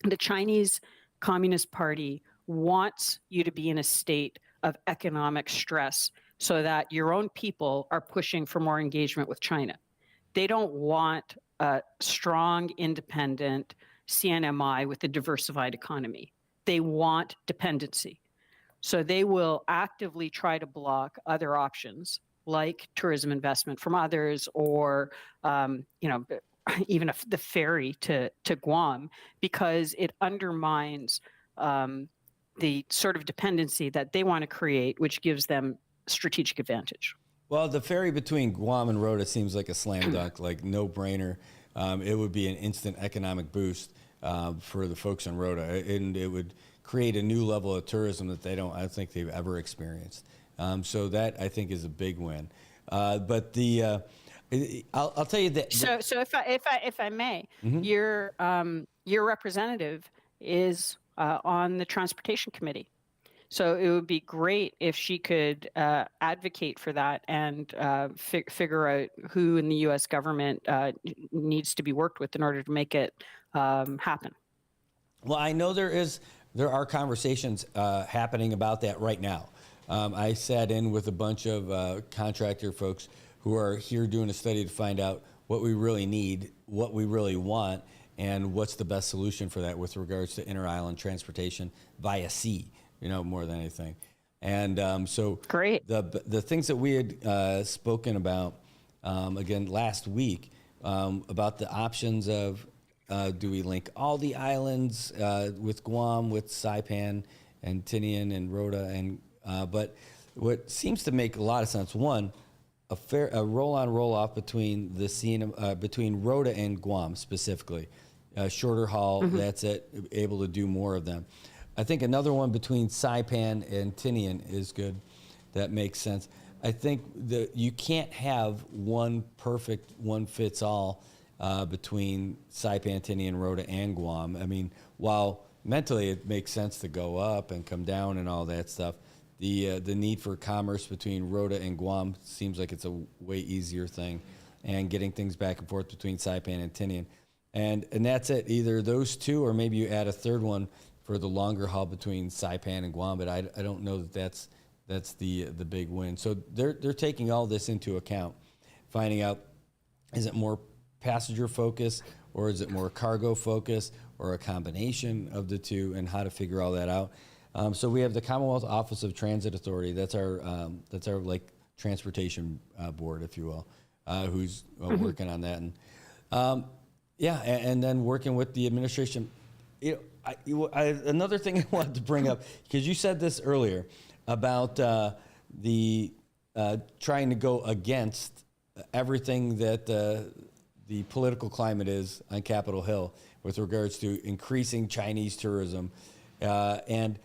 The Chinese Communist Party wants you to be in a state of economic stress so that your own people are pushing for more engagement with China. They don't want a strong, independent CNMI with a diversified economy. They want dependency. So they will actively try to block other options like tourism investment from others, or even the ferry to Guam, because it undermines the sort of dependency that they want to create, which gives them strategic advantage. Well, the ferry between Guam and Rota seems like a slam dunk, like no brainer. It would be an instant economic boost for the folks in Rota, and it would create a new level of tourism that I don't think they've ever experienced. So that, I think, is a big win. But I'll tell you that. So if I may, your representative is on the transportation committee. So it would be great if she could advocate for that and figure out who in the U.S. government needs to be worked with in order to make it happen. Well, I know there are conversations happening about that right now. I sat in with a bunch of contractor folks who are here doing a study to find out what we really need, what we really want, and what's the best solution for that with regards to inter-island transportation via sea, more than anything. And so great. The things that we had spoken about, again, last week, about the options of do we link all the islands with Guam, with Saipan and Tinian and Rota, and but what seems to make a lot of sense, one, a roll-on, roll-off between between Rota and Guam specifically, shorter haul. That's it, able to do more of them. I think another one between Saipan and Tinian is good. That makes sense. I think that you can't have one perfect one fits all between Saipan, Tinian, Rota, and Guam. I mean, while mentally it makes sense to go up and come down and all that stuff, the need for commerce between Rota and Guam seems like it's a way easier thing, and getting things back and forth between Saipan and Tinian. And that's it, either those two, or maybe you add a third one for the longer haul between Saipan and Guam, but I don't know that's the big win. So they're taking all this into account, finding out, is it more passenger focus, or is it more cargo focus, or a combination of the two, and how to figure all that out. So we have the Commonwealth Office of Transit Authority. That's our like transportation board, if you will, who's working on that. And and then working with the administration. Another thing I wanted to bring up, because you said this earlier about the trying to go against everything that the political climate is on Capitol Hill with regards to increasing Chinese tourism. And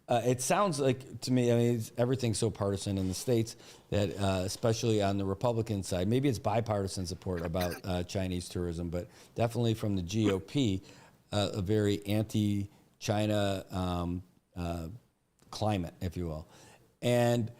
it sounds like to me, I mean, everything's so partisan in the States that, especially on the Republican side, maybe it's bipartisan support about Chinese tourism, but definitely from the GOP, a very anti-China climate, if you will. And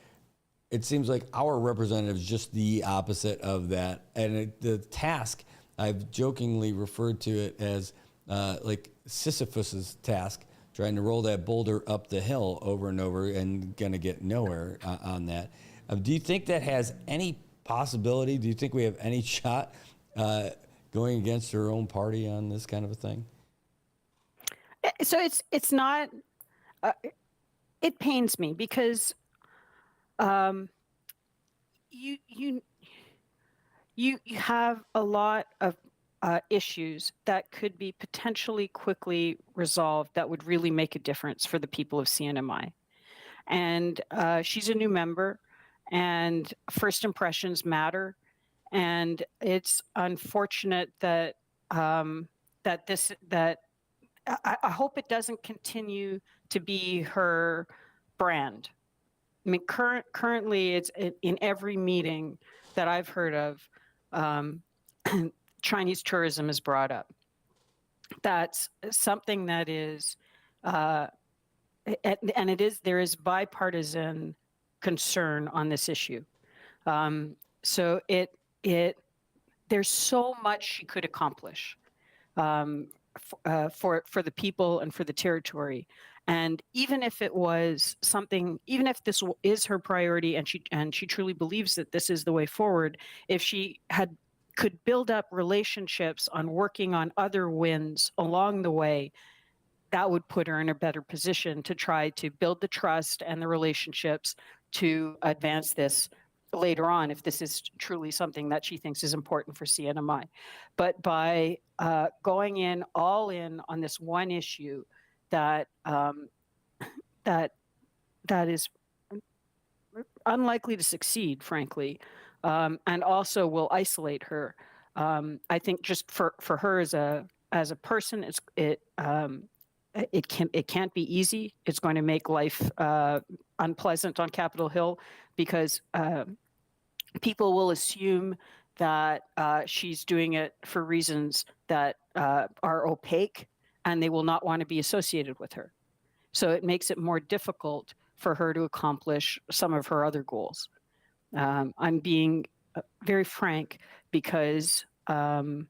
it seems like our representative is just the opposite of that. And the task, I've jokingly referred to it as like Sisyphus's task, trying to roll that boulder up the hill over and over and going to get nowhere on that. Do you think that has any possibility? Do you think we have any shot going against our own party on this kind of a thing? So it's not. It pains me because you have a lot of issues that could be potentially quickly resolved that would really make a difference for the people of CNMI. And she's a new member, and first impressions matter. And it's unfortunate that I hope it doesn't continue to be her brand. I mean, currently, it's in every meeting that I've heard of, Chinese tourism is brought up. That's something that is, and there is bipartisan concern on this issue. So there's so much she could accomplish for the people and for the territory. And even if it was something, even if this is her priority and she truly believes that this is the way forward, if she could build up relationships on working on other wins along the way, that would put her in a better position to try to build the trust and the relationships to advance this later on, if this is truly something that she thinks is important for CNMI. But by going in all in on this one issue that is unlikely to succeed, frankly, and also will isolate her. I think just for her as a person, it can't be easy. It's going to make life unpleasant on Capitol Hill because people will assume that she's doing it for reasons that are opaque, and they will not want to be associated with her. So it makes it more difficult for her to accomplish some of her other goals. I'm being very frank because I'm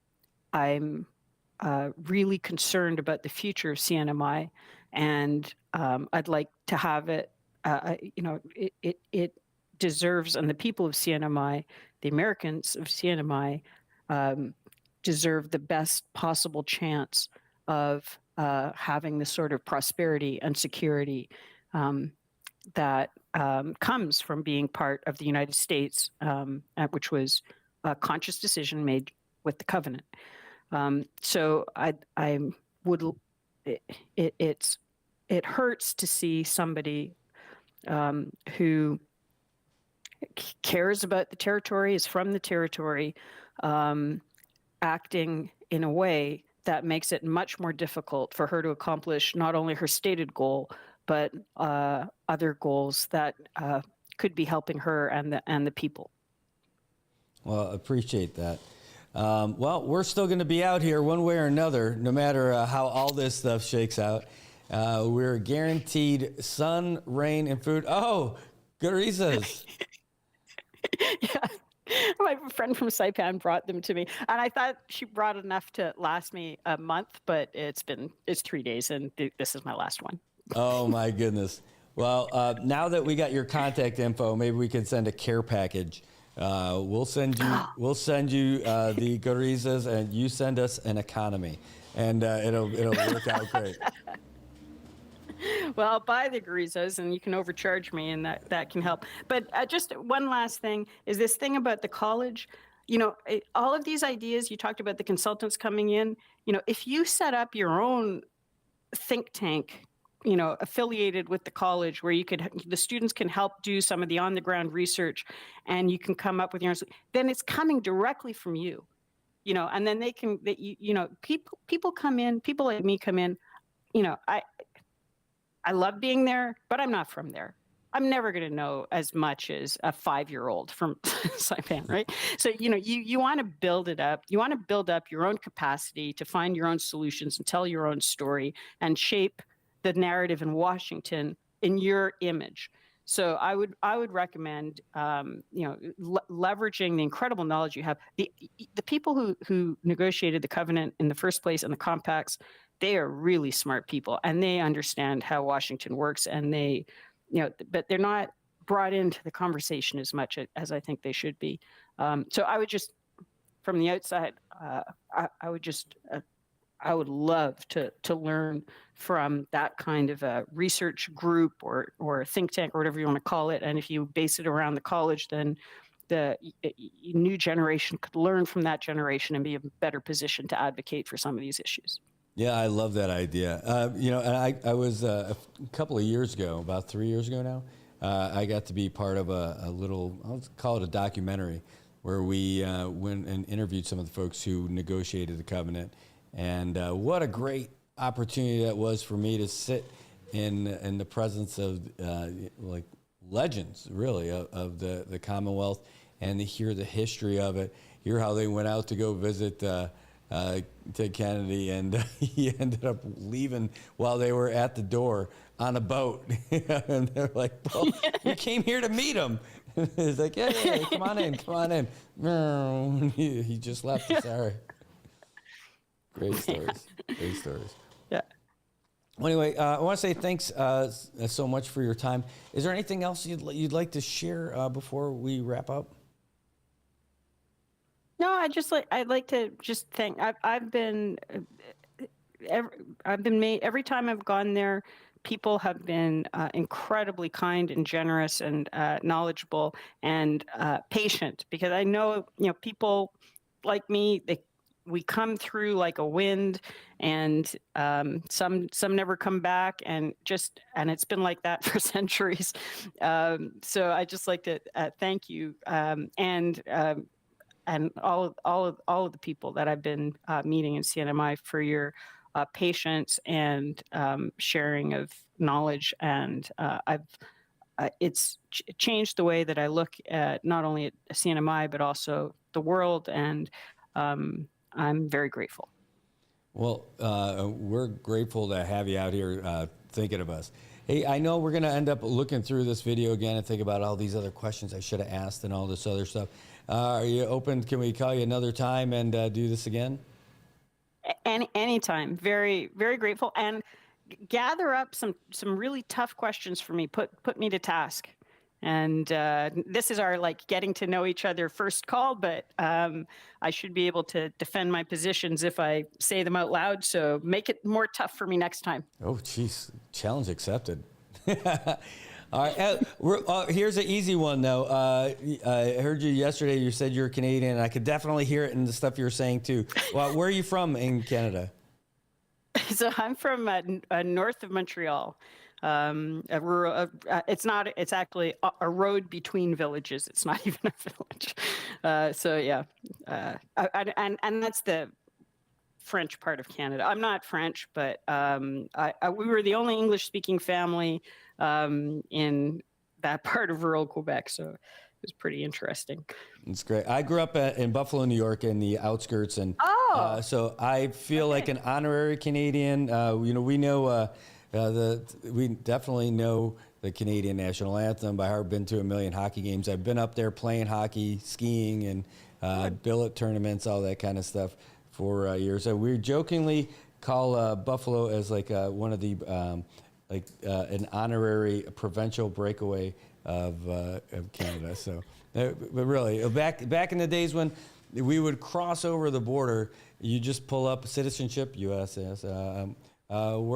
really concerned about the future of CNMI, and I'd like to have it. It deserves, and the people of CNMI, the Americans of CNMI, deserve the best possible chance of having the sort of prosperity and security that comes from being part of the United States, which was a conscious decision made with the covenant. So I would. It hurts to see somebody who cares about the territory, is from the territory, acting in a way that makes it much more difficult for her to accomplish not only her stated goal, but other goals that could be helping her and the people. Well, appreciate that. Well, we're still going to be out here one way or another, no matter how all this stuff shakes out. We're guaranteed sun, rain, and food. Oh, Garizas. Yeah. My friend from Saipan brought them to me, and I thought she brought enough to last me a month, but it's 3 days, and this is my last one. Oh my goodness. Well, now that we got your contact info, maybe we can send a care package. We'll send you the Garizas, and you send us an economy, and it'll work out great. Well, I'll buy the Garizas, and you can overcharge me, and that can help. But just one last thing is this thing about the college. All of these ideas, you talked about the consultants coming in. If you set up your own think tank, affiliated with the college, where the students can help do some of the on-the-ground research, and you can come up with your own, then it's coming directly from you, and then people come in, people like me come in, I love being there, but I'm not from there. I'm never going to know as much as a 5-year-old from Saipan, right? So, you want to build it up. You want to build up your own capacity to find your own solutions and tell your own story and shape the narrative in Washington in your image. So I would recommend, leveraging the incredible knowledge you have. The people who negotiated the covenant in the first place and the compacts, they are really smart people, and they understand how Washington works, and but they're not brought into the conversation as much as I think they should be. So I would just, from the outside, I would love to learn from that kind of a research group or a think tank or whatever you want to call it. And if you base it around the college, then the new generation could learn from that generation and be in a better position to advocate for some of these issues. Yeah, I love that idea. And I was a couple of years ago, about 3 years ago now, I got to be part of a little, I'll call it a documentary, where we went and interviewed some of the folks who negotiated the covenant. And what a great opportunity that was for me to sit in the presence of like legends, really, of the Commonwealth, and to hear the history of it, hear how they went out to go visit Ted Kennedy, and he ended up leaving while they were at the door on a boat. And they're like, well, we came here to meet him. He's like, yeah, come on in. He just left, sorry. Great stories. Great stories. Yeah. Well, anyway, I want to say thanks so much for your time. Is there anything else you'd like to share before we wrap up? No, I'd like to just thank. I've been made every time I've gone there. People have been incredibly kind and generous and knowledgeable and patient, because I know people like me, we come through like a wind, and some never come back, and it's been like that for centuries. So I just like to thank you and all of the people that I've been meeting in CNMI for your patience and sharing of knowledge, and it's changed the way that I look at not only at CNMI but also the world, and I'm very grateful. Well, we're grateful to have you out here thinking of us. Hey, I know we're going to end up looking through this video again and think about all these other questions I should have asked and all this other stuff. Are you open? Can we call you another time and do this again? Anytime. Very, very grateful. And gather up some really tough questions for me. Put me to task. And this is our getting to know each other first call, but I should be able to defend my positions if I say them out loud. So make it more tough for me next time. Oh, geez. Challenge accepted. All right. Here's an easy one, though. I heard you yesterday. You said you're Canadian, and I could definitely hear it in the stuff you were saying, too. Well, where are you from in Canada? So I'm from north of Montreal. It's actually a road between villages. It's not even a village. So yeah, and that's the French part of Canada. I'm not French, but we were the only English-speaking family in that part of rural Quebec. So it was pretty interesting. It's great. I grew up in Buffalo, New York, in the outskirts, and so I feel like an honorary Canadian. We know. We definitely know the Canadian national anthem by heart. Been to 1 million hockey games. I've been up there playing hockey, skiing, and billet tournaments, all that kind of stuff for years. So we jokingly call Buffalo as one of the an honorary provincial breakaway of Canada. So, but really, back in the days when we would cross over the border, you just pull up citizenship, U.S. Where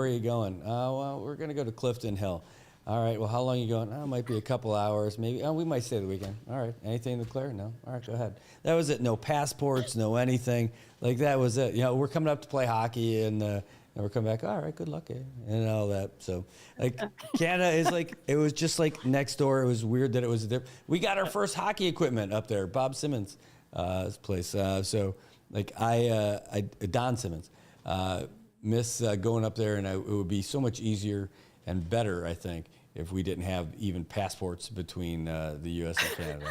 are you going? Well, we're going to go to Clifton Hill. All right. Well, how long are you going? It might be a couple hours, maybe. We might stay the weekend. All right. Anything to declare? No. All right. Go ahead. That was it. No passports, no anything. That was it. We're coming up to play hockey, and we're coming back. All right. Good luck, and all that. So, Canada is it was just next door. It was weird that it was there. We got our first hockey equipment up there. Bob Simmons' place. So, Don Simmons. Miss going up there, and it would be so much easier and better, I think, if we didn't have even passports between the U.S. and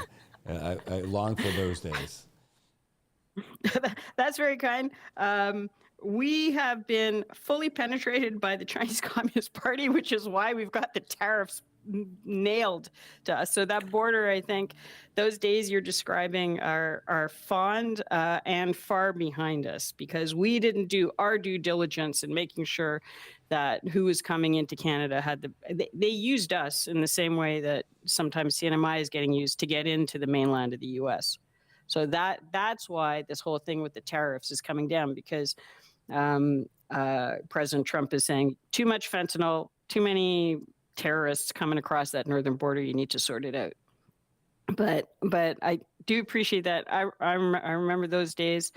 Canada. I long for those days. That's very kind. We have been fully penetrated by the Chinese Communist Party, which is why we've got the tariffs nailed to us. So that border, I think, those days you're describing are fond and far behind us, because we didn't do our due diligence in making sure that who was coming into Canada they used us in the same way that sometimes CNMI is getting used to get into the mainland of the U.S. So that's why this whole thing with the tariffs is coming down, because President Trump is saying too much fentanyl, too many terrorists coming across that northern border. You need to sort it out. but I do appreciate that. I remember those days,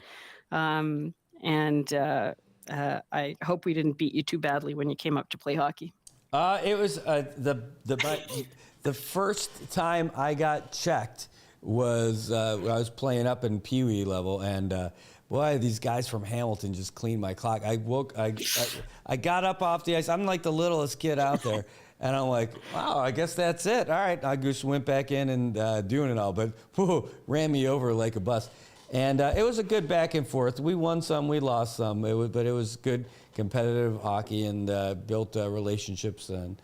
and I hope we didn't beat you too badly when you came up to play hockey. It was the first time I got checked was I was playing up in Pee Wee level, and boy, these guys from Hamilton just cleaned my clock. I got up off the ice. I'm like the littlest kid out there, and I'm like, wow, I guess that's it. All right, I just went back in and doing it all, but whew, ran me over like a bus. And it was a good back and forth. We won some, we lost some, but it was good competitive hockey, and built relationships and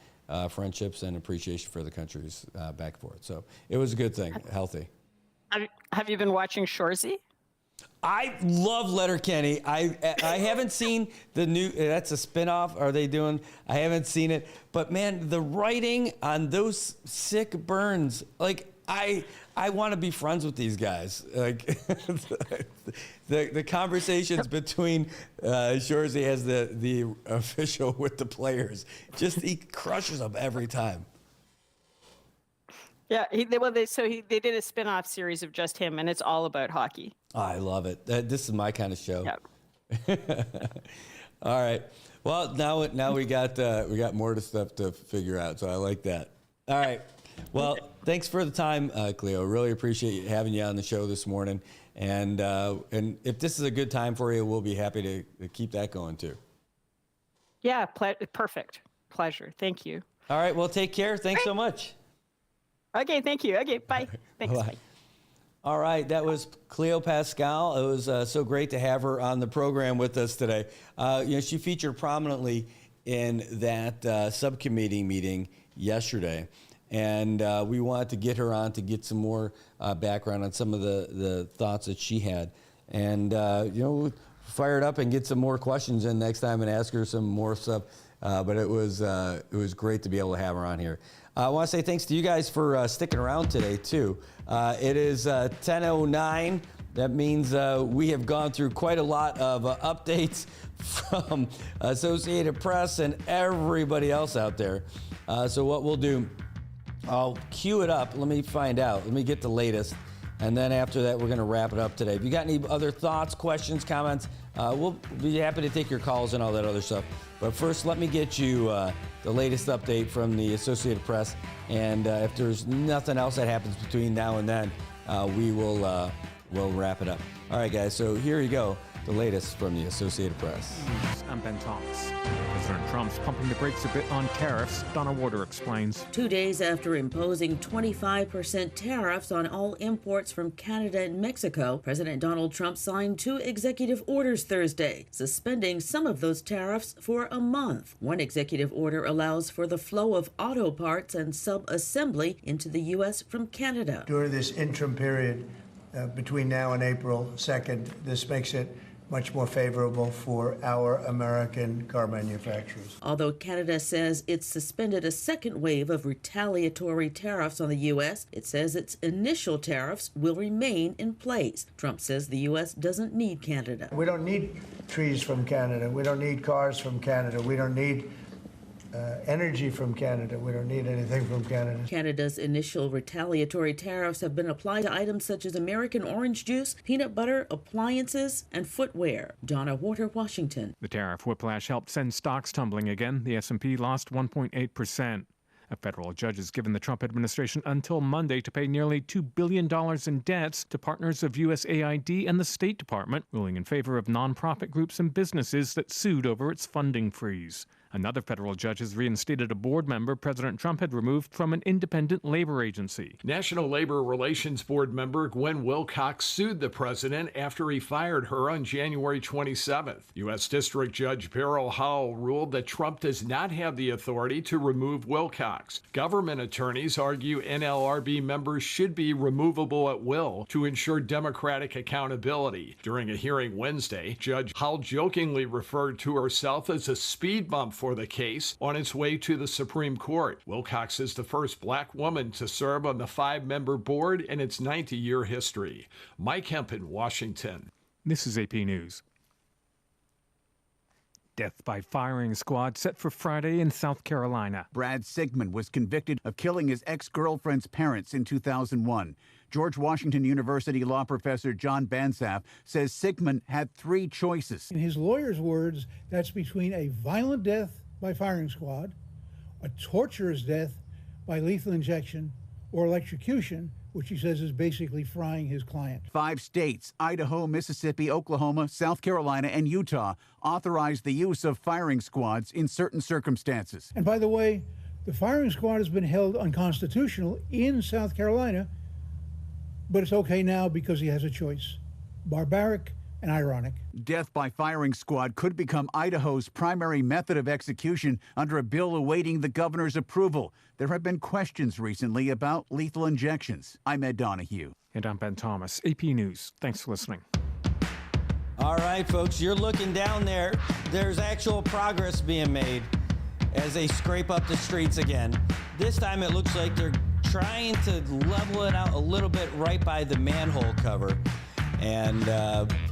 friendships and appreciation for the countries back and forth. So it was a good thing, healthy. Have you been watching Shoresy? I love Letterkenny. I haven't seen the new, that's a spinoff. Are they doing? I haven't seen it. But man, the writing on those sick burns, like I want to be friends with these guys. Like the conversations between Shoresy as the official with the players, just he crushes them every time. Yeah, they did a spin-off series of just him, and it's all about hockey. I love it. This is my kind of show. Yep. All right. Well, now we got more stuff to figure out, so I like that. All right. Well, thanks for the time, Cleo. Really appreciate having you on the show this morning. And if this is a good time for you, we'll be happy to keep that going too. Yeah, perfect. Pleasure. Thank you. All right. Well, take care. Thanks so much. Okay, thank you. Okay, bye. Thanks. Bye. All right, that was Cleo Pascal. It was so great to have her on the program with us today. She featured prominently in that subcommittee meeting yesterday, and we wanted to get her on to get some more background on some of the thoughts that she had, and fire it up and get some more questions in next time and ask her some more stuff. But it was great to be able to have her on here. I want to say thanks to you guys for sticking around today, too. It is 10:09. That means we have gone through quite a lot of updates from Associated Press and everybody else out there. So what we'll do, I'll cue it up. Let me find out. Let me get the latest. And then after that, we're going to wrap it up today. If you got any other thoughts, questions, comments, we'll be happy to take your calls and all that other stuff. But first, let me get you the latest update from the Associated Press. And if there's nothing else that happens between now and then, we'll wrap it up. All right, guys. So here you go. The latest from the Associated Press. I'm Ben Thomas. President Trump's pumping the brakes a bit on tariffs. Donna Warder explains. 2 days after imposing 25% tariffs on all imports from Canada and Mexico, President Donald Trump signed 2 executive orders Thursday, suspending some of those tariffs for a month. One executive order allows for the flow of auto parts and sub-assembly into the U.S. from Canada. During this interim period between now and April 2nd, this makes it much more favorable for our American car manufacturers. Although Canada says it's suspended a second wave of retaliatory tariffs on the U.S., it says its initial tariffs will remain in place. Trump says the U.S. doesn't need Canada. We don't need trees from Canada. We don't need cars from Canada. We don't need energy from Canada. We don't need anything from Canada. Canada's initial retaliatory tariffs have been applied to items such as American orange juice, peanut butter, appliances, and footwear. Donna Warder, Washington. The tariff whiplash helped send stocks tumbling again. The S&P lost 1.8%. A federal judge has given the Trump administration until Monday to pay nearly $2 billion in debts to partners of USAID and the State Department, ruling in favor of nonprofit groups and businesses that sued over its funding freeze. Another federal judge has reinstated a board member President Trump had removed from an independent labor agency. National Labor Relations Board member Gwen Wilcox sued the president after he fired her on January 27th. U.S. District Judge Beryl Howell ruled that Trump does not have the authority to remove Wilcox. Government attorneys argue NLRB members should be removable at will to ensure democratic accountability. During a hearing Wednesday, Judge Howell jokingly referred to herself as a speed bump for the case on its way to the Supreme Court. Wilcox is the first black woman to serve on the 5-member board in its 90-year history. Mike Hemp in Washington. This is AP News. Death by firing squad set for Friday in South Carolina. Brad Sigmund was convicted of killing his ex-girlfriend's parents in 2001. George Washington University law professor John Bansaf says Sigmund had three choices. In his lawyer's words, that's between a violent death by firing squad, a torturous death by lethal injection, or electrocution, which he says is basically frying his client. 5 states, Idaho, Mississippi, Oklahoma, South Carolina, and Utah, authorized the use of firing squads in certain circumstances. And by the way, the firing squad has been held unconstitutional in South Carolina, but it's okay now because he has a choice. Barbaric and ironic. Death by firing squad could become Idaho's primary method of execution under a bill awaiting the governor's approval. There have been questions recently about lethal injections. I'm Ed Donahue. And I'm Ben Thomas, AP News. Thanks for listening. All right, folks, you're looking down there. There's actual progress being made as they scrape up the streets again. This time it looks like they're trying to level it out a little bit right by the manhole cover. And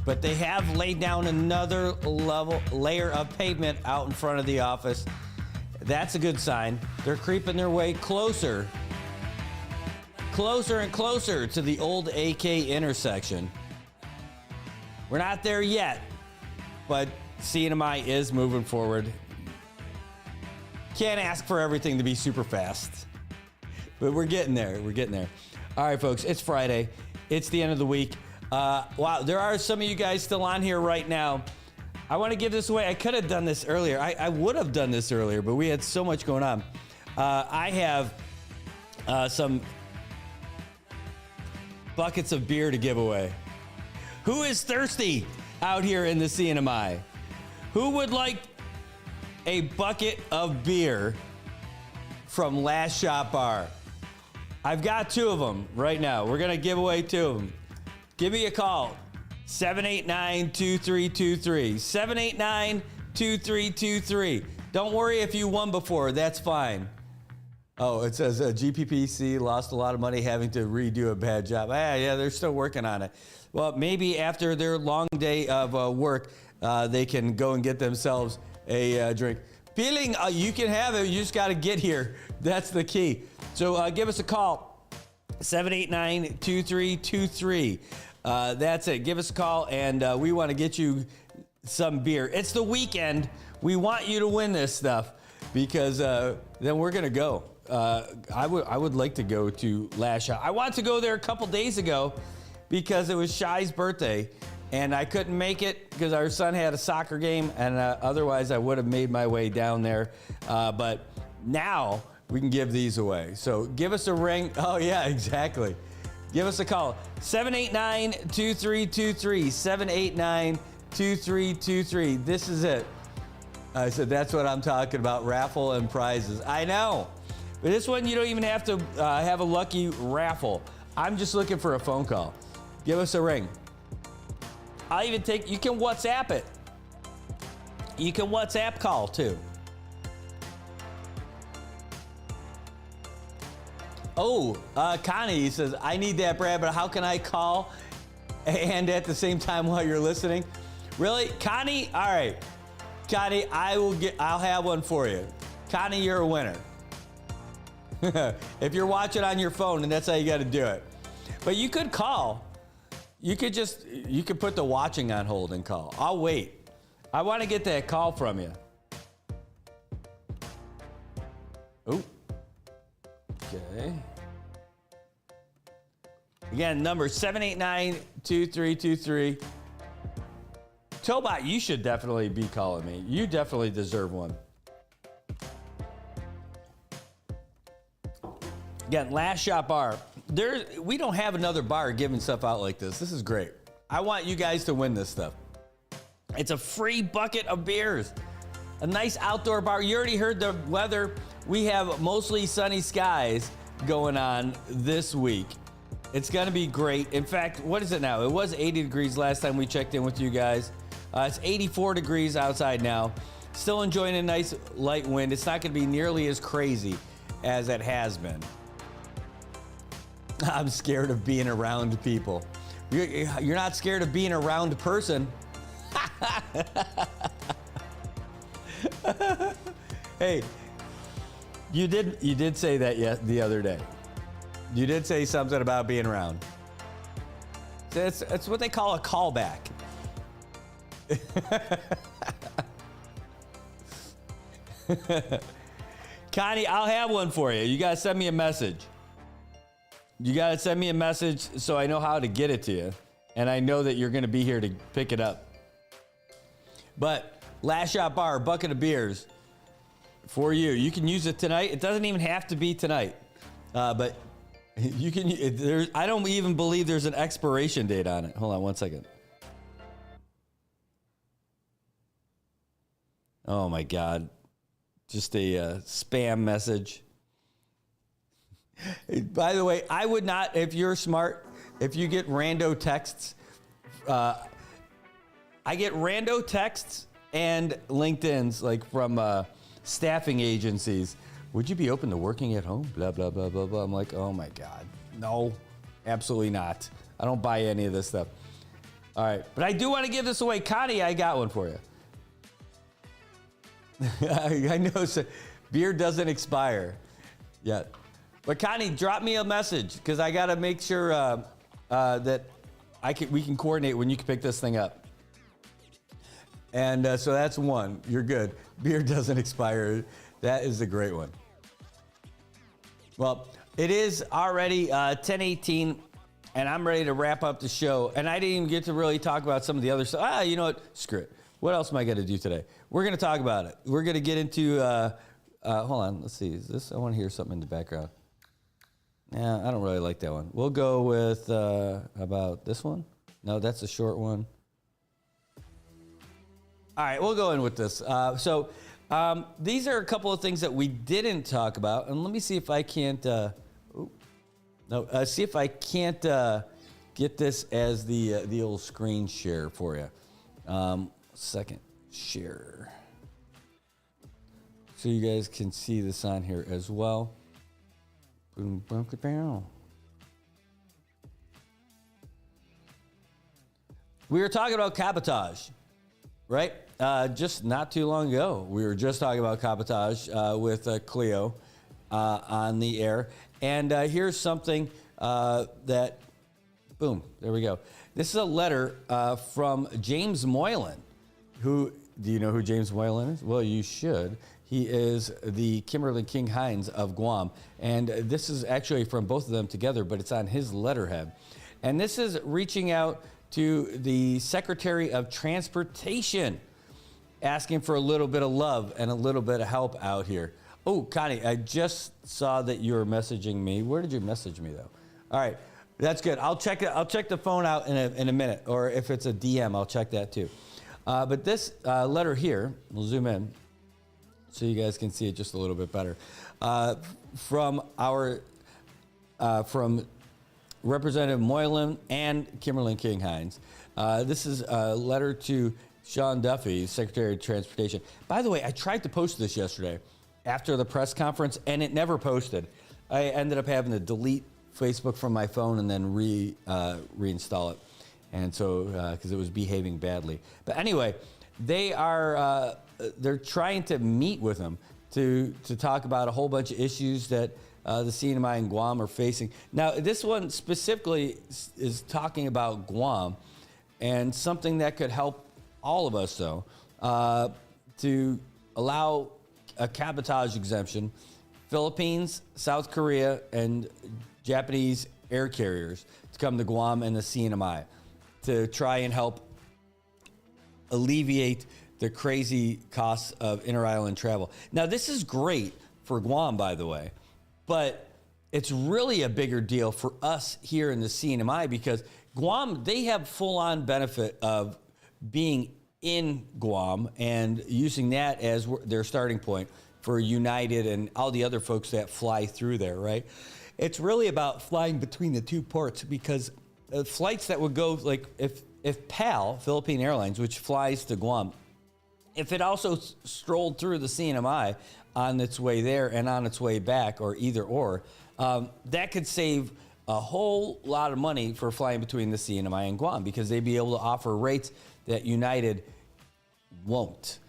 but they have laid down another layer of pavement out in front of the office. That's a good sign. They're creeping their way closer and closer to the old AK intersection. We're not there yet, but CNMI is moving forward. Can't ask for everything to be super fast, but we're getting there. We're getting there. All right, folks, it's Friday. It's the end of the week. Wow, there are some of you guys still on here right now. I want to give this away. I could have done this earlier. I would have done this earlier, but we had so much going on. I have some buckets of beer to give away. Who is thirsty out here in the CNMI? Who would like a bucket of beer from Last Shot Bar? I've got 2 of them right now. We're going to give away 2 of them. Give me a call, 789-2323, 789-2323. Don't worry if you won before, that's fine. Oh, it says GPPC lost a lot of money having to redo a bad job. Yeah, they're still working on it. Well, maybe after their long day of work, they can go and get themselves a drink. Peeling, you can have it, you just got to get here. That's the key. So give us a call, 789-2323. That's it. Give us a call, and we want to get you some beer. It's the weekend. We want you to win this stuff because then we're going to go. I would like to go to Last Shot. I wanted to go there a couple days ago because it was Shai's birthday, and I couldn't make it because our son had a soccer game, and otherwise I would have made my way down there. But now we can give these away. So give us a ring. Oh, yeah, exactly. Give us a call, 789-2323, 789-2323. This is it. I said, that's what I'm talking about, raffle and prizes. I know, but this one, you don't even have to have a lucky raffle. I'm just looking for a phone call. Give us a ring. I'll even you can WhatsApp it. You can WhatsApp call too. Oh, Connie says, I need that, Brad, but how can I call and at the same time while you're listening? Really? Connie? All right. Connie, I'll have one for you. Connie, you're a winner. If you're watching on your phone, and that's how you got to do it. But you could call. You could put the watching on hold and call. I'll wait. I want to get that call from you. Oh. Okay. Again, number 789-2323. Tobot, you should definitely be calling me. You definitely deserve one. Again, Last Shot Bar. We don't have another bar giving stuff out like this. This is great. I want you guys to win this stuff. It's a free bucket of beers. A nice outdoor bar. You already heard the weather. We have mostly sunny skies going on this week. It's going to be great. In fact, what is it now? It was 80 degrees last time we checked in with you guys. It's 84 degrees outside now. Still enjoying a nice light wind. It's not going to be nearly as crazy as it has been. I'm scared of being around people. You're not scared of being around a person. Hey, you did say that the other day. You did say something about being around. It's what they call a callback. Connie, I'll have one for you. You got to send me a message. You got to send me a message so I know how to get it to you. And I know that you're going to be here to pick it up. But Last Shot Bar, a bucket of beers for you. You can use it tonight. It doesn't even have to be tonight. But you can. I don't even believe there's an expiration date on it. Hold on one second. Oh my God. Just a spam message. By the way, I would not, if you're smart, if you get rando texts, I get rando texts and LinkedIn's like from staffing agencies. Would you be open to working at home? Blah, blah, blah, blah, blah. I'm like, oh my God. No, absolutely not. I don't buy any of this stuff. All right. But I do want to give this away. Connie, I got one for you. I know beer doesn't expire yet. But Connie, drop me a message because I got to make sure that we can coordinate when you can pick this thing up. And so that's one. You're good. Beer doesn't expire. That is a great one. Well, it is already 10:18, and I'm ready to wrap up the show. And I didn't even get to really talk about some of the other stuff. You know what? Screw it. What else am I going to do today? We're going to talk about it. We're going to get into, hold on, let's see. Is this, I want to hear something in the background. Yeah, I don't really like that one. We'll go with, about this one? No, that's a short one. All right, we'll go in with this. So these are a couple of things that we didn't talk about. And let me see if I can't, see if I can't get this as the old screen share for you. Second share. So you guys can see this on here as well. Boom, boom, boom. We were talking about cabotage, right? Just not too long ago, we were just talking about cabotage with Cleo on the air. And here's something that, boom, there we go. This is a letter from James Moylan. Do you know who James Moylan is? Well, you should. He is the Kimberly King Hines of Guam. And this is actually from both of them together, but it's on his letterhead. And this is reaching out to the Secretary of Transportation, asking for a little bit of love and a little bit of help out here. Oh, Connie, I just saw that you were messaging me. Where did you message me, though? All right, that's good. I'll check the phone out in a minute, or if it's a DM, I'll check that too. But this letter here, we'll zoom in so you guys can see it just a little bit better. From Representative Moylan and Kimberly King Hines. This is a letter to Sean Duffy, Secretary of Transportation. By the way, I tried to post this yesterday after the press conference, and it never posted. I ended up having to delete Facebook from my phone and then reinstall it. And so, because it was behaving badly. But anyway, they're trying to meet with him to talk about a whole bunch of issues that the CNMI and Guam are facing. Now, this one specifically is talking about Guam and something that could help all of us, though, to allow a cabotage exemption. Philippines, South Korea, and Japanese air carriers to come to Guam and the CNMI to try and help alleviate the crazy costs of inter-island travel. Now, this is great for Guam, by the way, but it's really a bigger deal for us here in the CNMI because Guam, they have full-on benefit of being in Guam and using that as their starting point for United and all the other folks that fly through there, right? It's really about flying between the two ports because flights that would go, like if PAL, Philippine Airlines, which flies to Guam, if it also strolled through the CNMI on its way there and on its way back, or either or, that could save a whole lot of money for flying between the CNMI and Guam because they'd be able to offer rates that United won't.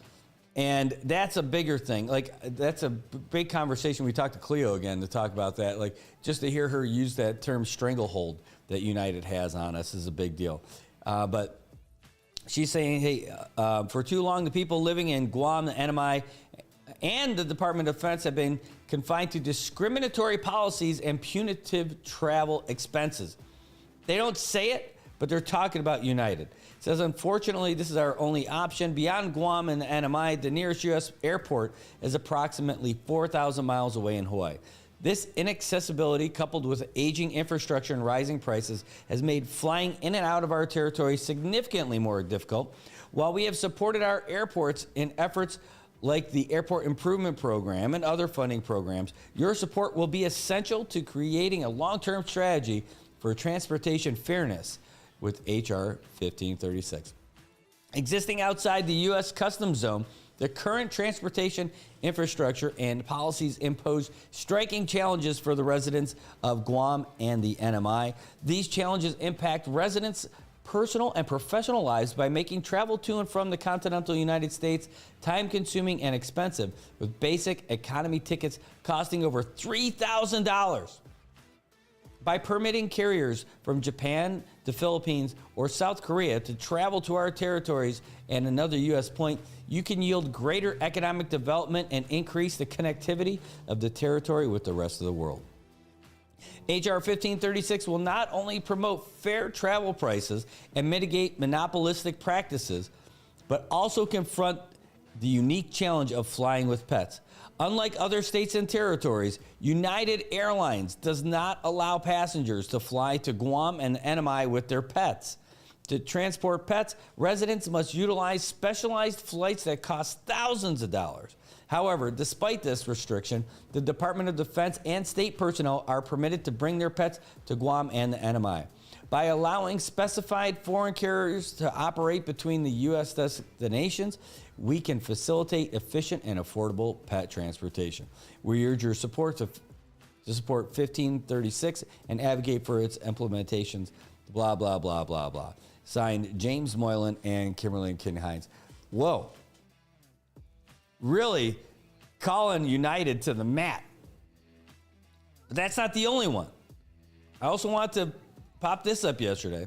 And that's a bigger thing. Like, that's a big conversation. We talked to Cleo again to talk about that. Like, just to hear her use that term stranglehold that United has on us is a big deal. But she's saying, hey, for too long, the people living in Guam, the NMI, and the Department of Defense have been confined to discriminatory policies and punitive travel expenses. They don't say it, but they're talking about United. It says, unfortunately, this is our only option. Beyond Guam and the NMI, the nearest U.S. airport is approximately 4,000 miles away in Hawaii. This inaccessibility, coupled with aging infrastructure and rising prices, has made flying in and out of our territory significantly more difficult. While we have supported our airports in efforts like the Airport Improvement Program and other funding programs, your support will be essential to creating a long-term strategy for transportation fairness with H.R. 1536. Existing outside the U.S. Customs Zone, the current transportation infrastructure and policies impose striking challenges for the residents of Guam and the NMI. These challenges impact residents' personal and professional lives by making travel to and from the continental United States time-consuming and expensive, with basic economy tickets costing over $3,000. By permitting carriers from Japan, the Philippines, or South Korea to travel to our territories and another U.S. point, you can yield greater economic development and increase the connectivity of the territory with the rest of the world. H.R. 1536 will not only promote fair travel prices and mitigate monopolistic practices, but also confront the unique challenge of flying with pets. Unlike other states and territories, United Airlines does not allow passengers to fly to Guam and NMI with their pets. To transport pets, residents must utilize specialized flights that cost thousands of dollars. However, despite this restriction, the Department of Defense and state personnel are permitted to bring their pets to Guam and the NMI. By allowing specified foreign carriers to operate between the U.S. destinations, we can facilitate efficient and affordable pet transportation. We urge your support to support 1536 and advocate for its implementations, blah, blah, blah, blah, blah. Signed, James Moylan and Kimberly King-Hines. Whoa. Really calling United to the mat. But that's not the only one. I also want to pop this up yesterday.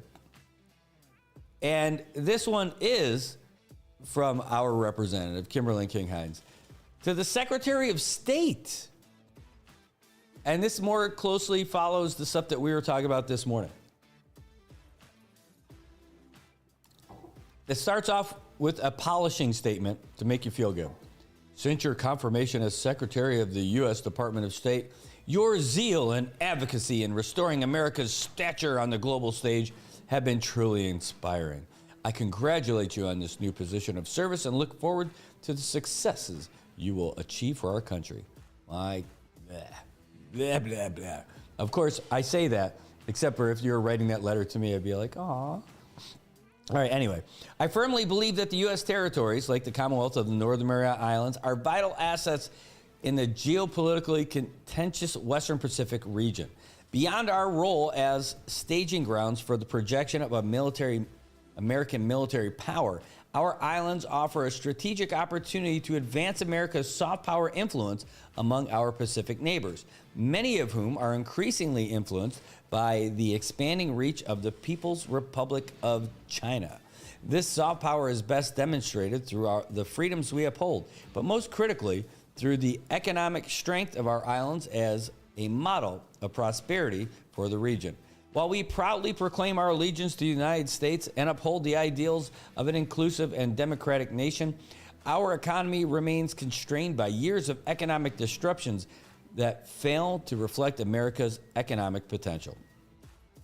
And this one is from our representative, Kimberly King-Hines, to the Secretary of State. And this more closely follows the stuff that we were talking about this morning. It starts off with a polishing statement to make you feel good. Since your confirmation as Secretary of the U.S. Department of State, your zeal and advocacy in restoring America's stature on the global stage have been truly inspiring. I congratulate you on this new position of service and look forward to the successes you will achieve for our country. Blah, blah, blah, blah. Of course, I say that, except for if you're writing that letter to me, I'd be like, aw. All right, anyway, I firmly believe that the U.S. territories, like the Commonwealth of the Northern Mariana Islands, are vital assets in the geopolitically contentious Western Pacific region. Beyond our role as staging grounds for the projection of a American military power, our islands offer a strategic opportunity to advance America's soft power influence among our Pacific neighbors, many of whom are increasingly influenced by the expanding reach of the People's Republic of China. This soft power is best demonstrated through the freedoms we uphold, but most critically, through the economic strength of our islands as a model of prosperity for the region. While we proudly proclaim our allegiance to the United States and uphold the ideals of an inclusive and democratic nation, our economy remains constrained by years of economic disruptions that fail to reflect America's economic potential.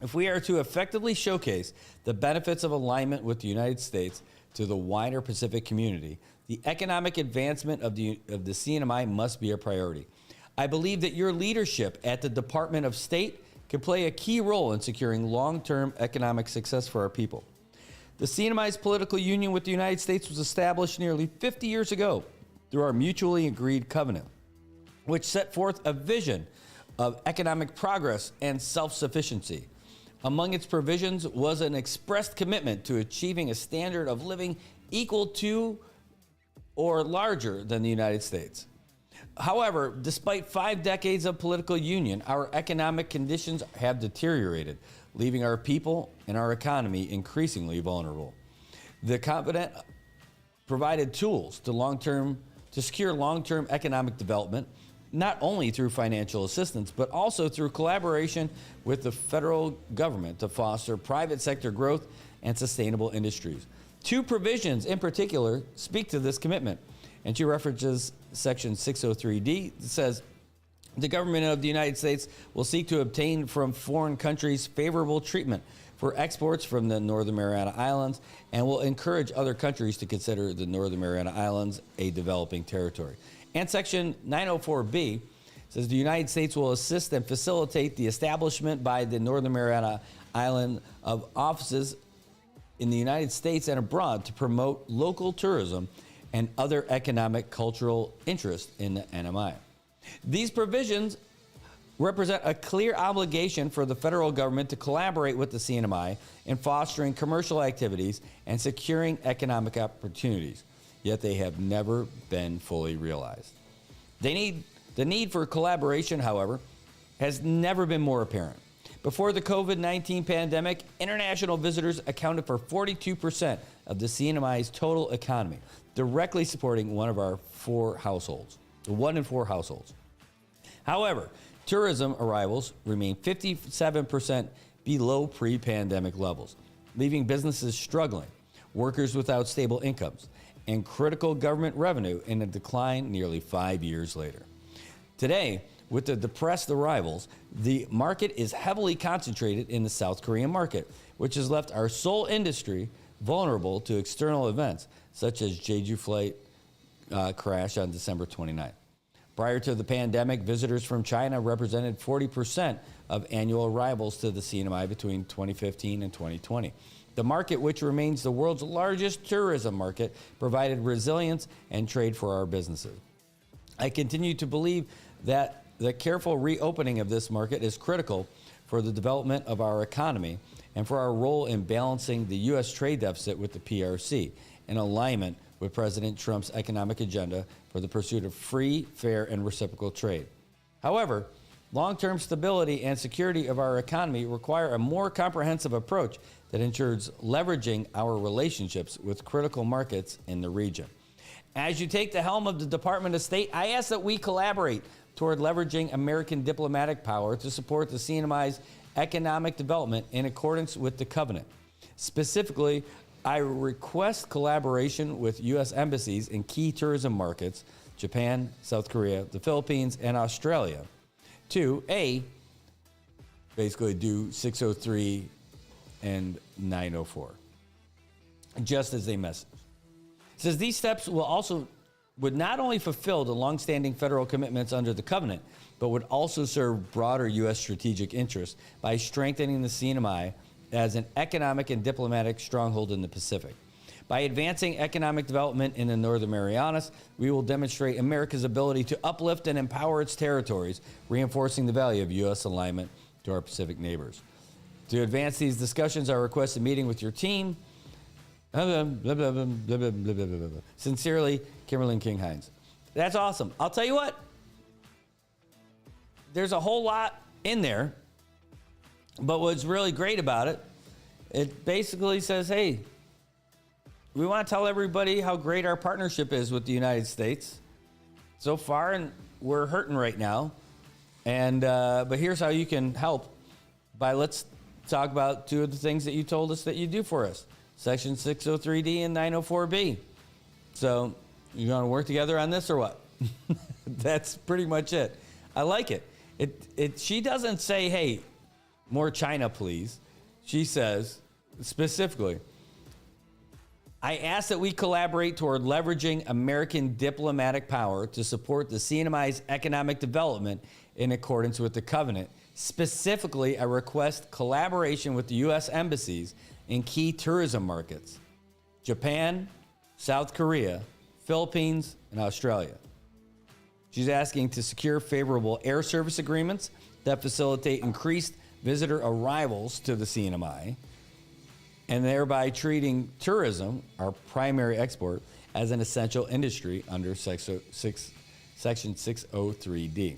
If we are to effectively showcase the benefits of alignment with the United States to the wider Pacific community, the economic advancement of the CNMI must be a priority. I believe that your leadership at the Department of State can play a key role in securing long-term economic success for our people. The CNMI's political union with the United States was established nearly 50 years ago through our mutually agreed covenant, which set forth a vision of economic progress and self-sufficiency. Among its provisions was an expressed commitment to achieving a standard of living equal to or larger than the United States. However, despite 5 decades of political union, our economic conditions have deteriorated, leaving our people and our economy increasingly vulnerable. The Covenant provided tools to secure long-term economic development, not only through financial assistance, but also through collaboration with the federal government to foster private sector growth and sustainable industries. 2 provisions in particular speak to this commitment, and she references Section 603D. It says, the government of the United States will seek to obtain from foreign countries favorable treatment for exports from the Northern Mariana Islands and will encourage other countries to consider the Northern Mariana Islands a developing territory. And Section 904B says the United States will assist and facilitate the establishment by the Northern Mariana Island of offices in the United States and abroad to promote local tourism and other economic cultural interest in the NMI. These provisions represent a clear obligation for the federal government to collaborate with the CNMI in fostering commercial activities and securing economic opportunities, yet they have never been fully realized. The need for collaboration, however, has never been more apparent. Before the COVID-19 pandemic, international visitors accounted for 42% of the CNMI's total economy, directly supporting one in 4 households. However, tourism arrivals remain 57% below pre-pandemic levels, leaving businesses struggling, workers without stable incomes, and critical government revenue in a decline nearly 5 years later. Today, with the depressed arrivals, the market is heavily concentrated in the South Korean market, which has left our sole industry vulnerable to external events, such as Jeju flight crash on December 29th. Prior to the pandemic, visitors from China represented 40% of annual arrivals to the CNMI between 2015 and 2020. The market, which remains the world's largest tourism market, provided resilience and trade for our businesses. I continue to believe that the careful reopening of this market is critical for the development of our economy and for our role in balancing the U.S. trade deficit with the PRC, in alignment with President Trump's economic agenda for the pursuit of free, fair, and reciprocal trade. However, long-term stability and security of our economy require a more comprehensive approach that ensures leveraging our relationships with critical markets in the region. As you take the helm of the Department of State, I ask that we collaborate toward leveraging American diplomatic power to support the CNMI's economic development in accordance with the Covenant. Specifically, I request collaboration with U.S. embassies in key tourism markets, Japan, South Korea, the Philippines, and Australia, to basically do 603 and 904, just as a message. It says these steps would not only fulfill the longstanding federal commitments under the Covenant, but would also serve broader U.S. strategic interests by strengthening the CNMI as an economic and diplomatic stronghold in the Pacific. By advancing economic development in the Northern Marianas, we will demonstrate America's ability to uplift and empower its territories, reinforcing the value of U.S. alignment to our Pacific neighbors. To advance these discussions, I request a meeting with your team. Sincerely, Kimberly King Hines. That's awesome. I'll tell you what, there's a whole lot in there, but what's really great about it, it basically says, hey, we want to tell everybody how great our partnership is with the United States so far, and we're hurting right now. And but here's how you can help. Let's talk about 2 of the things that you told us that you do for us. Section 603D and 904B. So you want to work together on this or what? That's pretty much it. I like it. She doesn't say, hey, more China, please. She says specifically, I ask that we collaborate toward leveraging American diplomatic power to support the CNMI's economic development in accordance with the Covenant. Specifically, I request collaboration with the U.S. embassies in key tourism markets, Japan, South Korea, Philippines, and Australia. She's asking to secure favorable air service agreements that facilitate increased visitor arrivals to the CNMI, and thereby treating tourism, our primary export, as an essential industry under Section 603D.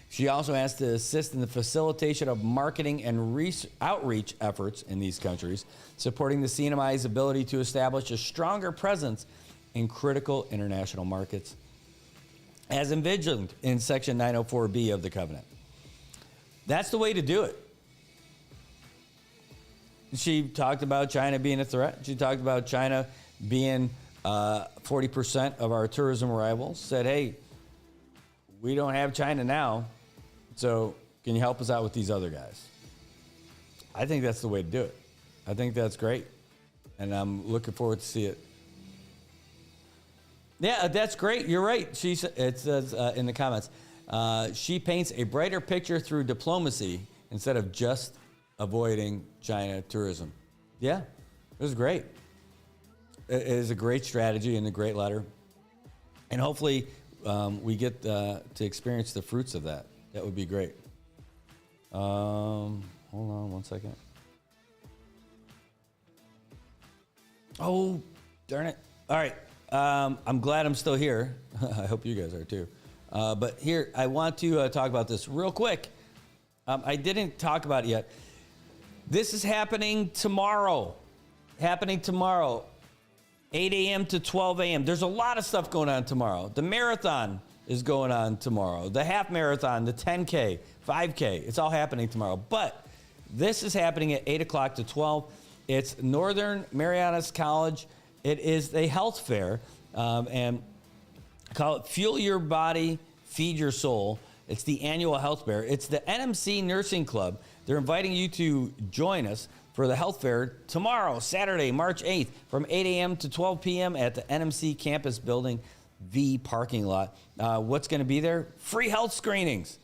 She also has to assist in the facilitation of marketing and outreach efforts in these countries, supporting the CNMI's ability to establish a stronger presence in critical international markets, as envisioned in Section 904B of the Covenant. That's the way to do it. She talked about China being a threat. She talked about China being 40% of our tourism arrivals. Said, hey, we don't have China now, so can you help us out with these other guys? I think that's the way to do it. I think that's great, and I'm looking forward to see it. Yeah, that's great. You're right. It says in the comments, she paints a brighter picture through diplomacy instead of just avoiding China tourism. Yeah, it was great. It is a great strategy and a great letter. And hopefully we get to experience the fruits of that. That would be great. Hold on one second. Oh, darn it. All right. I'm glad I'm still here. I hope you guys are too. But here, I want to talk about this real quick. I didn't talk about it yet. This is happening tomorrow. 8 a.m. to 12 a.m. There's a lot of stuff going on tomorrow. The marathon is going on tomorrow. The half marathon, the 10K, 5K, it's all happening tomorrow. But this is happening at 8 o'clock to 12. It's Northern Marianas College. It is a health fair, and call it Fuel Your Body, Feed Your Soul. It's the annual health fair. It's the NMC Nursing Club. They're inviting you to join us for the health fair tomorrow, Saturday, March 8th, from 8 a.m. to 12 p.m. at the NMC Campus Building V parking lot. What's going to be there? Free health screenings,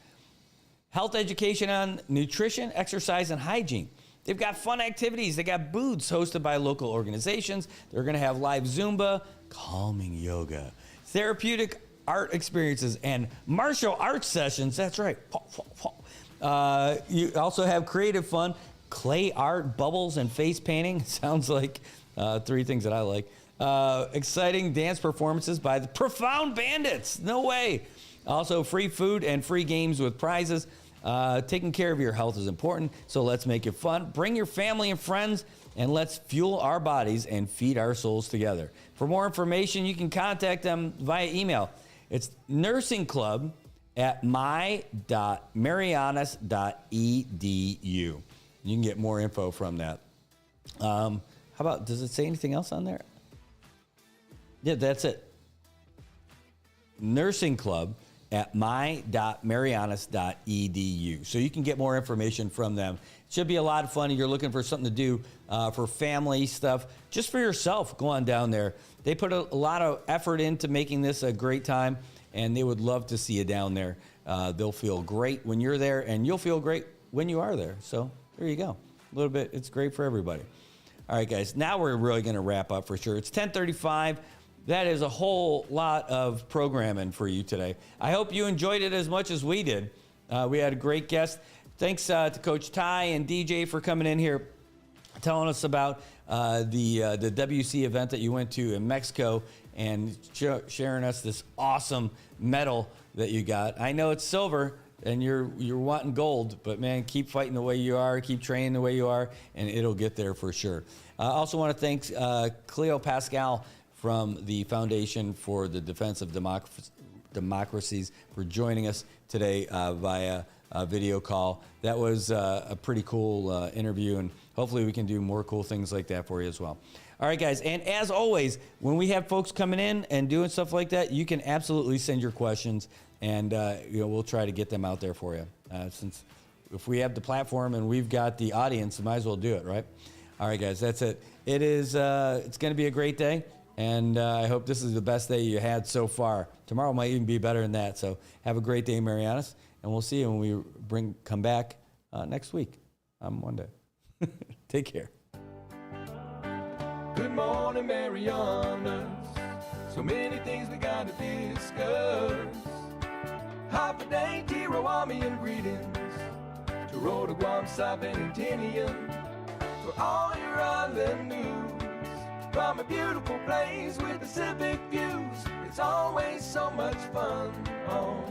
health education on nutrition, exercise, and hygiene. They've got fun activities. They got booths hosted by local organizations. They're going to have live Zumba, calming yoga, therapeutic art experiences, and martial arts sessions. That's right. You also have creative fun, clay art, bubbles, and face painting. Sounds like three things that I like. Exciting dance performances by the Profound Bandits. No way. Also, free food and free games with prizes. Taking care of your health is important, so let's make it fun. Bring your family and friends, and let's fuel our bodies and feed our souls together. For more information, you can contact them via email. It's nursingclub@my.marianas.edu. You can get more info from that. How about, does it say anything else on there? Yeah, that's it. Nursing Club at my.marianas.edu. So you can get more information from them. It should be a lot of fun. You're looking for something to do for family stuff, just for yourself. Go on down there. They put a lot of effort into making this a great time, and they would love to see you down there. They'll feel great when you're there, and you'll feel great when you are there. So there you go. A little bit. It's great for everybody. All right, guys. Now we're really going to wrap up for sure. It's 10:35. That is a whole lot of programming for you today. I hope you enjoyed it as much as we did. We had a great guest. Thanks to Coach Ty and DJ for coming in here, telling us about the WC event that you went to in Mexico and sharing us this awesome medal that you got. I know it's silver and you're wanting gold, but man, keep fighting the way you are, keep training the way you are, and it'll get there for sure. I also want to thank Cleo Pascal from the Foundation for the Defense of Democracies for joining us today via video call. That was a pretty cool interview, and hopefully we can do more cool things like that for you as well. All right, guys, and as always, when we have folks coming in and doing stuff like that, you can absolutely send your questions, and we'll try to get them out there for you. Since if we have the platform and we've got the audience, we might as well do it, right? All right, guys, that's it. It's going to be a great day. And I hope this is the best day you had so far. Tomorrow might even be better than that. So have a great day, Marianas. And we'll see you when we come back next week on Monday. Take care. Good morning, Marianas. So many things we got to discuss. Happy day, Tirawamian greetings. To Rota, Guam, Saben, and Tinian. For all your island news. from a beautiful place with Pacific views. It's always so much fun on